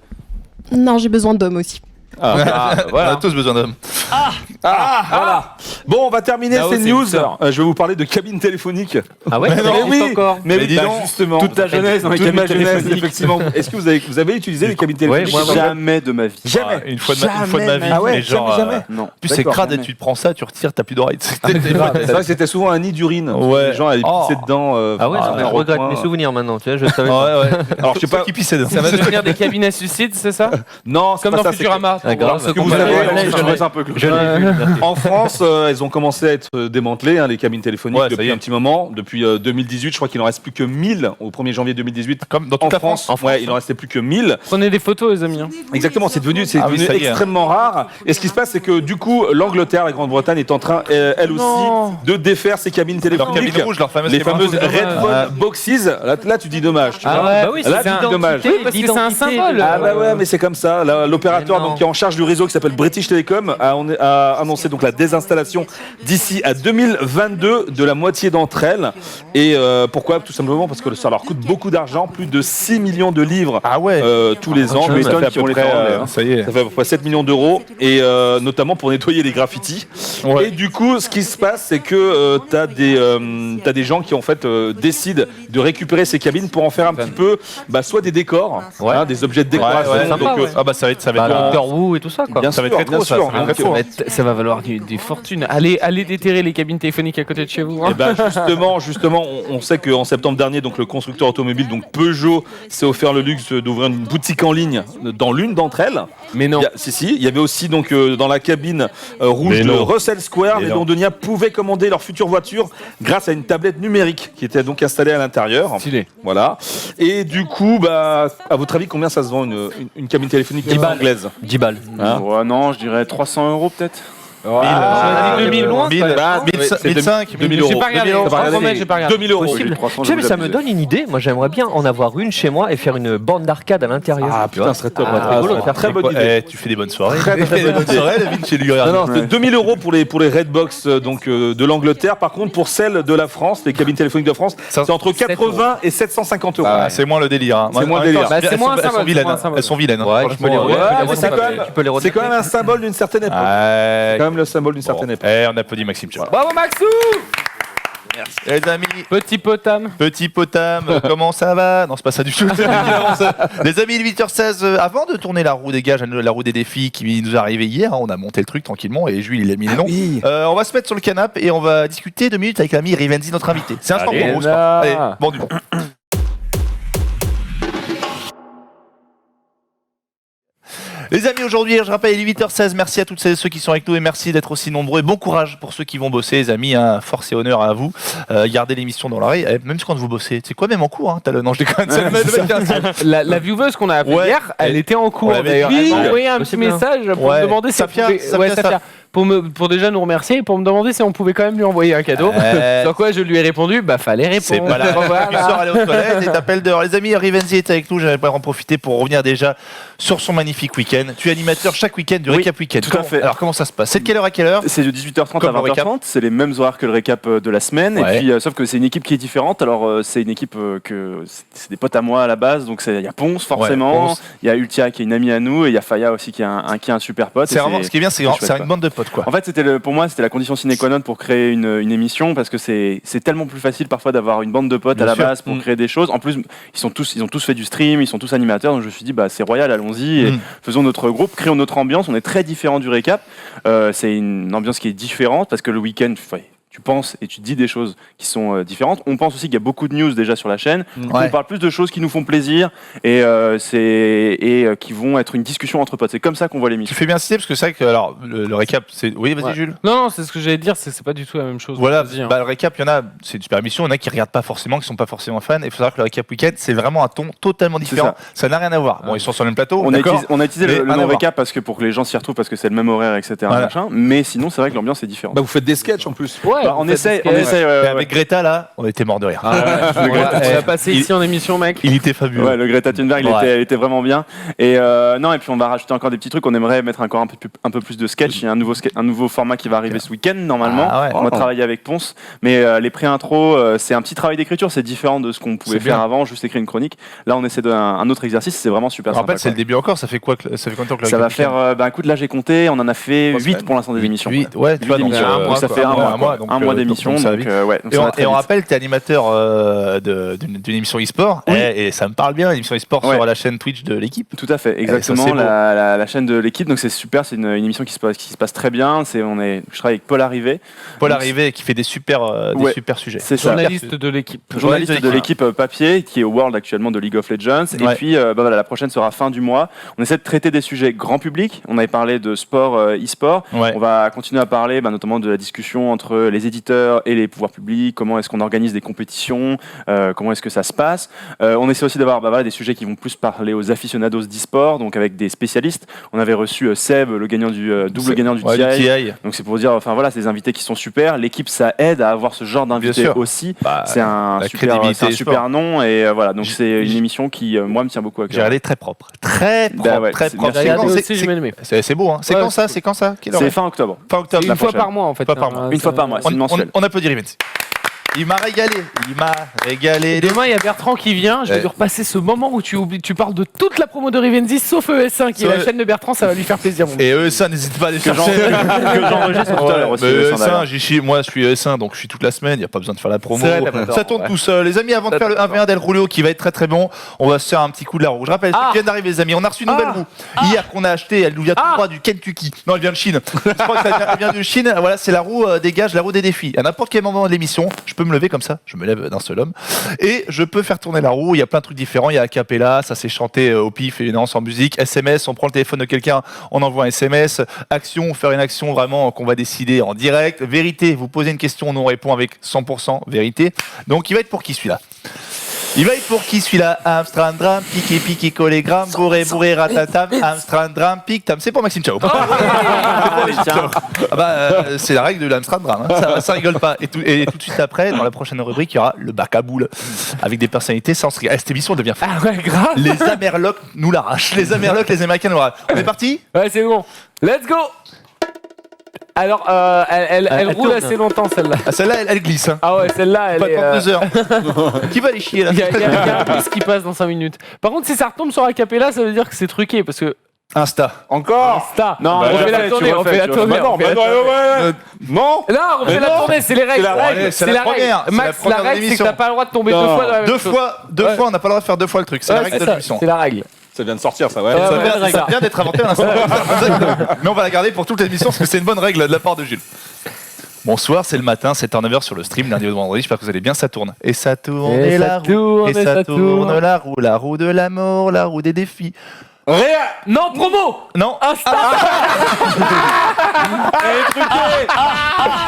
Non, j'ai besoin d'hommes aussi.
On a tous besoin d'hommes.
Voilà. Bon, on va terminer
Nao,
ces
c'est
news.
une sœur.
Je vais vous parler de cabine téléphonique.
Ah ouais?
Mais
ça existe
oui,
encore.
mais oui,
dis
bah,
donc,
justement.
toute ta jeunesse dans les
Toute
cabines
ma jeunesse,
téléphoniques.
effectivement. Est-ce que vous avez utilisé les cabines téléphoniques?
moi,
Jamais de ma vie.
Jamais.
Une fois de ma vie.
Ah ouais,
mais genre,
jamais.
Non.
plus c'est
D'accord,
crade et
jamais.
tu te prends ça, tu retires, t'as plus d'oreilles.
C'est vrai que c'était souvent un nid d'urine.
Ouais.
Les gens allaient pisser dedans.
Ah ouais,
dans
je
un
regrette
recoin.
mes souvenirs maintenant, tu vois, je savais
Ouais,
pas.
ouais.
Alors, je sais pas.
Qui pissait dedans.
Ça va devenir des cabines à suicide, c'est ça?
Non, c'est
Comme
pas
dans
ça, c'est que-
Futurama.
Ah, grave.
que vous
Ouais,
savez,
ouais,
je
je l'ai-
un peu
je l'ai vu.
En France, elles ont commencé à être démantelées, les cabines téléphoniques,
Ouais, ça y
depuis
est.
un petit moment. Depuis 2018, je crois qu'il n'en reste plus que 1000 au 1er janvier 2018.
Comme dans
En
toute la
France,
France.
ouais, il n'en restait plus que 1000.
Prenez des photos, les amis. hein.
Exactement, c'est devenu
Ah oui, ça y est.
extrêmement rare. Et ce qui se passe, c'est que du coup, l'Angleterre, la Grande-Bretagne, est en train, elle aussi,
Non.
de défaire ses cabines
Leur
téléphoniques.
cabine rouge, leur fameuse
Les
cabine
fameuses
rouge.
Redphone Boxes. Là, tu dis dommage. Tu vois.
ouais,
Bah oui,
Là,
c'est
c'est dommage.
Oui, parce que c'est un symbole.
Ah bah ouais, mais c'est comme ça. L'opérateur
Mais non.
donc qui est en charge du réseau qui s'appelle British Telecom a annoncé donc la désinstallation d'ici à 2022 de la moitié d'entre elles. Et pourquoi? Tout simplement parce que ça leur coûte beaucoup d'argent, plus de 6 millions de livres
Ah ouais.
tous les ans.
tu
Mais ça
m'étonnes
fait à
qu'ils
peu
vont les
près,
faire, hein.
Ça y est.
ça fait à peu près 7 millions d'euros, et notamment pour nettoyer les graffitis.
Ouais.
Et du coup, ce qui se passe, c'est que t'as des gens qui en fait décident de récupérer ces cabines pour en faire un petit peu, soit des décors, hein, des objets de décoration.
Ouais,
donc,
sympa, ouais.
Ah bah ça va être
Bah,
bon.
Doctor Who et tout ça, quoi.
bien
Ça va
sûr,
être rétro,
bien
ça,
sûr.
ça va être
Donc,
rétro.
Ça va valoir des fortunes. Allez déterrer les cabines téléphoniques à côté de chez vous. hein.
Et ben justement, on sait qu'en septembre dernier, donc le constructeur automobile, donc Peugeot, s'est offert le luxe d'ouvrir une boutique en ligne dans l'une d'entre elles.
Mais non.
Il y avait aussi donc dans la cabine rouge
Mais
de
non.
Russell Square,
Mais
les
non.
londoniens pouvaient commander leur future voiture grâce à une tablette numérique qui était donc installée à l'intérieur.
Stylé.
Voilà. Et du coup, à votre avis, combien ça se vend une cabine téléphonique
10 balles.
anglaise?
10 balles.
Hein
Ouais, non, je dirais 300 € peut-être.
Ah, 2000 loin.
1005,
2000
J'ai
euros.
pas regardé.
2000 euros.
Je promets, j'ai pas regardé.
2000 euros.
Possible.
300,
Tu sais, mais
je
ça
vous
me
abuse.
donne une idée. Moi, j'aimerais bien en avoir une chez moi et faire une bande d'arcade à l'intérieur.
Ah
tu vois.
putain, ce serait top.
Ah,
Ouais,
c'est rigolo,
ça,
faire
très bonne idée.
Eh, tu fais des bonnes soirées.
Très, très
Tu fais des
bonne
bonnes
idée.
soirées, la ville chez lui.
Non,
regarde.
non, c'était 2000 euros pour les Redbox de l'Angleterre. Par contre, pour celles de la France, les cabines téléphoniques de France,
Ça-
c'est entre 80 et 750 euros.
Ah, c'est moins le délire. hein.
C'est moins
En
le
même temps,
délire.
Bah, c'est
elles
moins
sont-
un
elles sont
symbole,
vilaines.
c'est moins un symbole.
Elles sont vilaines. hein.
Ouais, tu
Franchement,
peux les
Ouais,
remettre.
mais c'est quand même-
Tu peux les
C'est
remettre.
quand même un symbole d'une certaine époque.
Ouais.
C'est quand même le symbole d'une certaine époque.
Eh, on applaudit Maxime. Thiaw.
Bravo Maxou.
Les amis,
Petit potam.
petit potam, comment ça va? Non, c'est pas ça du tout. Les amis, 8h16, avant de tourner la roue des gages, la roue des défis qui nous est arrivée hier, hein, on a monté le truc tranquillement et Jules il a mis les noms. On va se mettre sur le canapé et on va discuter 2 minutes avec l'ami Rivenzi, notre invité. C'est un sport
Allez,
pour vous,
là.
Allez, vendu. Les amis, aujourd'hui, je rappelle, il est 8h16. Merci à toutes celles et ceux qui sont avec nous et merci d'être aussi nombreux. Et bon courage pour ceux qui vont bosser, les amis. Hein, force et honneur à vous. Gardez l'émission dans l'oreille. Même quand vous bossez, c'est quoi, même en cours, hein, t'as le... Non, je déconne. c'est le mec,
La vieweuse qu'on a appelée
Ouais.
hier, elle était en cours
On l'avait
d'ailleurs.
dit.
Elle m'a envoyé un
Ouais,
petit
c'est bien.
message pour
Ouais.
me demander si
Safia,
elle pouvait-
Safia,
Safia. Pour déjà nous remercier et pour me demander si on pouvait quand même lui envoyer un cadeau. Sur quoi je lui ai répondu, fallait répondre.
C'est pas la
Voilà.
Tu sors aller aux toilettes et t'appelles dehors. Les amis, Rivenzi est avec nous. J'aimerais en profiter pour revenir déjà sur son magnifique week-end. Tu es animateur chaque week-end du
Oui,
Récap Week-end.
tout à fait.
Alors, comment ça se passe? C'est de quelle heure à quelle heure?
C'est de 18h30
Comme
à
le récap.
20h30, c'est les mêmes horaires que le récap de la semaine,
Ouais.
et puis sauf que c'est une équipe qui est différente. Alors c'est une équipe que c'est des potes à moi à la base, donc il y a Ponce forcément,
Ponce.
il y a Ultia qui est une amie à nous, et il y a Faya aussi qui est un super pote.
C'est
et
vraiment, ce qui est bien, c'est
chouette,
c'est une
quoi.
bande de potes, quoi.
En fait, pour moi, c'était la condition sine qua non pour créer une émission, parce que c'est tellement plus facile parfois d'avoir une bande de potes
Bien
à la
sûr.
base pour créer des choses. En plus, ils ont tous fait du stream, ils sont tous animateurs, donc je me suis dit, c'est royal, allons-y, et faisons notre groupe, créons notre ambiance. On est très différent du récap. C'est une ambiance qui est différente parce que le week-end, tu penses et tu dis des choses qui sont différentes. On pense aussi qu'il y a beaucoup de news déjà sur la chaîne.
Ouais.
On parle plus de choses qui nous font plaisir et qui vont être une discussion entre potes. C'est comme ça qu'on voit
Tu
l'émission.
fais bien citer parce que c'est vrai que alors le récap, c'est. Oui, vas-y
Ouais.
Jules.
Non, c'est ce que j'allais dire, c'est pas du tout la même chose.
Voilà,
Vas-y, hein.
le récap, il y en a, c'est une super émission, il y en a qui regardent pas forcément, qui sont pas forcément fans. Il faut savoir que le récap week-end, c'est vraiment un ton totalement différent. Ça n'a rien à voir. Bon, ils sont sur le même plateau.
On
d'accord,
a utilisé
mais
le
rien à
nom
voir.
récap parce que pour que les gens s'y retrouvent parce que c'est le même horaire, etc.
Voilà.
Machin. Mais sinon, c'est vrai que l'ambiance est différente.
Bah, vous faites des sketchs en plus.
Ouais,
Bah, on
vous
essaie.
faites des sketchs.
Et avec Greta là, on était mort de rire.
On l'a passé ici en émission, mec.
Il était fabuleux.
Ouais, le Greta Thunberg, il était vraiment bien. Et non, et puis on va rajouter encore des petits trucs. On aimerait mettre encore un peu plus de sketch. Il y a un nouveau format qui va arriver ce week-end normalement.
Ah ouais.
On va travailler avec Ponce. Mais les pré-intros, c'est un petit travail d'écriture. C'est différent de ce qu'on pouvait
C'est
faire
bien.
avant, juste écrire une chronique. Là, on essaie un autre exercice. C'est vraiment super
En
sympa.
fait, c'est le début encore. Ça fait quoi ça fait combien de temps que le
Ça va
récap week-end
faire. Écoute, là, j'ai compté. On en a fait
Trois
8
semaines.
pour l'instant des émissions.
Ouais, tu vois, donc
émissions.
un
Donc
mois,
ça
quoi.
fait un mois.
donc,
Un mois d'émission.
donc ça va
Donc,
vite.
ouais. Donc
Et
ça
on,
va très
et on
vite.
rappelle, tu es animateur d'une émission e-sport,
Oui.
et ça me parle bien, l'émission e-sport
Ouais.
sur la chaîne Twitch de l'équipe.
Tout à fait, exactement.
ça, c'est beau.
La chaîne de l'équipe, donc c'est super, c'est une émission qui se passe très bien. Je travaille avec Paul Arrivé.
Paul
Donc,
Arrivé qui fait des super
Ouais.
sujets.
C'est ça.
Journaliste de l'équipe.
Journaliste de l'équipe papier qui est au World actuellement de League of Legends. Et
Ouais.
puis voilà, la prochaine sera fin du mois. On essaie de traiter des sujets grand public. On avait parlé de sport, e-sport.
Ouais.
On va continuer à parler notamment de la discussion entre les éditeurs et les pouvoirs publics. Comment est-ce qu'on organise des compétitions, comment est-ce que ça se passe. On essaie aussi d'avoir des sujets qui vont plus parler aux aficionados d'e-sport, donc avec des spécialistes. On avait reçu Seb, le gagnant du double gagnant du
Ouais,
TI.
du TI.
Donc c'est pour dire, enfin voilà, c'est des invités qui sont super. L'équipe, ça aide à avoir ce genre d'invités
sûr.
aussi.
Bah,
C'est un
la
super,
crédibilité
c'est un
des
super
sports.
nom et voilà. Donc
J-
c'est une
j-
émission qui moi me tient beaucoup à
J'ai
cœur.
regardé très propre. Très propre,
Bah ouais,
très
c'est-
propre.
merci.
C'est quand-
Aussi,
c'est-
j'ai bien aimé.
c'est beau, hein. C'est
Ouais,
quand ça
c'est
C'est quand ça Quelle
C'est
heure
fin octobre.
Fin octobre.
Une
la
fois
prochaine.
par mois en fait.
Fois par mois.
Une fois par mois, c'est mensuel.
On applaudit Rivens. Il m'a régalé. Il m'a régalé.
Demain, il y a Bertrand qui vient. Je vais
Ouais.
lui repasser ce moment où tu parles de toute la promo de Rivenzi sauf ES1 qui est
Ça-
la chaîne de Bertrand. Ça va lui faire plaisir. Mon
Et eux, ça, n'hésite pas à les
Que
chercher.
j'enregistre tout à l'heure aussi.
Mais
le
ES1,
standard.
moi je suis ES1, donc je suis toute la semaine, il n'y a pas besoin de faire la promo.
C'est vrai, t'as pas tort,
Ça tourne
ouais.
tout seul. Les amis, avant de faire le 1v1 d'El Rulio qui va être très très bon, on va se faire un petit coup de la roue. Je rappelle, ce qui vient d'arriver, les amis, on a reçu une nouvelle roue hier qu'on a achetée, elle nous vient tout droit du Kentucky. Non, elle vient de Chine. Je crois que ça vient de Chine. Voilà, c'est la roue dégage, la roue des défis. À n'importe quel moment de l'émission, je peux me lever comme ça, je me lève d'un seul homme, et je peux faire tourner la roue. Il y a plein de trucs différents. Il y a a cappella, ça c'est chanté au pif et non sans musique. SMS, on prend le téléphone de quelqu'un, on envoie un SMS. Action, faire une action vraiment qu'on va décider en direct. Vérité, vous posez une question, nous on répond avec 100% vérité. Donc il va être pour qui celui-là? Il va être pour qui celui-là? Amstrad, dram, piqué, piqué, collégramme, bourré, bourré, ratatam, Amstrad, dram, pique, tam. C'est pour Maxime Chao. C'est la règle de l'Amstrad dram. Hein. Ça rigole pas. Et tout de suite après, dans la prochaine rubrique, il y aura le bac à boules avec des personnalités sans rire. Cette émission devient folle.
Ah ouais, grave.
Les Amerlocs nous l'arrachent. Les Amerlocs, les Américains nous l'arrachent. On est parti?
Ouais, c'est bon. Let's go. Alors, elle roule
tourne.
assez longtemps celle-là.
Ah, celle-là, elle glisse. Hein.
Ah ouais, celle-là, elle
Pas
est.
pendant 2 heures. Qui va aller chier là?
Il y a un bus qui passe dans 5 minutes. Par contre, si ça retombe sur Acapella, ça veut dire que c'est truqué parce que.
Insta.
Encore
Insta.
Non,
on fait la tournée, on fait la tournée.
Non,
on fait la tournée.
non.
Non, on fait la tournée, c'est les règles.
la règle,
c'est la première, c'est la
Max,
première
la règle, c'est que
d'émission.
t'as pas le droit de tomber
Non.
deux fois dans la même
Deux
chose.
fois,
Ouais.
on n'a pas le droit de faire 2 fois le truc. C'est la
Ouais,
règle de
ça,
l'émission.
c'est la règle.
Ça vient de sortir, ça, ouais.
Ouais,
Ça
ouais,
vient-
ouais,
ça vient d'être inventé à l'instant. Mais on va la garder pour toute l'émission parce que c'est une bonne règle de la part de Gilles. Bonsoir, c'est le matin, 7h-9h sur le stream, lundi au vendredi, j'espère que vous allez bien, ça tourne. Et ça tourne,
Et
et
ça
la roue,
tourne,
et
et
ça
ça
tourne,
tourne.
la roue de l'amour, la roue des défis.
Non, promo.
Non,
Insta.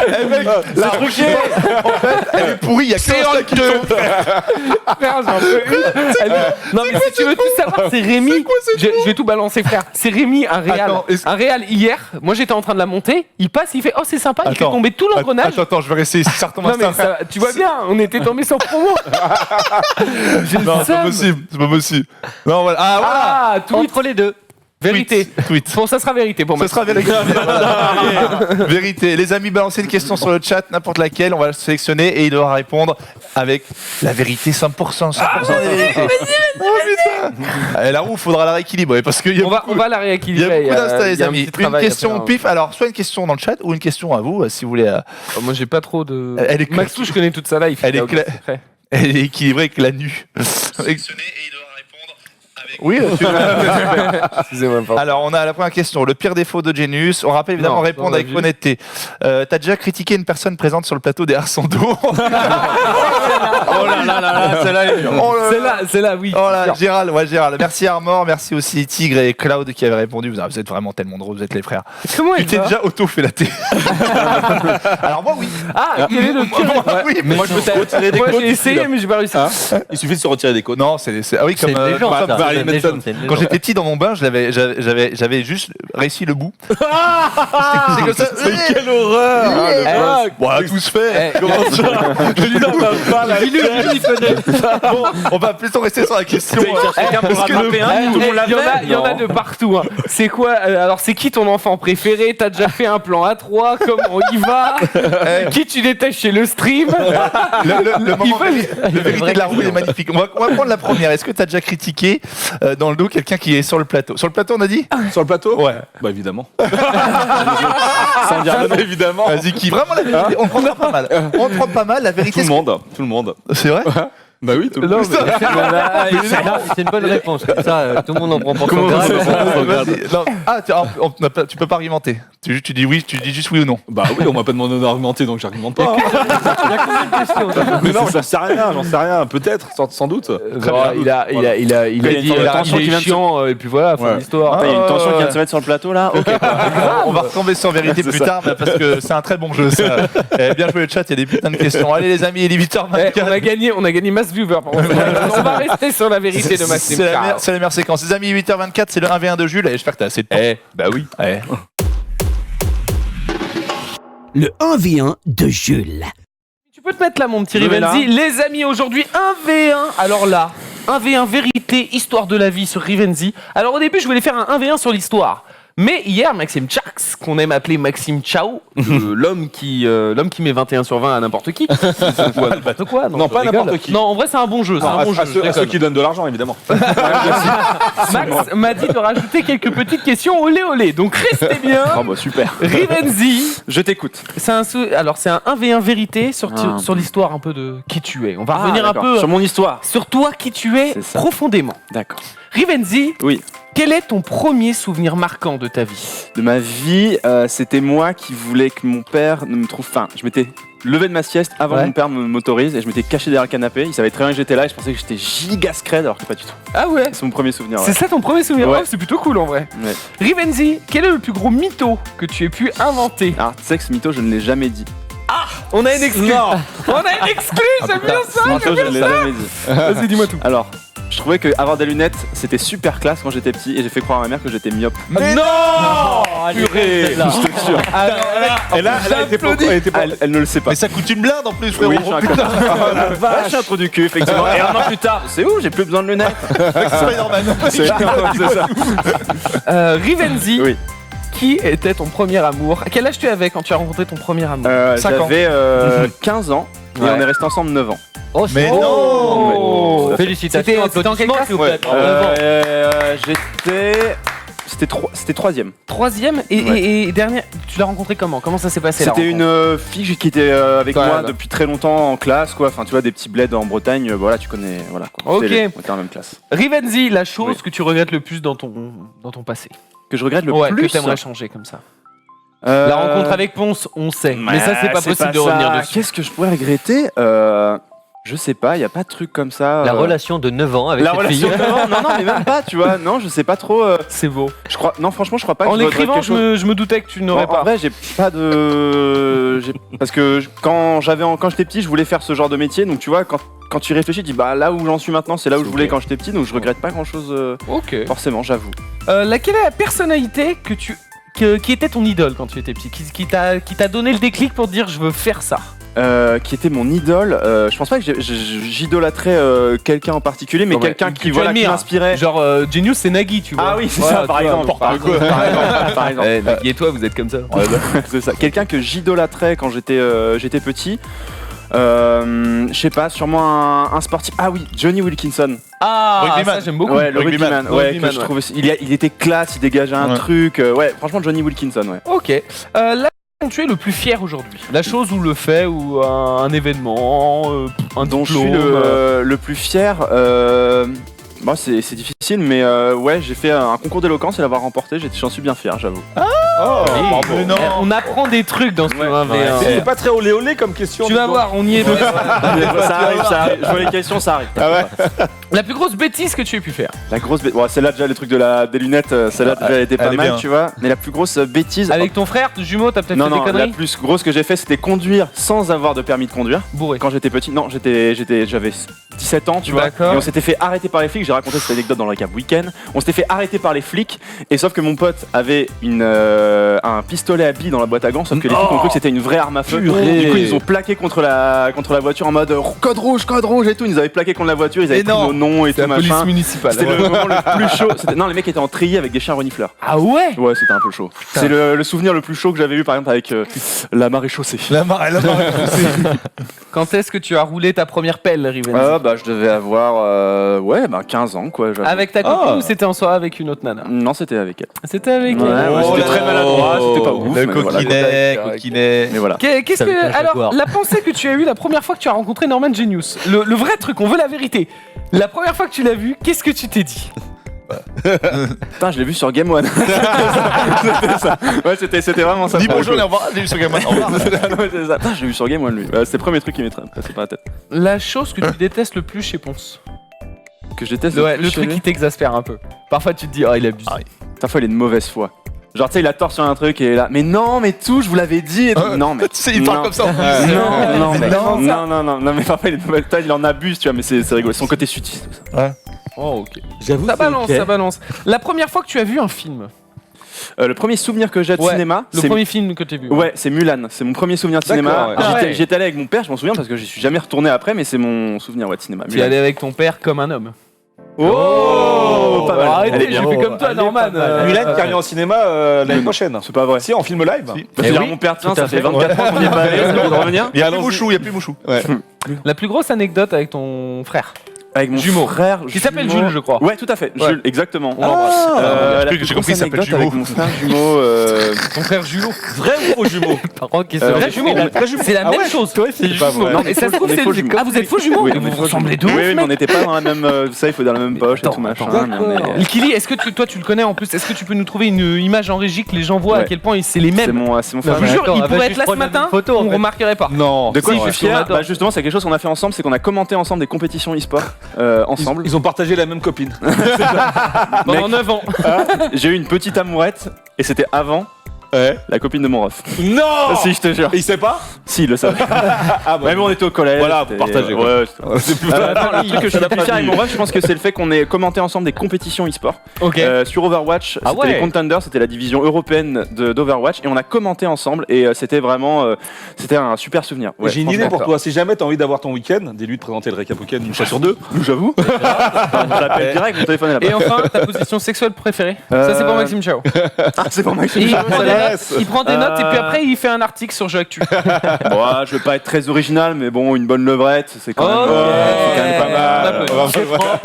eh mec, la truquée. En fait, elle est pourrie, il y a que ça qui tombe.
Frère, j'en peux une. Non, mais si tu veux tout savoir, c'est Rémi. Je vais tout balancer, frère. C'est Rémi, un réal.
Attends, est-ce-
Un réal hier. Moi, j'étais en train de la monter. Il passe, il fait oh, c'est sympa. Il fait tomber tout l'engrenage.
Attends, je vais rester si ça retombe
Non, mais
Insta.
ça, tu vois bien, on était tombé sur promo. J'ai le
Non, c'est pas
seum.
possible, c'est pas possible. Non, voilà. Ah, voilà.
Ah, tweet.
Entre les deux.
Vérité.
Tweet.
Bon, ça sera vérité pour moi.
Ce sera vérité. Vérité. Les amis, balancez une question sur le chat, n'importe laquelle, on va le sélectionner et il devra répondre avec la vérité, 100%. 100% de vérité. Oh putain. La roue, faudra la rééquilibrer parce qu'il y a
On va la
il y
rééquilibrer.
a beaucoup d'insta,
il
les
y a un
amis.
petit
Une
travail à
question
faire.
au pif. Alors, soit une question dans le chat ou une question à vous, si vous voulez.
Moi, j'ai pas trop de.
Elle est
Max Touche, je connais toute sa life.
Elle est
il a aucun
cla-
secret.
Elle est équilibrée avec la nu. Sélectionner et il devra répondre avec Oui, tu
Excusez-moi, pardon.
Alors, on a la première question. Le pire défaut de Genius. On rappelle évidemment
Non,
répondre
on a
avec
vu.
honnêteté. T'as déjà critiqué une personne présente sur le plateau des Arsenaux?
Oh là là là là, celle-là elle est dure.
Oh là là.
C'est là, oui.
Oh là, Gérald, ouais, Gérald. Merci Armor, merci aussi Tigre et Cloud qui avaient répondu. Vous êtes vraiment tellement drôles, vous êtes les frères.
Comment
Tu
il
t'es
va
déjà auto-félaté? Alors moi, oui.
Ah, quel est le pire
Oui, mais
Moi, je peux te retirer des
Moi,
côtes.
j'ai essayé, mais j'ai pas réussi.
Il suffit de se retirer des côtes.
non, ah oui,
C'est
comme
une légende,
comme
ça,
Marilyn
c'est une
Manson.
légende, c'est une
Quand
légende.
j'étais petit dans mon bain, j'avais juste réussi le bout. C'est comme ça.
Quelle horreur
Bon, tout se fait.
Eh,
Comment ça Bon, on va plutôt rester sur la question.
Quelqu'un pour
Parce que
rattraper un, tout le monde
Il y en a de partout. Hein. C'est quoi alors, c'est qui ton enfant préféré? T'as déjà fait un plan à 3? Comment il va? Qui tu détestes chez le stream?
Le moment
Il
de vérité de la roue est magnifique. On va prendre la première. Est-ce que tu as déjà critiqué dans le dos quelqu'un qui est sur le plateau? Sur le plateau, on a dit?
Sur le plateau?
Ouais.
Bah évidemment.
Sans dire le nom.
Évidemment.
Vas-y, qui? Vraiment la vérité. On prendra pas mal. On prend pas mal. La vérité,
Tout le monde.
c'est vrai?
Bah oui, tout le
Non,
monde.
C'est une bonne réponse. Comme ça, tout le monde en prend pour son
Comment
grade.
Vas-y. Non. Ah, tu peux pas argumenter. Tu dis oui, tu dis juste oui ou non.
Bah oui, on m'a pas demandé d'argumenter, donc j'argumente pas. Mais non, j'en sais rien. Peut-être, sans doute.
Il a dit
tension qui
il
vient
est
de
chiant, et puis voilà, fin
Ouais.
d'histoire.
Il y a une tension qui vient de se mettre sur le plateau là. Ok.
On va retomber sur vérité plus tard parce que c'est un très bon jeu. Ça. Bien joué le chat, il y a des putains de questions. Allez les amis, il est 8h24.
On a gagné mass viewer. On va rester sur la vérité de Maxime.
C'est la meilleure séquence. Les amis, 8h24, c'est le 1v1 de Jules. Et j'espère que t'as assez de temps.
Bah oui.
Le 1v1 de Jules.
Tu peux te mettre là, mon petit
Je vais là.
Rivenzi. Les amis, aujourd'hui, 1v1. Alors là, 1v1 vérité, histoire de la vie sur Rivenzi. Alors au début, je voulais faire un 1v1 sur l'histoire. Mais hier, Maxime Chax, qu'on aime appeler Maxime Ciao, l'homme qui met 21 sur 20 à n'importe qui. N'importe quoi.
Non, pas
je rigole.
n'importe qui.
Non, en vrai, c'est un bon jeu. C'est un bon jeu. je
À ceux
déconne.
qui donnent de l'argent, évidemment.
Max m'a dit de rajouter quelques petites questions olé olé. Donc restez bien.
Oh bah super.
Rivenzi,
Je t'écoute.
c'est un 1v1 vérité sur l'histoire un peu de qui tu es. On va revenir un peu
sur mon histoire.
sur toi qui tu es
C'est ça.
profondément.
D'accord.
Rivenzi,
Oui.
quel est ton premier souvenir marquant de ta vie?
De ma vie, c'était moi qui voulais que mon père ne me trouve. Enfin, je m'étais levé de ma sieste avant
Ouais.
que mon père m'autorise et je m'étais caché derrière le canapé. Il savait très bien que j'étais là et je pensais que j'étais giga scred alors que pas du tout.
Ah ouais.
C'est mon premier souvenir. Ouais.
C'est ça ton premier souvenir?
Ouais.
Oh, c'est plutôt cool en vrai.
Ouais.
Rivenzi, quel est le plus gros mytho que tu aies pu inventer?
Alors, tu sais que ce mytho, je ne l'ai jamais dit.
On a une exclue. On a une exclue, j'aime bien ça.
Ce mytho, je ne l'ai jamais dit.
Vas-y, dis-moi tout.
Alors, je trouvais qu'avoir des lunettes, c'était super classe quand j'étais petit et j'ai fait croire à ma mère que j'étais myope.
Mais non.
Purée, je te jure.
Et là,
Elle ne le sait pas.
Mais ça coûte une blinde en plus, frérot.
Oui, je suis un connard. Ouais, je suis un trou du cul, effectivement. Et un an plus tard, c'est où? J'ai plus besoin de lunettes.
Spider-Man.
C'est ça.
Rivenzi,
Oui.
qui était ton premier amour? À quel âge tu avais quand tu as rencontré ton premier amour?
5 ans.
J'avais 15 ans et
Ouais.
on est resté ensemble 9 ans.
Oh,
Mais
c'est-
Oh.
Félicitations,
C'était en quelle
applaudissements,
classe?
s'il vous plaît.
C'était troisième.
Troisième et dernière. Tu l'as rencontré comment? Comment ça s'est passé? la
C'était une
rencontre
fille qui était avec
Ouais,
moi
là.
depuis très longtemps en classe, quoi. Enfin, tu vois, des petits bleds en Bretagne, voilà, tu connais, voilà. Quoi.
Ok.
On était en même classe.
Rivenzi, la chose
Oui.
que tu regrettes le plus dans ton passé.
Que je regrette le
Ouais,
plus.
que t'aimerais changer comme ça. La rencontre avec Ponce, on sait. Mais ça, c'est pas possible de revenir dessus.
Qu'est-ce que je pourrais regretter Je sais pas, y a pas de truc comme ça.
La relation de 9 ans avec
La
cette
relation
fille.
non, mais même pas, tu vois. Non, je sais pas trop.
C'est beau.
Je crois, non, franchement, je crois pas.
En
que je regrette
écrivant,
quelque chose.
je me doutais que tu n'aurais
En
pas.
vrai, j'ai pas de. Parce que quand j'étais petit, je voulais faire ce genre de métier. Donc tu vois, quand tu réfléchis, tu dis bah là où j'en suis maintenant, c'est là où je voulais quand j'étais petit. Donc je regrette pas grand chose
Ok.
forcément, j'avoue.
Quelle est la personnalité qui était ton idole quand tu étais petit, qui t'a donné le déclic pour te dire je veux faire ça?
Qui était mon idole. Je pense pas que j'idolâtrais quelqu'un en particulier, mais
Ouais,
quelqu'un
que
qui
tu
voilà qui
admires.
m'inspirait.
Genre Genius, c'est Nagui, tu vois.
Ah oui, c'est
Voilà,
ça, par
tu vois,
exemple. Par exemple.
Eh, Nagui et toi, vous êtes comme ça.
C'est ça. Quelqu'un que j'idolâtrais quand j'étais petit. Je sais pas, sûrement un sportif. Ah oui, Johnny Wilkinson.
Ah,
Rugbyman.
ça j'aime beaucoup.
Ouais, le rugbyman. Ouais,
Rugbyman,
que je trouvais, il était classe, il dégageait un
Ouais.
truc. Ouais, franchement, Johnny Wilkinson, ouais.
Ok. La dont tu es le plus fier aujourd'hui? La chose ou le fait ou un événement, un
Dont je suis
diplôme,
le plus fier. Bon, c'est difficile, mais ouais, j'ai fait un concours d'éloquence et l'avoir remporté, j'en suis bien fier, j'avoue.
Oh,
Mais non.
On apprend des trucs dans ce 1v1.
C'est pas très olé olé comme question.
Tu vas voir, on y est.
Ça arrive. Je vois les questions, ça arrive.
Ah ouais.
La plus grosse bêtise que tu aies pu faire.
La grosse bêtise. Ouais, celle-là, déjà, les trucs des lunettes, celle-là, déjà, elle était pas
elle est
mal,
bien.
tu vois. Mais la plus grosse bêtise.
Avec ton frère, ton jumeau, t'as peut-être
Non,
fait des
non, la
conneries.
plus grosse que j'ai fait, c'était conduire sans avoir de permis de conduire.
Bourré.
Quand j'étais petit, non, j'avais 17 ans, tu vois.
D'accord.
Et on s'était fait arrêter par les flics. J'ai raconté cette anecdote dans le récap week-end. On s'était fait arrêter par les flics. Et sauf que mon pote avait un pistolet à billes dans la boîte à gants. Sauf que les flics ont cru que c'était une vraie arme à feu.
Purée.
Du coup, ils ont plaqué contre la voiture en mode code rouge et tout. Ils nous avaient plaqué contre la voiture. Ils avaient pris nos noms et tout
La police
machin.
municipale.
C'était le moment le plus chaud. Non, les mecs étaient en treillis avec des chiens renifleurs.
Ah ouais.
Ouais, c'était un peu chaud. C'est le souvenir le plus chaud que j'avais eu par exemple avec la marée chaussée.
La marée.
Quand est-ce que tu as roulé ta première pelle, Riven?
Bah je devais avoir 15 ans quoi. j'avoue.
Avec ta copine ou c'était en soirée avec une autre nana?
Non, c'était avec elle.
C'était avec
Ouais,
elle.
ouais, c'était très maladroit, c'était pas ouf.
Le
mais voilà.
coquinet.
Mais voilà.
Qu'est-ce
Ça veut
que
dire
alors
Jaguar.
la pensée que tu as eue la première fois que tu as rencontré Norman Genius, le vrai truc, on veut la vérité. La première fois que tu l'as vu, qu'est-ce que tu t'es dit?
Putain, je l'ai vu sur Game One. C'était ça. Ouais, c'était vraiment ça.
Dis
pour le
bonjour
coup.
et au revoir. J'ai vu sur Game One. Au revoir.
Ouais, c'est ça. Putain, je l'ai vu sur Game One lui. Ouais, c'était le premier truc qui m'est passé par la tête.
La chose que tu détestes le plus chez Ponce.
Que je déteste.
Ouais,
plus
le
chez
truc
lui.
qui t'exaspère un peu. Parfois tu te dis, oh il abuse.
Parfois il est de mauvaise foi. Genre tu sais il a tort sur un truc et il est là. Mais non, mais tout, je vous l'avais dit. Et tout. Non mais.
Tu sais, il parle
non.
comme ça en plus.
Non, mais parfois il est de mauvaise foi. Il en abuse, tu vois. Mais c'est rigolo. Son côté sudiste. Tout ça.
Oh ok.
J'avoue.
Ça
c'est
balance,
ok.
ça balance. La première fois que tu as vu un film.
Le premier souvenir que j'ai de
Ouais,
cinéma,
Le
c'est
premier film que tu as vu.
Ouais, c'est Mulan. C'est mon premier souvenir de cinéma.
D'accord, ouais.
Ah ouais.
J'étais allé avec mon père, je m'en souviens parce que j'y suis jamais retourné après, mais c'est mon souvenir de cinéma.
Tu es allé avec ton père comme un homme.
Oh, pas mal.
Arrêtez,
Elle est
j'ai
bien.
fait comme toi,
Elle est
Norman.
pas mal.
Mulan qui revient au cinéma l'année prochaine.
C'est pas vrai.
Si, en film live.
Bah, c'est-à-dire
oui,
mon père, tiens,
tout à
ça fait
fait.
24 ans qu'on y est pas allé, ça veut de revenir.
Il y a plus Mouchou, il y a plus Mouchou.
La plus grosse anecdote avec ton frère.
Avec mon
Jumeau.
frère.
Qui s'appelle
jumeau.
Jules, je crois.
Ouais, tout à fait.
Ouais.
Jules, exactement. On
Ah,
l'embrasse. La
j'ai
plus
compris,
grosse
il s'appelle
anecdote avec
Jumeau.
mon frère jumeau.
Ton frère Julot.
Vrai ou faux jumeau?
Par contre, qui se
Vrai
vrai jumeau. C'est la même chose.
c'est pas vrai.
Non,
Et ça se trouve,
on est
c'est
faux
le.
jumeaux.
Ah, vous êtes faux jumeaux?
Oui,
Mais
on est
vous
faux
ressemblez de
jumeaux.
ouf,
Oui, mais on
mec.
n'était pas dans la même. Ça, il faut dans la même poche et tout machin. mais on est-
Mikili, est-ce que toi tu le connais en plus? Est-ce que tu peux nous trouver une image en régie que les gens voient à
Ouais.
quel point c'est les
C'est
mêmes?
mon
Je
frère.
vous jure,
D'accord,
il
elle va
pourrait être
juste
là ce
prendre la même
matin,
photo, en
on
fait.
remarquerait pas.
Non.
De quoi
Si,
je suis
je suis
fier
d'accord.
Bah justement, c'est quelque chose qu'on a fait ensemble, c'est qu'on a commenté ensemble des compétitions e-sport ensemble.
Ils ont partagé la même copine.
Pendant 9 ans.
J'ai eu une petite amourette et c'était avant
Ouais.
la copine de mon ref.
Non.
Si, je te jure.
Et il sait pas?
Si, il le savait.
Ah bah.
Même on était au collège.
Voilà,
c'était-
vous partagez, quoi.
Ouais, c'était- non, le truc que je suis le plus fier avec mon ref, je pense que c'est le fait qu'on ait commenté ensemble des compétitions e-sport.
Ok.
Sur Overwatch,
Ah
c'était
ouais.
les Contenders, c'était la division européenne d'Overwatch et on a commenté ensemble et c'était vraiment c'était un super souvenir. Ouais,
J'ai une idée
franchement.
pour toi. Si jamais t'as envie d'avoir ton week-end, dis-lui de présenter le récap week-end une fois sur deux.
J'avoue. Je l'appelle direct, mon téléphone est là-bas.
Et enfin, ta position sexuelle préférée? Ça, c'est pour Maxime Chao.
Ah, c'est pour Maxime.
Et il
Chao,
prend
ça
des
va.
notes, il prend des notes et puis après il fait un article sur Jeux Actu.
Bon, je veux pas être très original, mais bon, une bonne levrette, c'est quand même,
Ok.
c'est quand même pas mal.
On applaudit.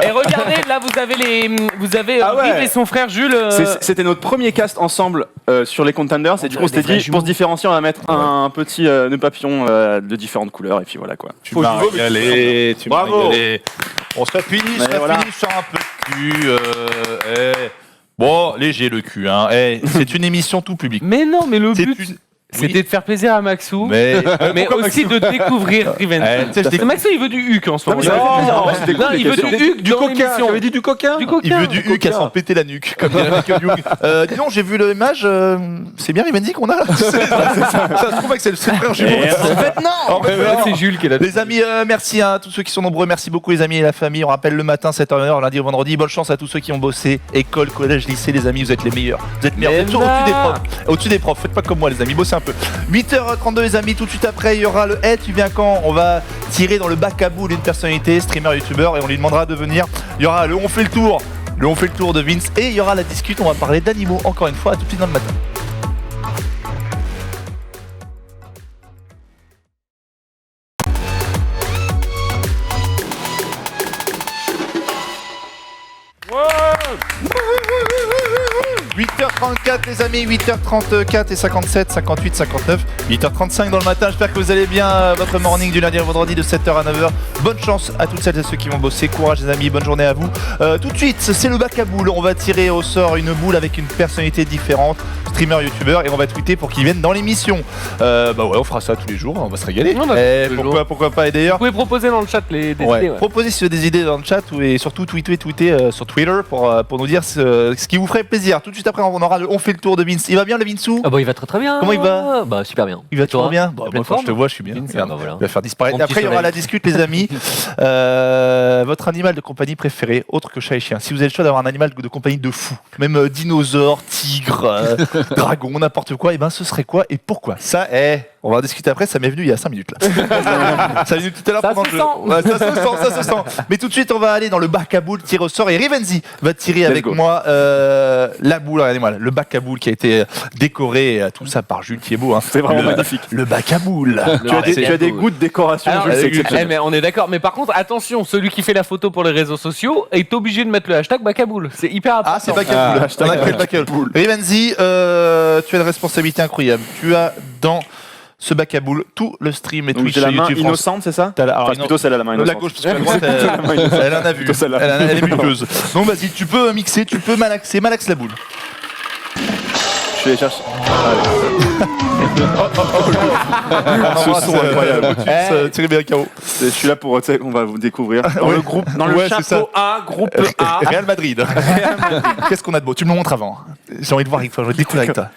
Et regardez, là vous avez
Ah ouais.
Riv et son frère Jules.
C'était notre premier cast ensemble sur les Contenders et du coup on s'était dit pour se différencier on va mettre un petit nœud papillon de différentes couleurs et puis voilà quoi.
Tu m'as régalé, tu m'as
Bravo.
régalé. On serait fini
voilà.
sur un peu de cul. Bon, léger le cul, hein. C'est une émission tout public.
Mais non, mais le
C'est
but
une-
c'était de faire plaisir à Maxou,
Mais
mais aussi de découvrir Riven.
tu sais, je
Maxou il veut du huc en ce moment.
mais ça fait plaisir. En vrai, c'était cool,
Non,
les
il veut
questions.
du huc
Du
dans
coquin.
l'émission.
J'avais dit du coquin.
Du coquin.
il veut du huc à s'en péter la nuque, comme dirait Michael Young. Dis donc, j'ai vu l'image. C'est bien Rivenzi qu'on a là. Ça se trouve que c'est le frère jumeau. En fait, non. En fait, non.
C'est Jules qui est là.
Les amis, merci à tous ceux qui sont nombreux. Merci beaucoup les amis et la famille. On rappelle le matin, 7h, lundi au vendredi. Bonne chance à tous ceux qui ont bossé. École, collège, lycée, les amis, vous êtes les meilleurs. Vous êtes meilleurs. Vous êtes toujours au-dessus des profs. Au-dessus des profs. Faites pas comme moi les amis, bossez un peu. 8h32 les amis, tout de suite après, il y aura le tu viens quand? On va tirer dans le bac à bout d'une personnalité, streamer, youtubeur, et on lui demandera de venir. Il y aura le On fait le tour. On fait le tour de Vince. Et il y aura la discute. On va parler d'animaux encore une fois. À tout de suite dans le matin. 8h34 les amis, 8h34 et 57, 58, 59, 8h35 dans le matin, j'espère que vous allez bien, votre morning du lundi au vendredi de 7h à 9h. Bonne chance à toutes celles et ceux qui vont bosser, courage les amis, bonne journée à vous. Tout de suite, c'est le bac à boule, on va tirer au sort une boule avec une personnalité différente, streamer, youtubeur, et on va tweeter pour qu'ils viennent dans l'émission. Bah ouais, on fera ça tous les jours, on va se régaler. Pourquoi pas, et d'ailleurs...
Vous pouvez proposer dans le chat des idées. Ouais.
Proposez si vous avez des idées dans le chat et surtout tweeter sur Twitter pour nous dire ce qui vous ferait plaisir. Tout de suite après, on fait le tour de Vince. Il va bien le Vinsou?
Ah bah il va très bien.
Comment il va?
Bah super bien.
Il va toujours bien.
Moi
Quand je te vois, je suis bien.
Vince,
Regarde,
bah voilà.
il va faire disparaître.
Mon
Après,
petit
il y aura
soleil.
la discute, les amis. Votre animal de compagnie préféré, autre que chat et chien. Si vous avez le choix d'avoir un animal de compagnie de fou, même dinosaure, tigre, dragon, n'importe quoi, et ben ce serait quoi et pourquoi? Ça, on va en discuter après. Ça m'est venu il y a 5 minutes là. Ça m'est venu tout à l'heure pendant le jeu. Ouais, ça se sent. Mais tout de suite, on va aller dans le bac à boule, tir au sort, et Rivenzi va tirer avec moi la boule. Regardez-moi, le bac à boule qui a été décoré, tout ça par Jules qui est beau. Hein.
C'est vraiment magnifique.
Le bac à boule.
Tu as des goûts de décoration.
Alors,
Jules, c'est exceptionnel.
mais on est d'accord. Mais par contre, attention, celui qui fait la photo pour les réseaux sociaux est obligé de mettre le hashtag bac à boule. C'est hyper important.
Ah, c'est bac à boule. On a créé le bac à boule. Rivenzi, tu as une responsabilité incroyable. Tu as dans ce bac à boule tout le stream et
Donc
Twitch
j'ai la main
YouTube
innocente, c'est ça?
Alors,
plutôt celle à la main
la
innocente.
gauche, parce que la droite, elle en a vu. Elle est bulbeuse. Donc vas-y, tu peux mixer, tu peux malaxer. Malaxe la boule.
Je vais les chercher.
Ce son incroyable. Thierry Bécao.
Je suis là pour, on va vous découvrir. Dans le groupe, dans le chapeau A, groupe A.
Real Madrid. Qu'est-ce qu'on a de beau? Tu me le montres avant. J'ai envie de voir avec toi, j'ai envie de découvrir avec toi.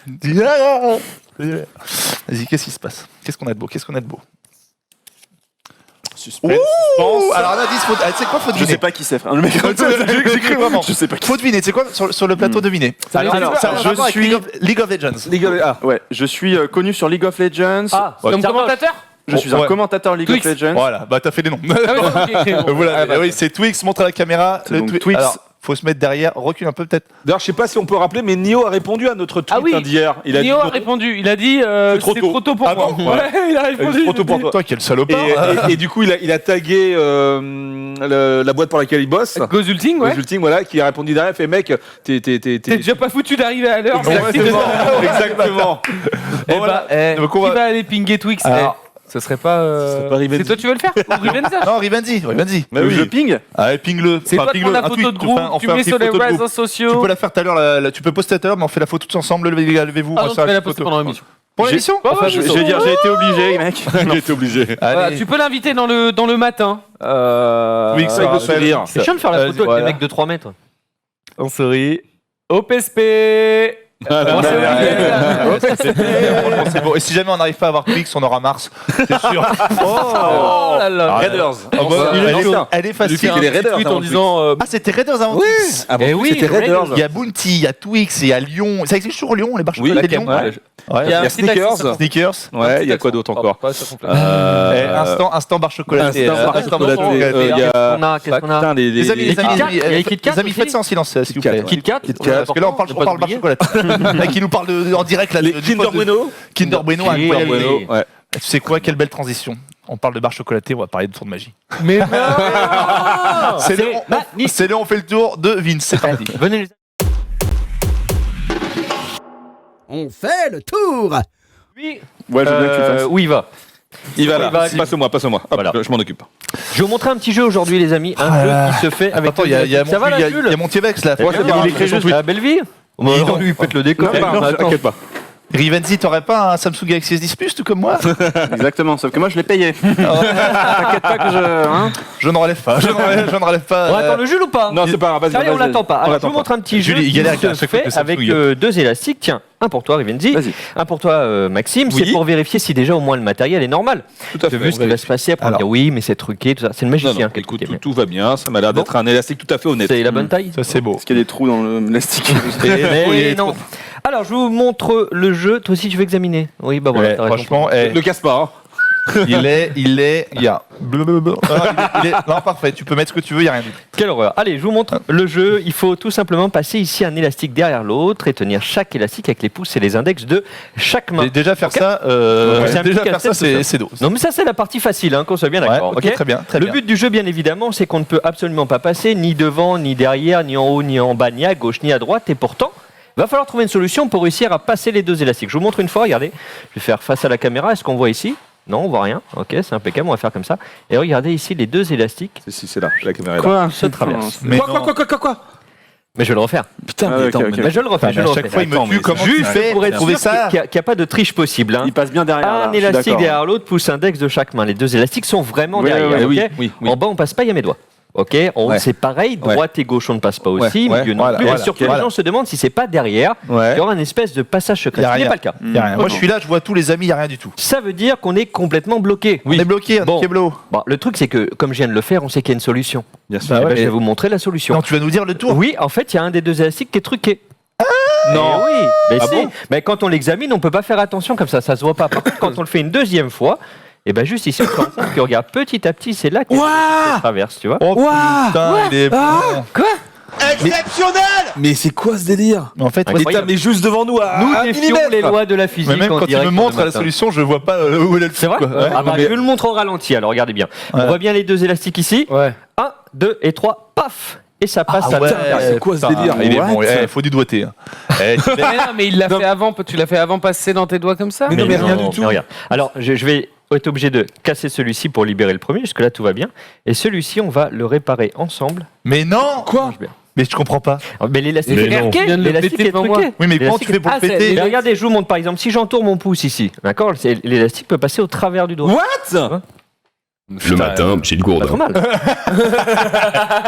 Vas-y, qu'est-ce qui se passe? Qu'est-ce qu'on a de beau?
Suspense.
Alors là, tu sais quoi, faut deviner.
Je sais pas qui c'est, frère. Le mec,
J'ai cru vraiment.
Je sais pas qui.
Faut deviner, tu sais quoi, sur le plateau, deviner.
Alors, je suis
League of Legends.
Ouais, je suis connu sur League of Legends.
Ah, comme commentateur.
Je suis un commentateur League of Legends.
Voilà, bah t'as fait les noms.
Voilà.
Oui, c'est Twix, montre à la caméra.
C'est donc Twix.
Alors, faut se mettre derrière, recule un peu peut-être.
D'ailleurs, je sais pas si on peut rappeler, mais Nio a répondu à notre tweet d'hier.
Nio a répondu. Il a dit c'est trop tôt pour moi.
Bon,
ouais, il a répondu.
C'est trop tôt pour toi. Toi, quel salopard.
Et du coup, il a tagué la boîte pour laquelle il bosse.
Gozulting, ouais.
Gozulting, voilà, qui a répondu derrière. Fait mec, t'es
déjà pas foutu d'arriver à l'heure.
Exactement.
Et bah, qui va aller pinguer Twix? Ce serait pas. C'est toi, tu veux le faire? Ou Rivenzi?
Non, Rivenzi.
Mais oui. Je ping.
Ah, ping-le.
C'est toi qui prends la photo de groupe, tu mets sur les réseaux sociaux.
Tu peux la faire tout à l'heure, tu peux poster tout à l'heure, mais on fait la photo tous ensemble. Levez-vous.
Ah non, tu vas la poster pendant l'émission.
Pour l'émission?
Enfin, je vais dire, j'ai été obligé, mec.
J'ai été obligé.
Voilà, tu peux l'inviter dans le matin.
Oui, ça va sourire.
C'est chiant de faire la photo avec des mecs de 3 mètres.
On sourit. Au PSP.
C'est bon. Et si jamais on n'arrive pas à avoir Twix, on aura Mars. C'est sûr.
Oh là là.
Raiders.
Elle est facile.
C'était les Raiders.
En disant.
Ah, c'était Raiders avant Twix.
C'était Raiders.
Il y a Bounty, il y a Twix, il y a Lyon. Ça existe toujours Lyon, les barres chocolatées de Lyon?
Il y a
Snickers.
Ouais,
il y a quoi d'autre encore?
Instant barre chocolatée.
Instant barre chocolatée.
Qu'est-ce qu'on a?
Les amis, faites ça en silence, s'il vous plaît.
Kit Kat.
Parce que là, on parle barre chocolatée. Mec, il nous parle en direct là.
Kinder Bueno.
Kinder Bueno, incroyable.
Ouais.
Tu sais quoi, quelle belle transition. On parle de barre chocolatée, on va parler de tour de magie.
Mais non.
C'est là, on fait le tour de Vince. C'est parti.
Venez les
On fait le tour.
Oui.
Ouais, je veux bien que tu le fasses.
Où il va?
Il va là. Passe-moi. Hop,
Voilà.
je m'en occupe.
Je vais vous montrer un petit jeu aujourd'hui, les amis. Un jeu qui se fait avec.
Attends, il y a
Ça va, là, Jules?
mon Tievex là.
Il écrit juste à Belleville. Non, lui, pète le décor.
T'inquiète pas.
Rivenzi, t'aurais pas un Samsung Galaxy S10 Plus tout comme moi?
Exactement, sauf que moi je l'ai payé. T'inquiète pas que
je ne relève pas. Je ne relève pas.
On attend le Jules ou pas?
Non, c'est pas grave.
Allez, on l'attend pas. Alors, je vous montre un petit jeu qui se fait avec 2 élastiques. Tiens, un pour toi, Rivenzi. Un pour toi, Maxime. C'est pour vérifier si déjà au moins le matériel est normal.
Tout à fait.
Vu ce qui va se passer après, on va dire oui, mais c'est truqué, tout ça. C'est le magicien.
Écoute, tout va bien. Ça m'a l'air d'être un élastique tout à fait honnête.
C'est la bonne taille?
Ça, c'est beau.
Est-ce qu'il y a des trous dans l'élastique?
Non. Alors, je vous montre le jeu. Toi aussi, tu veux examiner? Oui, bah voilà.
Franchement, ne casse pas.
Il y a. Non, parfait. Tu peux mettre ce que tu veux, il n'y a rien du tout.
Quelle horreur. Allez, je vous montre le jeu. Il faut tout simplement passer ici un élastique derrière l'autre et tenir chaque élastique avec les pouces et les index de chaque main.
Et déjà faire ça, c'est dos.
Non, mais ça, c'est la partie facile, qu'on soit bien d'accord.
Ok, très bien.
Le but du jeu, bien évidemment, c'est qu'on ne peut absolument pas passer ni devant, ni derrière, ni en haut, ni en bas, ni à gauche, ni à droite. Et pourtant, Va falloir trouver une solution pour réussir à passer les deux élastiques. Je vous montre une fois, regardez. Je vais faire face à la caméra. Est-ce qu'on voit ici ? Non, on voit rien. Ok, c'est impeccable, on va faire comme ça. Et regardez ici les deux élastiques.
Si, c'est là, la caméra est là.
Se traversent.
Mais
Quoi
Mais je vais le refaire.
Putain,
Ah,
mais
ok,
attends,
ok.
Mais je le refais.
à chaque fois, il me tue. Comment tu
Juste
fais
pour être
trouver
sûr
ça
qu'il n'y a pas de triche possible. Hein.
Il passe bien derrière. là,
Un
je suis
élastique
d'accord.
derrière l'autre, pouce index de chaque main. Les deux élastiques sont vraiment
Oui,
derrière.
oui,
ok
oui.
En bas, on passe pas, il y a mes doigts. Ok, en haut,
Ouais.
c'est pareil, droite et gauche on ne passe pas aussi,
Ouais,
milieu non
voilà,
plus.
voilà.
Et surtout,
Voilà.
les gens se demandent si c'est pas derrière,
Ouais.
il y aura une espèce de passage secret.
Y a
Ce n'est
rien.
pas le cas.
Y a rien. Moi, je suis là, je vois tous les amis, il n'y a rien du tout.
Ça veut dire qu'on est complètement bloqué.
On est bloqué,
Bon.
Keblo.
Bon, le truc, c'est que comme je viens de le faire, on sait qu'il y a une solution.
Bien sûr.
Bah
Eh
ouais,
ben, je
mais-
vais vous montrer la solution.
Non, tu vas nous dire le tour.
Oui, en fait, il y a un des deux élastiques qui est truqué.
Non.
Eh oui, mais
Ah
si.
bon
Mais quand on l'examine, on peut pas faire attention comme ça se voit pas. Par contre, quand on le fait une deuxième fois, et ben juste ici, on se rend compte que regarde petit à petit, c'est là que ça traverse, tu vois.
Oh putain, il est bon.
Mais c'est quoi ce délire?
En fait,
Incroyable.
Mais juste devant nous à
Nous
un
défions
millimètre.
les lois de la physique.
mais même
en
quand tu
direct
me
le
montres la
matin.
solution, je vois pas où elle est le
C'est vrai
quoi. Ouais.
Ah bah, je le montre au ralenti, alors regardez bien.
Ouais.
On voit bien les deux élastiques ici.
Ouais.
1, 2 et 3, paf. Et ça passe
Ah
à
ouais,
l'intérieur.
c'est quoi ce
putain,
délire?
Il est
What?
bon, il faut du doigté. hein. Eh, tu
Mais non, mais il l'a fait avant. Tu l'as fait avant passer dans tes doigts comme ça.
Mais non, mais rien du tout.
mais regarde. Alors, je vais être obligé de casser celui-ci pour libérer le premier. Jusque-là, tout va bien. Et celui-ci, on va le réparer ensemble.
Mais non.
Quoi?
Mais je comprends pas.
Mais l'élastique
Mais
est
non.
truqué.
Tu viens de le
L'élastique
péter
est
devant moi.
truqué.
Oui, mais comment
L'élastique
tu fais pour
Ah,
le
c'est-
péter
Mais regardez, je vous montre par exemple, si j'entoure mon pouce ici, d'accord, l'élastique peut passer au travers du doigt.
What?
Le matin, j'ai une
Pas
gourde.
trop mal.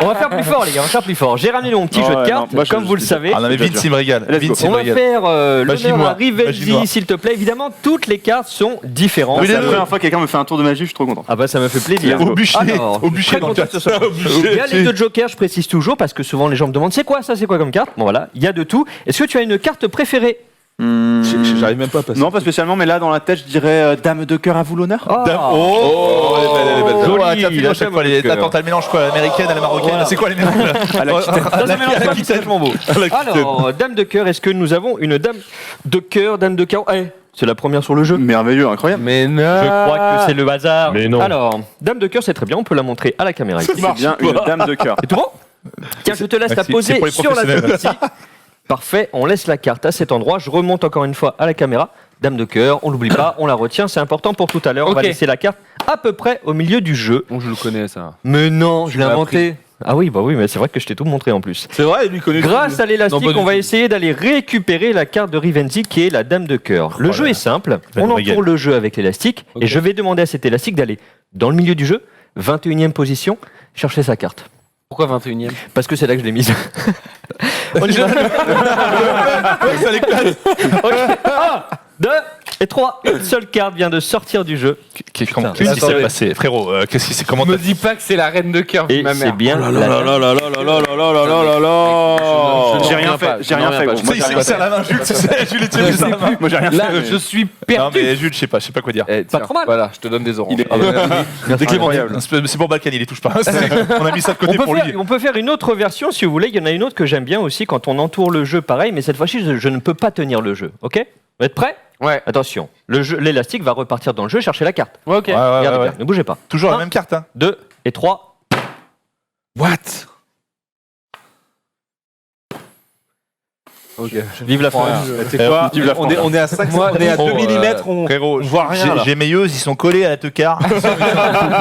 On va faire plus fort, les gars, on va faire plus fort. J'ai ramené mon petit
Oh,
jeu de
ouais,
cartes,
non, moi, je-
comme vous le
je-
savez.
Ah non, mais
déjà
Vince, il me régale.
Let's go.
Vince, il
On
me
va
régale.
faire
Magie
l'honneur
noire,
à Rivelzi,
magie noire.
s'il te plaît. Évidemment, toutes les cartes sont différentes.
Oui,
C'est la
les-
première fois que quelqu'un me fait un tour de magie, je suis trop content.
Ah bah ça me fait plaisir.
Au bûcher,
Alors,
au bûcher
très
dans le
content que ce soit- Il y a les deux jokers, je précise toujours, parce que souvent les gens me demandent c'est quoi ça, c'est quoi comme carte. Bon voilà, il y a de tout. Est-ce que tu as une carte préférée?
J'arrive même pas à passer.
Non, pas spécialement, mais là, dans la tête, je dirais Dame de cœur à vous l'honneur.
Oh,
Oh, elle est belle, elle est belle.
Joli,
Oh, tiens, file-moi à chaque fois les-
cœur.
Attends, t'as le mélange quoi? L'américaine à la marocaine?
Voilà.
C'est quoi les mélanges là?
À la Aquitaine.
Ça, ça mélange pas, mais c'est vachement beau.
L'Aquitaine.
Alors, dame de cœur, est-ce que nous avons une dame de cœur, dame de cœur? Allez, c'est la première sur le jeu.
Merveilleux, incroyable.
Mais non.
Je crois que c'est le hasard.
Mais non.
Alors, dame de cœur, c'est très bien, on peut la montrer à la caméra ici.
C'est bien une dame de cœur.
C'est tout bon? Tiens, je te laisse la
Merci, c'est
poser
pour les
sur la
professionnels.
table ici. Parfait, on laisse la carte à cet endroit. Je remonte encore une fois à la caméra. Dame de cœur, on l'oublie pas, on la retient, c'est important pour tout à l'heure. On va
Ok.
laisser la carte à peu près au milieu du jeu.
Bon, je le connais ça.
Mais non, je l'ai
l'as
inventé. Ah oui, bah oui, mais c'est vrai que je t'ai tout montré en plus.
C'est vrai, lui connaît.
Grâce à l'élastique,
Non, pas du
on va
tout.
essayer d'aller récupérer la carte de Rivenzi qui est la dame de cœur. Le jeu est simple, on
nous régale.
entoure le jeu avec l'élastique et je vais demander à cet élastique d'aller dans le milieu du jeu, 21e position, chercher sa carte.
Pourquoi 21ème?
Parce que c'est là que je l'ai mise. On y va.
Ça l'éclate.
Ok. 1, 2 et 3. Une seule carte vient de sortir du jeu.
Qu'est-ce qui
Attendez.
s'est passé? Frérot, qu'est-ce qui s'est comment
Me dis pas que c'est la reine de cœur,
Et
ma
c'est
mère.
bien
Oh là
la
là là là là là là là là là là là.
J'ai rien fait, j'ai rien fait, gros. Moi,
Il
j'ai rien
serre
fait.
la main, Jules, tu sais, Jules est tiré
Je
sa
sais
main.
plus. Moi, j'ai rien
Là,
fait.
je suis
Non
perdu.
mais Jules, je sais pas quoi dire.
Eh, tiens,
trop mal.
Voilà, je te donne des oranges.
Il est-
Ah,
Dès Clément,
incroyable.
c'est pour Balkan, il les touche pas. On a mis ça de
On
côté
peut,
pour
faire,
lui.
on peut faire une autre version si vous voulez. Il y en a une autre que j'aime bien aussi quand on entoure le jeu pareil, mais cette fois-ci je ne peux pas tenir le jeu. Ok? Vous êtes prêts?
Ouais.
Attention, l'élastique va repartir dans le jeu chercher la carte.
Ouais, ok.
Regardez bien, ne bougez pas.
Toujours la
Un.
même carte. Hein.
2 et 3.
What?
Ok.
Vive la France.
C'est quoi?
Vive la France.
On est à 5
Moi,
on est à 2 mm,
Frérot,
voit rien, là.
j'ai mes yeux, ils sont collés à la teucar.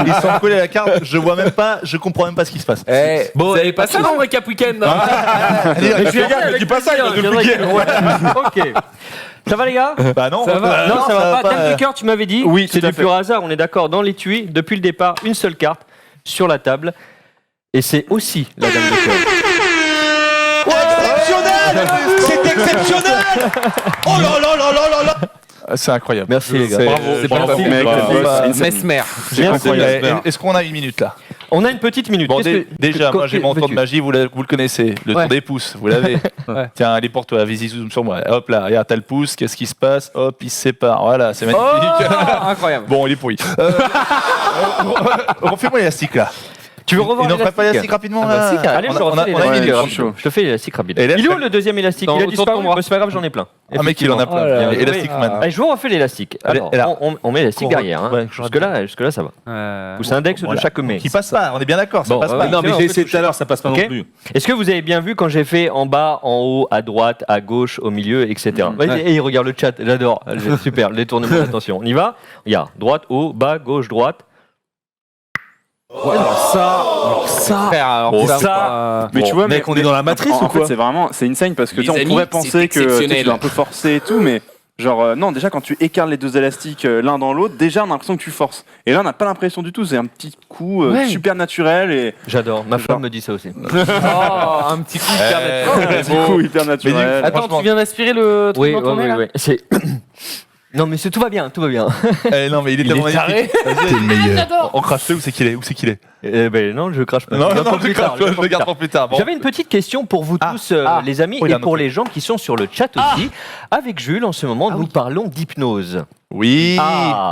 Ils sont collés à la carte, je vois même pas, je comprends même pas ce qui se passe.
Eh, vous avez pas ça dans le récap week-end?
Allez,
Mais je suis
regarde,
avec
dis pas ça, il y a
plaisir,
deux
je
piquets.
viendrai- Ouais. Ok. Ça va les gars?
Bah non,
Ça va? Non, ça va pas. Dame
euh,
de cœur, tu m'avais dit?
Oui,
c'est
tout à
du
fait.
pur hasard, on est d'accord. Dans l'étui, depuis le départ, une seule carte sur la table. Et c'est aussi la dame de cœur.
C'est exceptionnel! Oh là là là là là là!
C'est incroyable.
Merci les gars.
Bravo,
C'est
bravo.
pas
Mec,
Mesmer.
C'est
Merci.
incroyable. Est-ce qu'on a une minute là?
On a une petite minute.
Bon,
Qu'est-ce que-
déjà, moi j'ai mon tour de
veux-tu?
magie, vous le connaissez, le
Ouais.
tour des pouces, vous l'avez.
Ouais.
Tiens, allez pour toi, vas-y, zoom sur moi. Hop là, regarde, t'as le pouce, qu'est-ce qui se passe? Hop, il se sépare, voilà, c'est magnifique.
Incroyable.
Bon, il est pourri. Refais-moi l'élastique là.
Tu veux revoir
Il n'en ferait pas
l'élastique
l'élastique rapidement
Ah bah
là
si, allez, je
On a-
refais
on a
l'élastique
mis
rapide.
chaud.
Je te fais l'élastique rapide.
Et là,
Il est où
c'est-
le deuxième élastique?
Dans-
Il a
autour de
disparu,
moi.
mais c'est pas grave, j'en ai plein.
Ah mec, il en a plein.
Oh là là.
Elastic Man.
Allez, je vous refais l'élastique. Alors,
Elle est là.
on met l'élastique
Qu'on re-
derrière. hein.
ouais,
Jusque-là, ça va. Pouce index de
Voilà.
chaque main.
Qui passe pas, on est bien d'accord, ça
Bon,
passe
ouais,
pas.
Non, mais
on
j'ai
peut
essayé tout à l'heure, ça passe pas
Ok.
non plus.
Est-ce que vous avez bien vu quand j'ai fait en bas, en haut, à droite, à gauche, au milieu, etc. Et regarde le chat, j'adore. Super, les tournements d'attention. On y va. Regarde, droite, haut, bas, gauche, droite.
Alors ça. Frère, alors
Bon,
ça.
ça-
Mais tu vois,
mec, on est dans la matrice
en
ou quoi
fait, c'est insane parce que
Les
tu sais, on
amis,
pourrait
c'est
penser que tu
exceptionnel.
es un peu forcé et tout, mais genre, non, déjà quand tu écartes les deux élastiques l'un dans l'autre, déjà on a l'impression que tu forces. Et là, on n'a pas l'impression du tout, c'est un petit coup
Ouais.
super naturel et.
J'adore. Ma femme me dit ça aussi.
Oh, un petit coup hyper naturel.
Un petit coup hyper naturel.
Attends, tu viens d'aspirer le truc
Oui,
dans ton nez, là
oui. C'est. Non, mais tout va bien, tout va bien.
Non mais il est tellement
taré.
magnifique. Vas-y,
le meilleur.
On crache où c'est qu'il est? Où c'est qu'il est?
Ben non, je crache pas.
Non,
Je
non,
garde pour
je
plus tard,
crache, je
pour
le
plus
garde
tard.
pour plus tard. Bon.
J'avais une petite question pour vous tous, les amis,
Oh, il
et
a
pour
noté.
les gens qui sont sur le chat aussi. Avec Jules, en ce moment, nous parlons d'hypnose.
Oui.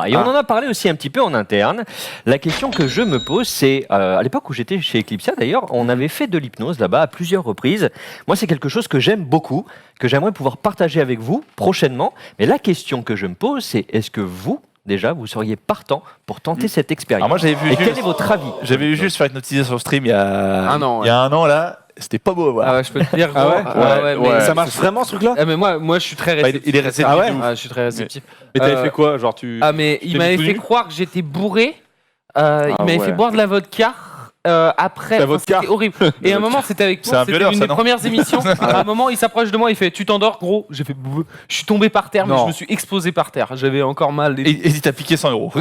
Et on en a parlé aussi un petit peu en interne. La question que je me pose, c'est, à l'époque où j'étais chez Eclipsia d'ailleurs, on avait fait de l'hypnose là-bas à plusieurs reprises. Moi, c'est quelque chose que j'aime beaucoup, que j'aimerais pouvoir partager avec vous prochainement. Mais la question que je me pose, c'est est-ce que vous, déjà, vous seriez partant pour tenter cette expérience?
Alors moi j'avais vu
Et
Jules-
quel est votre avis?
J'avais vu juste faire hypnotiser sur le stream il y a
Un an,
Il y a un an là, c'était pas beau à voir.
Ah ouais, je peux te dire.
Ah ouais
gros. Ouais, mais
Ouais.
Ça marche vraiment ce truc-là?
Ah, mais moi, je suis très
Bah,
réceptif.
il est réceptif.
Ah ouais
Je suis très réceptif.
Et t'avais
Euh,
fait quoi? Genre tu.
Ah, mais il
t'es
m'avait
tout
fait
nu
croire que j'étais bourré. Il m'avait
ouais.
fait boire de la vodka. Après,
La
enfin,
vodka.
c'était horrible. Et à un moment, c'était avec
C'est
toi,
un
c'était
violeur,
une
ça,
des
non
premières émissions. À un moment, il s'approche de moi, il fait tu t'endors, gros. J'ai fait bouh. Je suis tombé par terre, mais
Non.
je me suis explosé par terre. J'avais encore mal.
Et il t'a piqué 100 euros.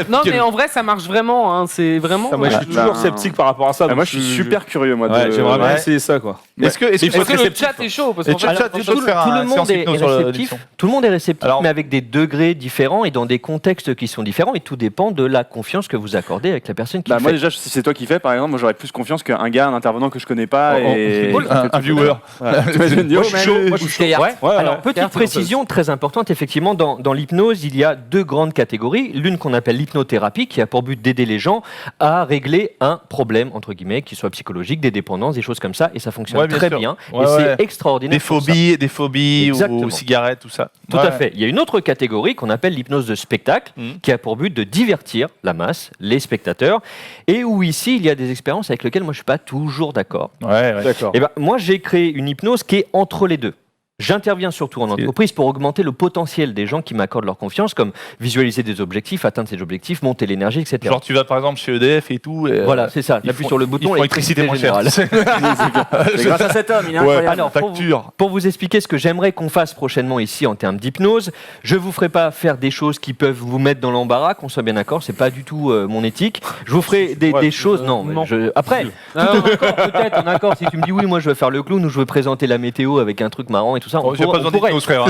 Non, mais en vrai, ça marche vraiment. Hein. C'est vraiment.
Moi, je suis toujours sceptique par rapport à ça.
Ah, moi,
donc
je suis super curieux, moi.
Ouais,
de-
j'aimerais bien
Ouais.
essayer ça, quoi.
Est-ce que
Est-ce
faut être
que le
réceptif
chat est chaud parce
Et
qu'en
chat,
fait,
chat, tu peux faire
tout
un
le monde
séance
est
hypnose sur
réceptif.
l'émission.
Tout le monde est réceptif,
Alors-
mais avec des degrés différents et dans des contextes qui sont différents. Et tout dépend de la confiance que vous accordez avec la personne qui
Bah,
le
moi
fait.
déjà, si c'est toi qui fais, par exemple, moi j'aurais plus confiance qu'un gars, un intervenant que je connais pas et
Un viewer.
T'imagines, yo,
Moi, je suis chaud. Moi, je suis chaud.
Ouais.
Alors, petite précision très importante, effectivement, dans l'hypnose, il y a deux grandes catégories. L'une qu'on appelle l'hypnothérapie, qui a pour but d'aider les gens à régler un problème, entre guillemets, qui soit psychologique, des dépendances, des choses comme ça, et ça fonctionne
Ouais, bien
très
sûr.
bien.
Ouais,
et
ouais.
c'est extraordinaire.
Des phobies
Exactement.
ou cigarettes, tout ça.
Tout à fait. Il y a une autre catégorie qu'on appelle l'hypnose de spectacle, qui a pour but de divertir la masse, les spectateurs, et où ici, il y a des expériences avec lesquelles moi je suis pas toujours d'accord.
Ouais,
D'accord.
Et ben, moi, j'ai créé une hypnose qui est entre les deux. J'interviens surtout en entreprise pour augmenter le potentiel des gens qui m'accordent leur confiance, comme visualiser des objectifs, atteindre ces objectifs, monter l'énergie, etc.
Genre tu vas par exemple chez EDF et tout. Et
Voilà, c'est ça.
ils
J'appuie
font-
sur le bouton
ils font électricité moins chère.
générale.
C'est grâce à cet homme, il est
Ouais,
incroyable.
Alors,
facture.
pour vous expliquer ce que j'aimerais qu'on fasse prochainement ici en termes d'hypnose, je vous ferai pas faire des choses qui peuvent vous mettre dans l'embarras, qu'on soit bien d'accord, c'est pas du tout mon éthique. Je vous ferai des choses, non. Mais après, tout en accord, peut-être en accord, si tu me dis oui, moi je veux faire le clown ou je veux présenter la météo avec un truc marrant et tout ça, on
J'ai pas besoin d'hypnose, frère.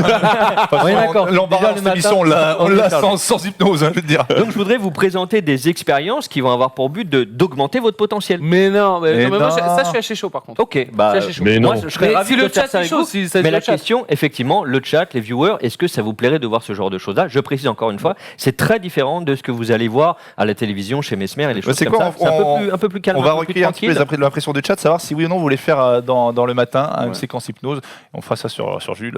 Oui, d'accord.
L'embarras
Déjà,
de
le
cette émission,
matin,
on
on
l'a
est tard.
sans hypnose, hein, je veux te dire.
Donc je voudrais vous présenter des expériences qui vont avoir pour but d'augmenter votre potentiel.
Mais non, mais moi,
non.
ça, je suis assez chaud par contre.
Ok, bah,
Ça, c'est chaud.
Mais
moi
non.
je serais
Mais
ravi
si
de
le
faire
chat
ça
est
avec
chaud,
vous.
si ça dit
Mais
le
la
chat.
question, effectivement, le chat, les viewers, est-ce que ça vous plairait de voir ce genre de choses-là? Je précise encore une fois, c'est très différent de ce que vous allez voir à la télévision chez Mesmer et les choses
c'est
comme
quoi,
ça. C'est un peu plus calme,
On va
un peu plus
recueillir un petit peu
tranquille.
l'impression de chat, savoir si oui ou non vous voulez faire dans le matin une séquence hypnose. On fera ça sur Jules.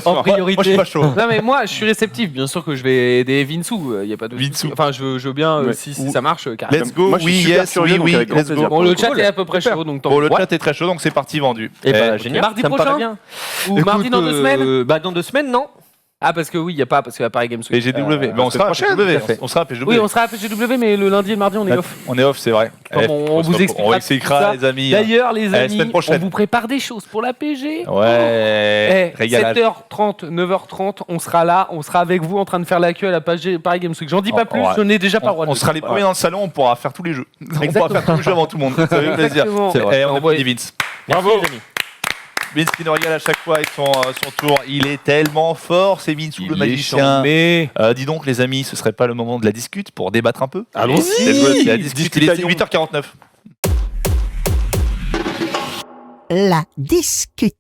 En
Moi,
priorité.
je suis pas chaud.
Non mais moi je suis réceptif, bien sûr que je vais aider Vinsou, il y a pas de
Vinsou.
souci. Enfin je veux bien
Ouais.
si ça marche carrément.
Let's go,
Moi, je suis
oui,
super
yes,
curieux,
oui,
donc
oui,
avec grand
let's
plaisir.
go.
Bon le chat
Cool.
est à peu près chaud donc tant
Bon, le
pis.
chat est très chaud, donc c'est parti vendu.
Eh ben,
ok.
génial,
Mardi
ça me paraît
prochain
bien.
Ou mardi dans 2 semaines.
Bah dans 2 semaines, non.
Ah parce que oui, il y a pas parce que à Paris Games
Et
Week.
GW. Mais on sera à PGW. On sera à PGW.
Oui, on sera à PGW mais le lundi et le mardi on est off.
On est off, c'est vrai.
Comme on vous expliquera
On
tout
expliquera,
ça.
les amis.
D'ailleurs les
la
amis,
semaine prochaine.
on vous prépare des choses pour la PG.
Ouais.
Eh,
Régalage.
7h30, 9h30, on sera là, on sera avec vous en train de faire la queue à la Paris Games Week. J'en dis pas
Oh,
plus,
ouais.
je n'ai déjà pas le droit de
On
le
sera
dire.
les premiers dans le salon, on pourra faire tous les jeux. On pourra faire tous les jeux avant tout le monde. Ça fait plaisir.
Exactement.
C'est vrai.
Et on
Envoyez-
applaudit Vince.
Bravo les amis.
Vince qui nous régale à chaque fois avec son tour. Il est tellement fort, c'est Vince le magicien.
Mais
Dis donc les amis, ce serait pas le moment de la discute pour débattre un peu?
Allons-y.
Let's go, c'est la discute. Il est
Discutaillons.
8h49.
La discute.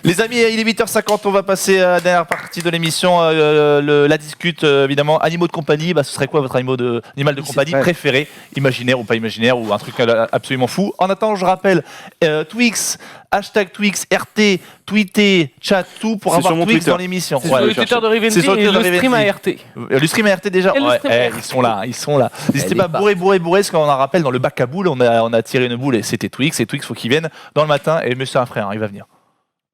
Les amis, il est 8h50, on va passer à la dernière partie de l'émission, la discute évidemment. Animaux de compagnie, ce serait quoi votre animal de compagnie préféré, imaginaire ou pas imaginaire, ou un truc absolument fou. En attendant, je rappelle, Twix, hashtag Twix, RT, tweeter, chat, tout pour avoir Twix dans l'émission.
C'est sur le Twitter de Riventy et le stream à RT.
Le stream à RT déjà, ils sont là. N'hésitez pas à bourrer, parce qu'on en rappelle dans le bac à boules, on a tiré une boule et c'était Twix, et Twix faut qu'il vienne dans le matin, et monsieur un frère, il va venir.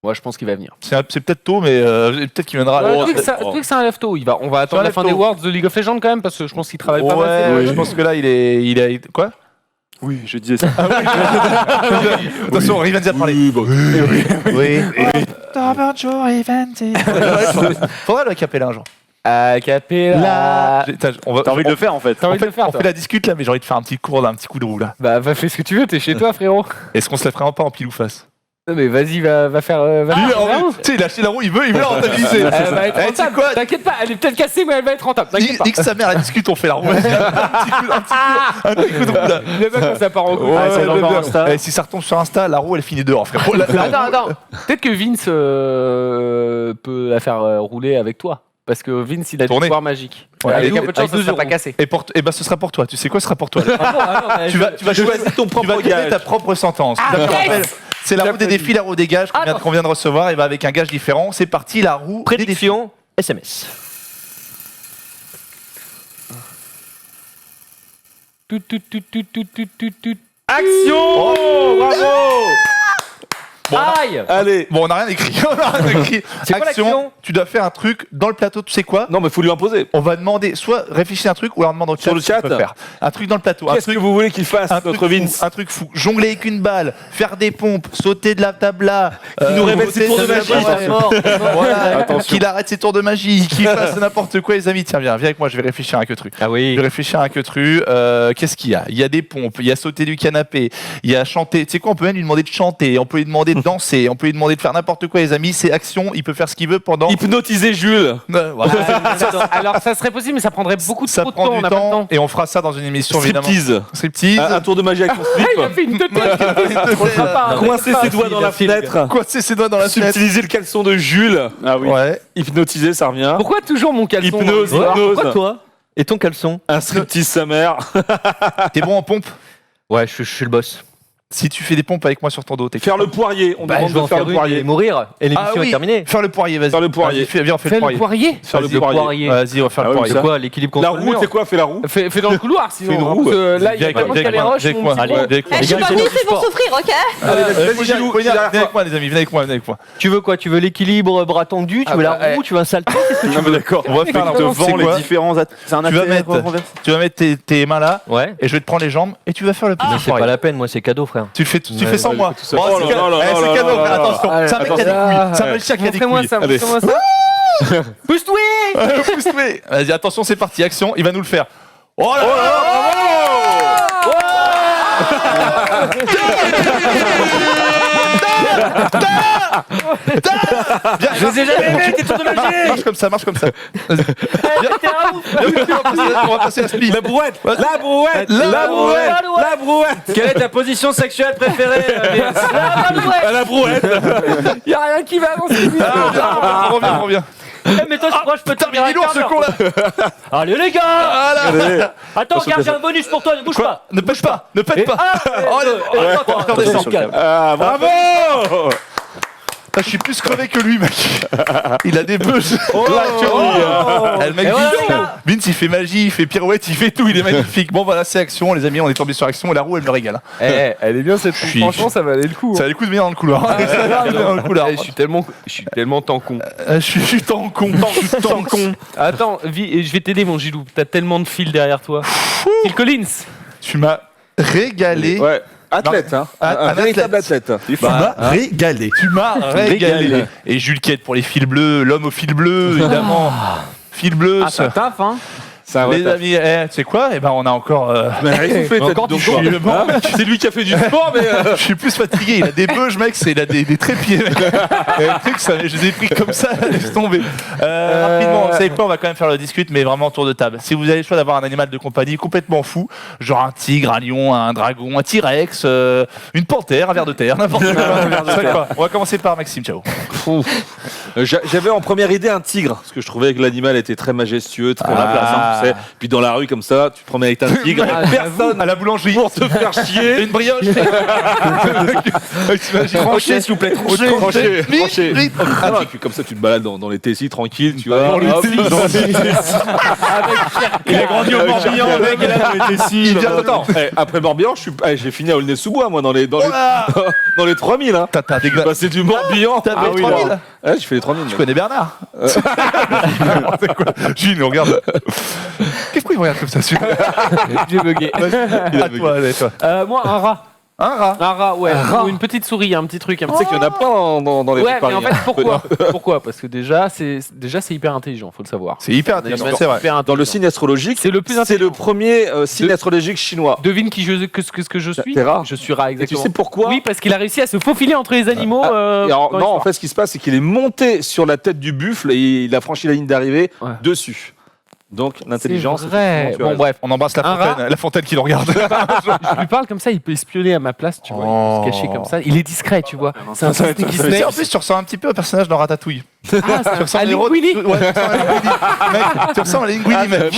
Moi, je pense qu'il va venir.
C'est peut-être tôt, mais peut-être qu'il viendra.
Twix, c'est un lève tôt. On va attendre la fin des Worlds de League of Legends quand même, parce que je pense qu'il travaille pas mal.
Je pense que là, il est quoi?
Oui, je disais ça.
Attention, Riventy a parlé. Oui. Faudra le capella un jour.
Capella.
T'as envie de le faire en fait.
On fait la discute là, mais j'ai envie de faire un petit coup de roue là.
Bah, va faire ce que tu veux, t'es chez toi, frérot.
Est-ce qu'on se la ferait pas en pile ou face?
Non mais vas-y, va faire.
Tu sais, il a acheté la roue, il veut la rentabiliser.
Elle va être rentable. T'inquiète pas, elle est peut-être cassée, mais elle va être rentable. T'inquiète pas.
Dis que sa mère la discute, on fait la roue. Un petit coup de roue là.
Le mec, ça part en couille.
Si ça retombe sur Insta, la roue elle finit dehors, frérot.
Attends. Peut-être que Vince peut la faire rouler avec toi. Parce que Vince, il a du pouvoir magique. Avec un peu de chance, ça ne sera pas cassé.
Et ce sera pour toi. Tu sais quoi, ce sera pour toi. Tu vas choisir ton propre gage. Ta propre sentence. C'est la roue des défis, la roue des gages qu'on vient de recevoir. Et avec un gage différent. C'est parti, la roue.
Prédiction SMS.
Action. Bravo.
Aïe.
Allez.
Bon, on n'a rien écrit.
C'est quoi l'action?
Tu dois faire un truc dans le plateau, tu sais quoi?
Non, mais faut lui imposer.
On va demander, soit réfléchir à un truc, ou alors demander au chat.
Sur le chat,
faire. Un truc dans le plateau.
Qu'est-ce que vous voulez qu'il fasse, notre Vince?
Un truc fou. Jongler avec une balle, faire des pompes, sauter de la tabla.
Qui nous révèle ses tours de magie.
Voilà. Qu'il arrête ses tours de magie, qu'il fasse n'importe quoi, les amis. Tiens, viens avec moi, je vais réfléchir à un que truc.
Ah oui.
Je vais réfléchir à un que truc. Qu'est-ce qu'il y a? Il y a des pompes, il y a sauter du canapé, il y a chanter. Tu sais quoi, on peut même lui demander de chanter, on peut lui demander de danser, on peut lui demander de faire n'importe quoi, les amis. C'est action, il peut faire ce qu'il veut pendant.
Hypnotiser Jules.
Voilà.
Alors ça serait possible, mais ça prendrait beaucoup
ça
trop de
prend
temps.
du
On n'a pas le temps.
et on fera ça dans une émission évidemment. Striptease.
Un tour de magie avec son slip.
Il a fait une tête.
Coincer ses doigts dans la fenêtre.
Coincer ses doigts dans la fenêtre.
Subtiliser le caleçon de Jules.
Ah oui.
Ouais.
Hypnotiser, ça revient.
Pourquoi toujours mon caleçon?
Hypnose.
Pourquoi toi? Et ton caleçon?
Un striptease sa mère.
T'es bon en pompe?
Ouais, je suis le boss.
Si tu fais des pompes avec moi sur ton dos, t'es
Faire le poirier. On demande de faire le poirier.
Et mourir. Et l'émission est terminée.
Faire le poirier, vas-y.
Faire le poirier.
Viens, on fait le poirier.
Faire le poirier.
Vas-y, on va faire le poirier.
C'est quoi l'équilibre contre
La roue, c'est quoi? Fais la roue.
Fais dans le couloir, sinon.
Fais une roue.
Là, il y a quelqu'un qui a les roches.
Je suis pas venue ici pour souffrir, ok?
Venez avec moi, les amis, venez avec moi.
Tu veux quoi? Tu veux l'équilibre bras tendu? Tu veux la roue? Tu veux un salto? Qu'est-ce que tu veux?
D'accord. On va faire la roue.
Devant les différents. C'est un
Tu vas mettre tes mains là.
Ouais.
Et je vais te prendre les jambes et tu vas faire le petit
Mais c'est pas la peine, moi c'est cadeau, frère.
Tu fais sans moi.
Oh là là là
C'est
là
cadeau,
là
frère,
là.
attention.
Allez,
C'est un mec qui a des couilles. C'est un Belgique qui a des couilles.
Montrez-moi ça.
Pousse-toi. Vas-y, attention, c'est parti. Action, il va nous le faire. Oh là
Je les ai jamais vus, tes tours de magie.
Marche comme ça. On va passer la speed.
La brouette.
Quelle est ta position sexuelle préférée?
La brouette.
Il y a rien qui va dans cette vidéo.
Reviens.
Mais toi, je crois que je peux te
Il est lourd ce con là.
Allez les gars. Attends, regarde, j'ai un bonus pour toi, ne bouge pas.
Ne pète pas.
Ah, bravo.
Je suis plus crevé que lui, mec. Il a des bœufs. Le mec, Vince, il fait magie, il fait pirouette, il fait tout. Il est magnifique. Bon, voilà, c'est action, les amis. On est tombé sur action et la roue, elle me régale.
Elle est bien cette roue. Franchement, ça valait le coup.
Ça valait le coup de venir dans le couloir.
Je suis tellement tant con.
Je suis tant con.
Attends, je vais t'aider, mon Gilou. T'as tellement de fils derrière toi. Phil Collins.
Tu m'as régalé.
Ouais. Athlète, hein. Un véritable athlète.
Tu m'as régalé. Et Jules Quête pour les fils bleus, l'homme au fil bleu, évidemment. Fil bleu.
Ça taffe, hein.
C'est un vrai
Les
taf.
amis, tu sais quoi? Eh ben, on a encore.
Encore du sport. C'est lui qui a fait du sport, mais.
Je suis plus fatigué. Il a des beuges, mec. Il a des trépieds, mec. Le truc, je les ai pris comme ça. Laisse tomber. Rapidement, vous savez quoi? On va quand même faire le discute, mais vraiment tour de table. Si vous avez le choix d'avoir un animal de compagnie complètement fou, genre un tigre, un lion, un dragon, un T-Rex, une panthère, un ver de terre, n'importe quoi. On va commencer par Maxime. Ciao.
J'avais en première idée un tigre, parce que je trouvais que l'animal était très majestueux, très imposant, tu sais. Puis dans la rue, comme ça, tu te promènes avec un tigre, personne
à la boulangerie
pour te faire chier.
Une brioche.
Tranchez, s'il vous plaît, tranchez. Ah non, et puis comme ça, tu te balades dans les Tessis tranquille, tu vois.
Dans les Tessis. Il a grandi au Morbihan, le mec, il a dans les Tessis.
Attends, après Morbihan, j'ai fini à Aulnay-sous-Bois, moi, dans les 3000. Hein.
T'as
passé du Morbihan.
T'as fait 3000.
Ouais, j'ai fait les 3000.
Tu connais Bernard? Gilles, nous regarde. Qu'est-ce qu'il regarde comme ça?
J'ai bugué.
À toi.
Moi, un rat.
Un rat.
Un rat, ouais. Ou une petite souris, un petit truc.
Tu sais qu'il y en a plein dans les
Ouais, mais
Paris,
en fait, pourquoi? Pourquoi? Parce que déjà, c'est hyper intelligent, faut le savoir.
C'est hyper intelligent, c'est vrai.
Dans le signe astrologique,
c'est le plus
c'est le premier signe astrologique chinois.
Devine ce que je suis.
T'es rat.
Je suis rat, exactement.
Et tu sais pourquoi?
Oui, parce qu'il a réussi à se faufiler entre les animaux.
Non, en fait, ce qui se passe, c'est qu'il est monté sur la tête du buffle et il a franchi la ligne d'arrivée dessus. Donc l'intelligence.
C'est vrai. Bon bref,
on embrasse la fontaine qui le regarde.
Je lui parle comme ça, il peut espionner à ma place, tu vois. Il peut se cacher comme ça. Il est discret, tu vois. C'est un sneaky snake.
En plus, tu ressens un petit peu un personnage dans Ratatouille.
Ah, tu ressembles à Linguini.
Ouais, tu ressembles à Linguini, mec.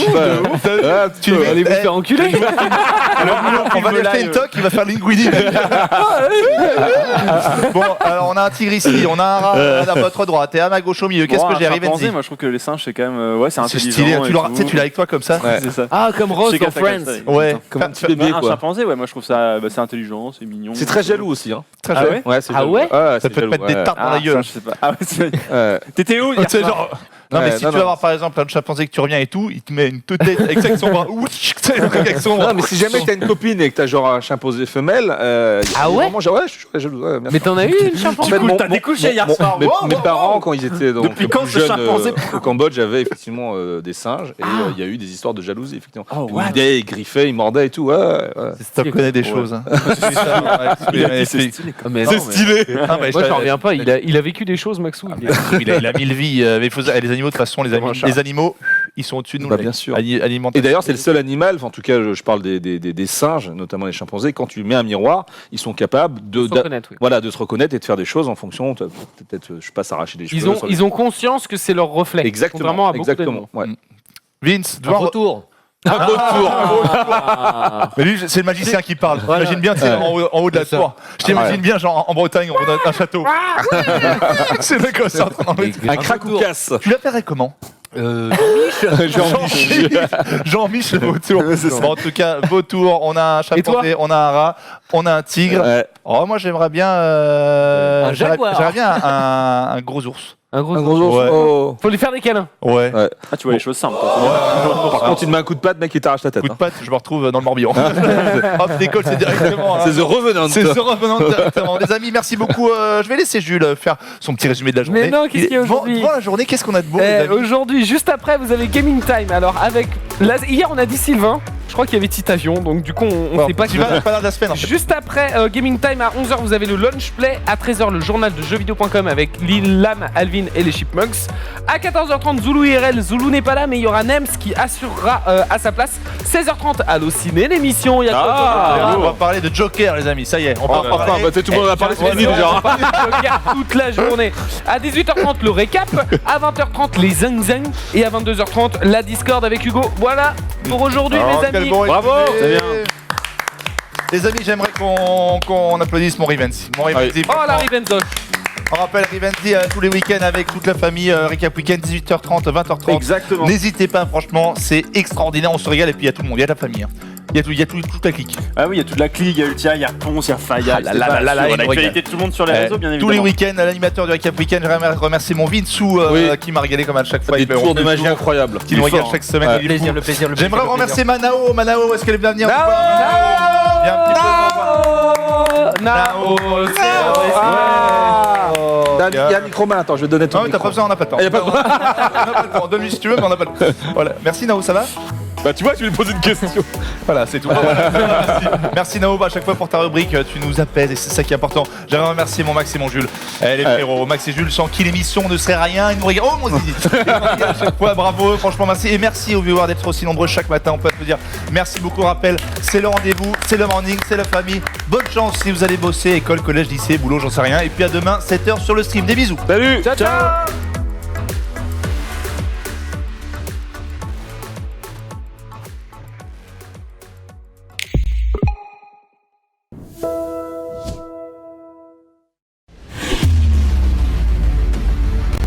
Tu vas
aller vous faire enculer.
On va lui faire une toque, il va faire Linguini. Bon, alors on a un tigre ici, on a un rat à votre droite et un à gauche au milieu. Qu'est-ce que j'ai arrivé?
Moi, je trouve que les singes, c'est quand même. Ouais, c'est intelligent.
Stylé. Tu l'as avec toi comme ça?
C'est ça.
Ah, comme Rose dans Friends.
Ouais.
Comme un petit bébé,
Un
quoi.
chimpanzé, ouais, moi je trouve ça c'est intelligent, c'est mignon.
C'est très jaloux aussi, hein.
Très jaloux.
Ouais, c'est
Ah
jaloux.
ouais?
Ça peut te mettre des tartes dans la gueule.
Je sais pas. Ah ouais, t'étais où?
C'est genre. Non, mais si tu vas voir par exemple un chimpanzé que tu reviens et tout, il te met une tête avec ça avec son bras.
Non, mais si jamais t'as une copine et que t'as genre un chimpanzé femelle,
ah ouais?
Ouais, je suis jaloux.
Mais t'en as eu une chimpanzé?
T'as découché hier soir.
Mes parents, quand ils étaient donc
Depuis quand
plus
ce
jeunes
chimpanzé
au Cambodge, avaient effectivement des singes et il y a eu des histoires de jalousie, effectivement.
Oh,
Ils guidaient, ils griffaient, ils mordaient et tout. Ouais.
Tu connais des choses.
C'est stylé.
C'est stylé.
Moi, j'en reviens pas. Il a vécu des choses, Maxou.
Il a 1000 vies. Les animaux, de toute façon, les animaux, ils sont au-dessus de nous.
Bien sûr.
Alimentaires.
Et d'ailleurs, c'est le seul animal, en tout cas, je parle des singes, notamment les chimpanzés, quand tu mets un miroir, ils sont capables de
se reconnaître, oui.
Voilà, de se reconnaître et de faire des choses en fonction, peut-être, je sais pas, s'arracher des cheveux.
Ils ont conscience que c'est leur reflet.
Exactement.
Ouais.
Vince,
Un retour.
Un retour.
Mais lui, c'est le magicien qui parle. J'imagine bien, tu sais, en haut de la tour. Je t'imagine bien, genre en Bretagne, on a un château. C'est le mec comme ça.
Un crack ou casse.
Tu l'appellerais comment? Jean-Mich, le vautour. Bon, en tout cas, vautour, on a un chimpanzé, on a un rat, on a un tigre. Oh, moi, j'aimerais bien.
Un jaguar.
J'aimerais bien un gros ours.
Un gros
ours.
Ouais.
Oh.
Faut lui faire des câlins.
Ouais.
Ah, tu vois les choses simples.
Par contre, il te met un coup de patte, mec, il t'arrache la tête.
Coup de patte, je me retrouve dans le Morbihan. Hop, l'école, c'est directement.
C'est The Revenant.
C'est The Revenant directement. Les amis, merci beaucoup. Je vais laisser Jules faire son petit résumé de la journée.
Mais non, qu'est-ce qu'il y a aujourd'hui?
Devant la journée, qu'est-ce qu'on a de beau, les amis?
Aujourd'hui, juste après, vous avez Gaming Time. Alors, hier, on a dit Sylvain. Je crois qu'il y avait Petit Avion, donc du coup, on sait pas qui va.
Pas de la semaine, en fait.
Juste après Gaming Time, à 11h, vous avez le Lunch Play. À 13h, le journal de jeuxvideo.com avec Lil, Lam, Alvin et les Chipmunks. À 14h30, Zoulou IRL. Zoulou n'est pas là, mais il y aura Nems qui assurera à sa place. 16h30, Allo Ciné, l'émission. Il y a
On va parler de Joker, les amis. Ça y est. On va parler.
Tout le monde va parler de Joker.
On va parler de Joker toute la journée. À 18h30, le récap. À 20h30, les Zing Zing. Et à 22h30, la Discord avec Hugo. Voilà pour aujourd'hui, les amis.
Bravo. Les amis, j'aimerais qu'on applaudisse mon Rivenzi.
Oh, la Rivenzi.
On rappelle Rivenzi tous les week-ends avec toute la famille. Recap week-end 18h30, 20h30.
Exactement.
N'hésitez pas, franchement, c'est extraordinaire. On se régale et puis il y a tout le monde, il y a la famille. Il y a toute la clique.
Ah oui, il y a toute la clique, il y a Ultia, il y a Ponce, il y a Faya.
On
a l'actualité de tout le monde sur les réseaux, bien évidemment.
Tous les week-ends, l'animateur du Recap Week-end, j'aimerais remercier mon Vinsou qui m'a régalé comme à chaque fois.
Des tours de magie incroyables.
Qui nous régale chaque semaine.
Le plaisir.
J'aimerais remercier Manao. Manao, est-ce qu'elle est bien venue?
Nao,
Il y a un micro-main, attends, je vais te donner ton
Non, mais t'as pas besoin, on n'a pas de temps.
Il y a pas de temps.
Donne-lui si tu veux, mais on n'a pas de temps. Voilà. Merci Nao, ça va?
Bah tu vois, tu lui poses une question.
Voilà, c'est tout. Merci Nao, à chaque fois pour ta rubrique, tu nous apaises et c'est ça qui est important. J'aimerais remercier mon Max et mon Jules. Les frérots, Max et Jules, sans qui l'émission ne serait rien. Ils nous regardent. Oh mon zizi. À chaque fois, bravo, franchement merci. Et merci aux viewers d'être aussi nombreux chaque matin. On peut te dire merci beaucoup. Rappel, c'est le rendez-vous, c'est le morning, c'est la famille. Bonne chance si vous allez bosser, école, collège, lycée, boulot, j'en sais rien. Et puis à demain, 7h sur le stream. Des bisous.
Salut.
Ciao, ciao.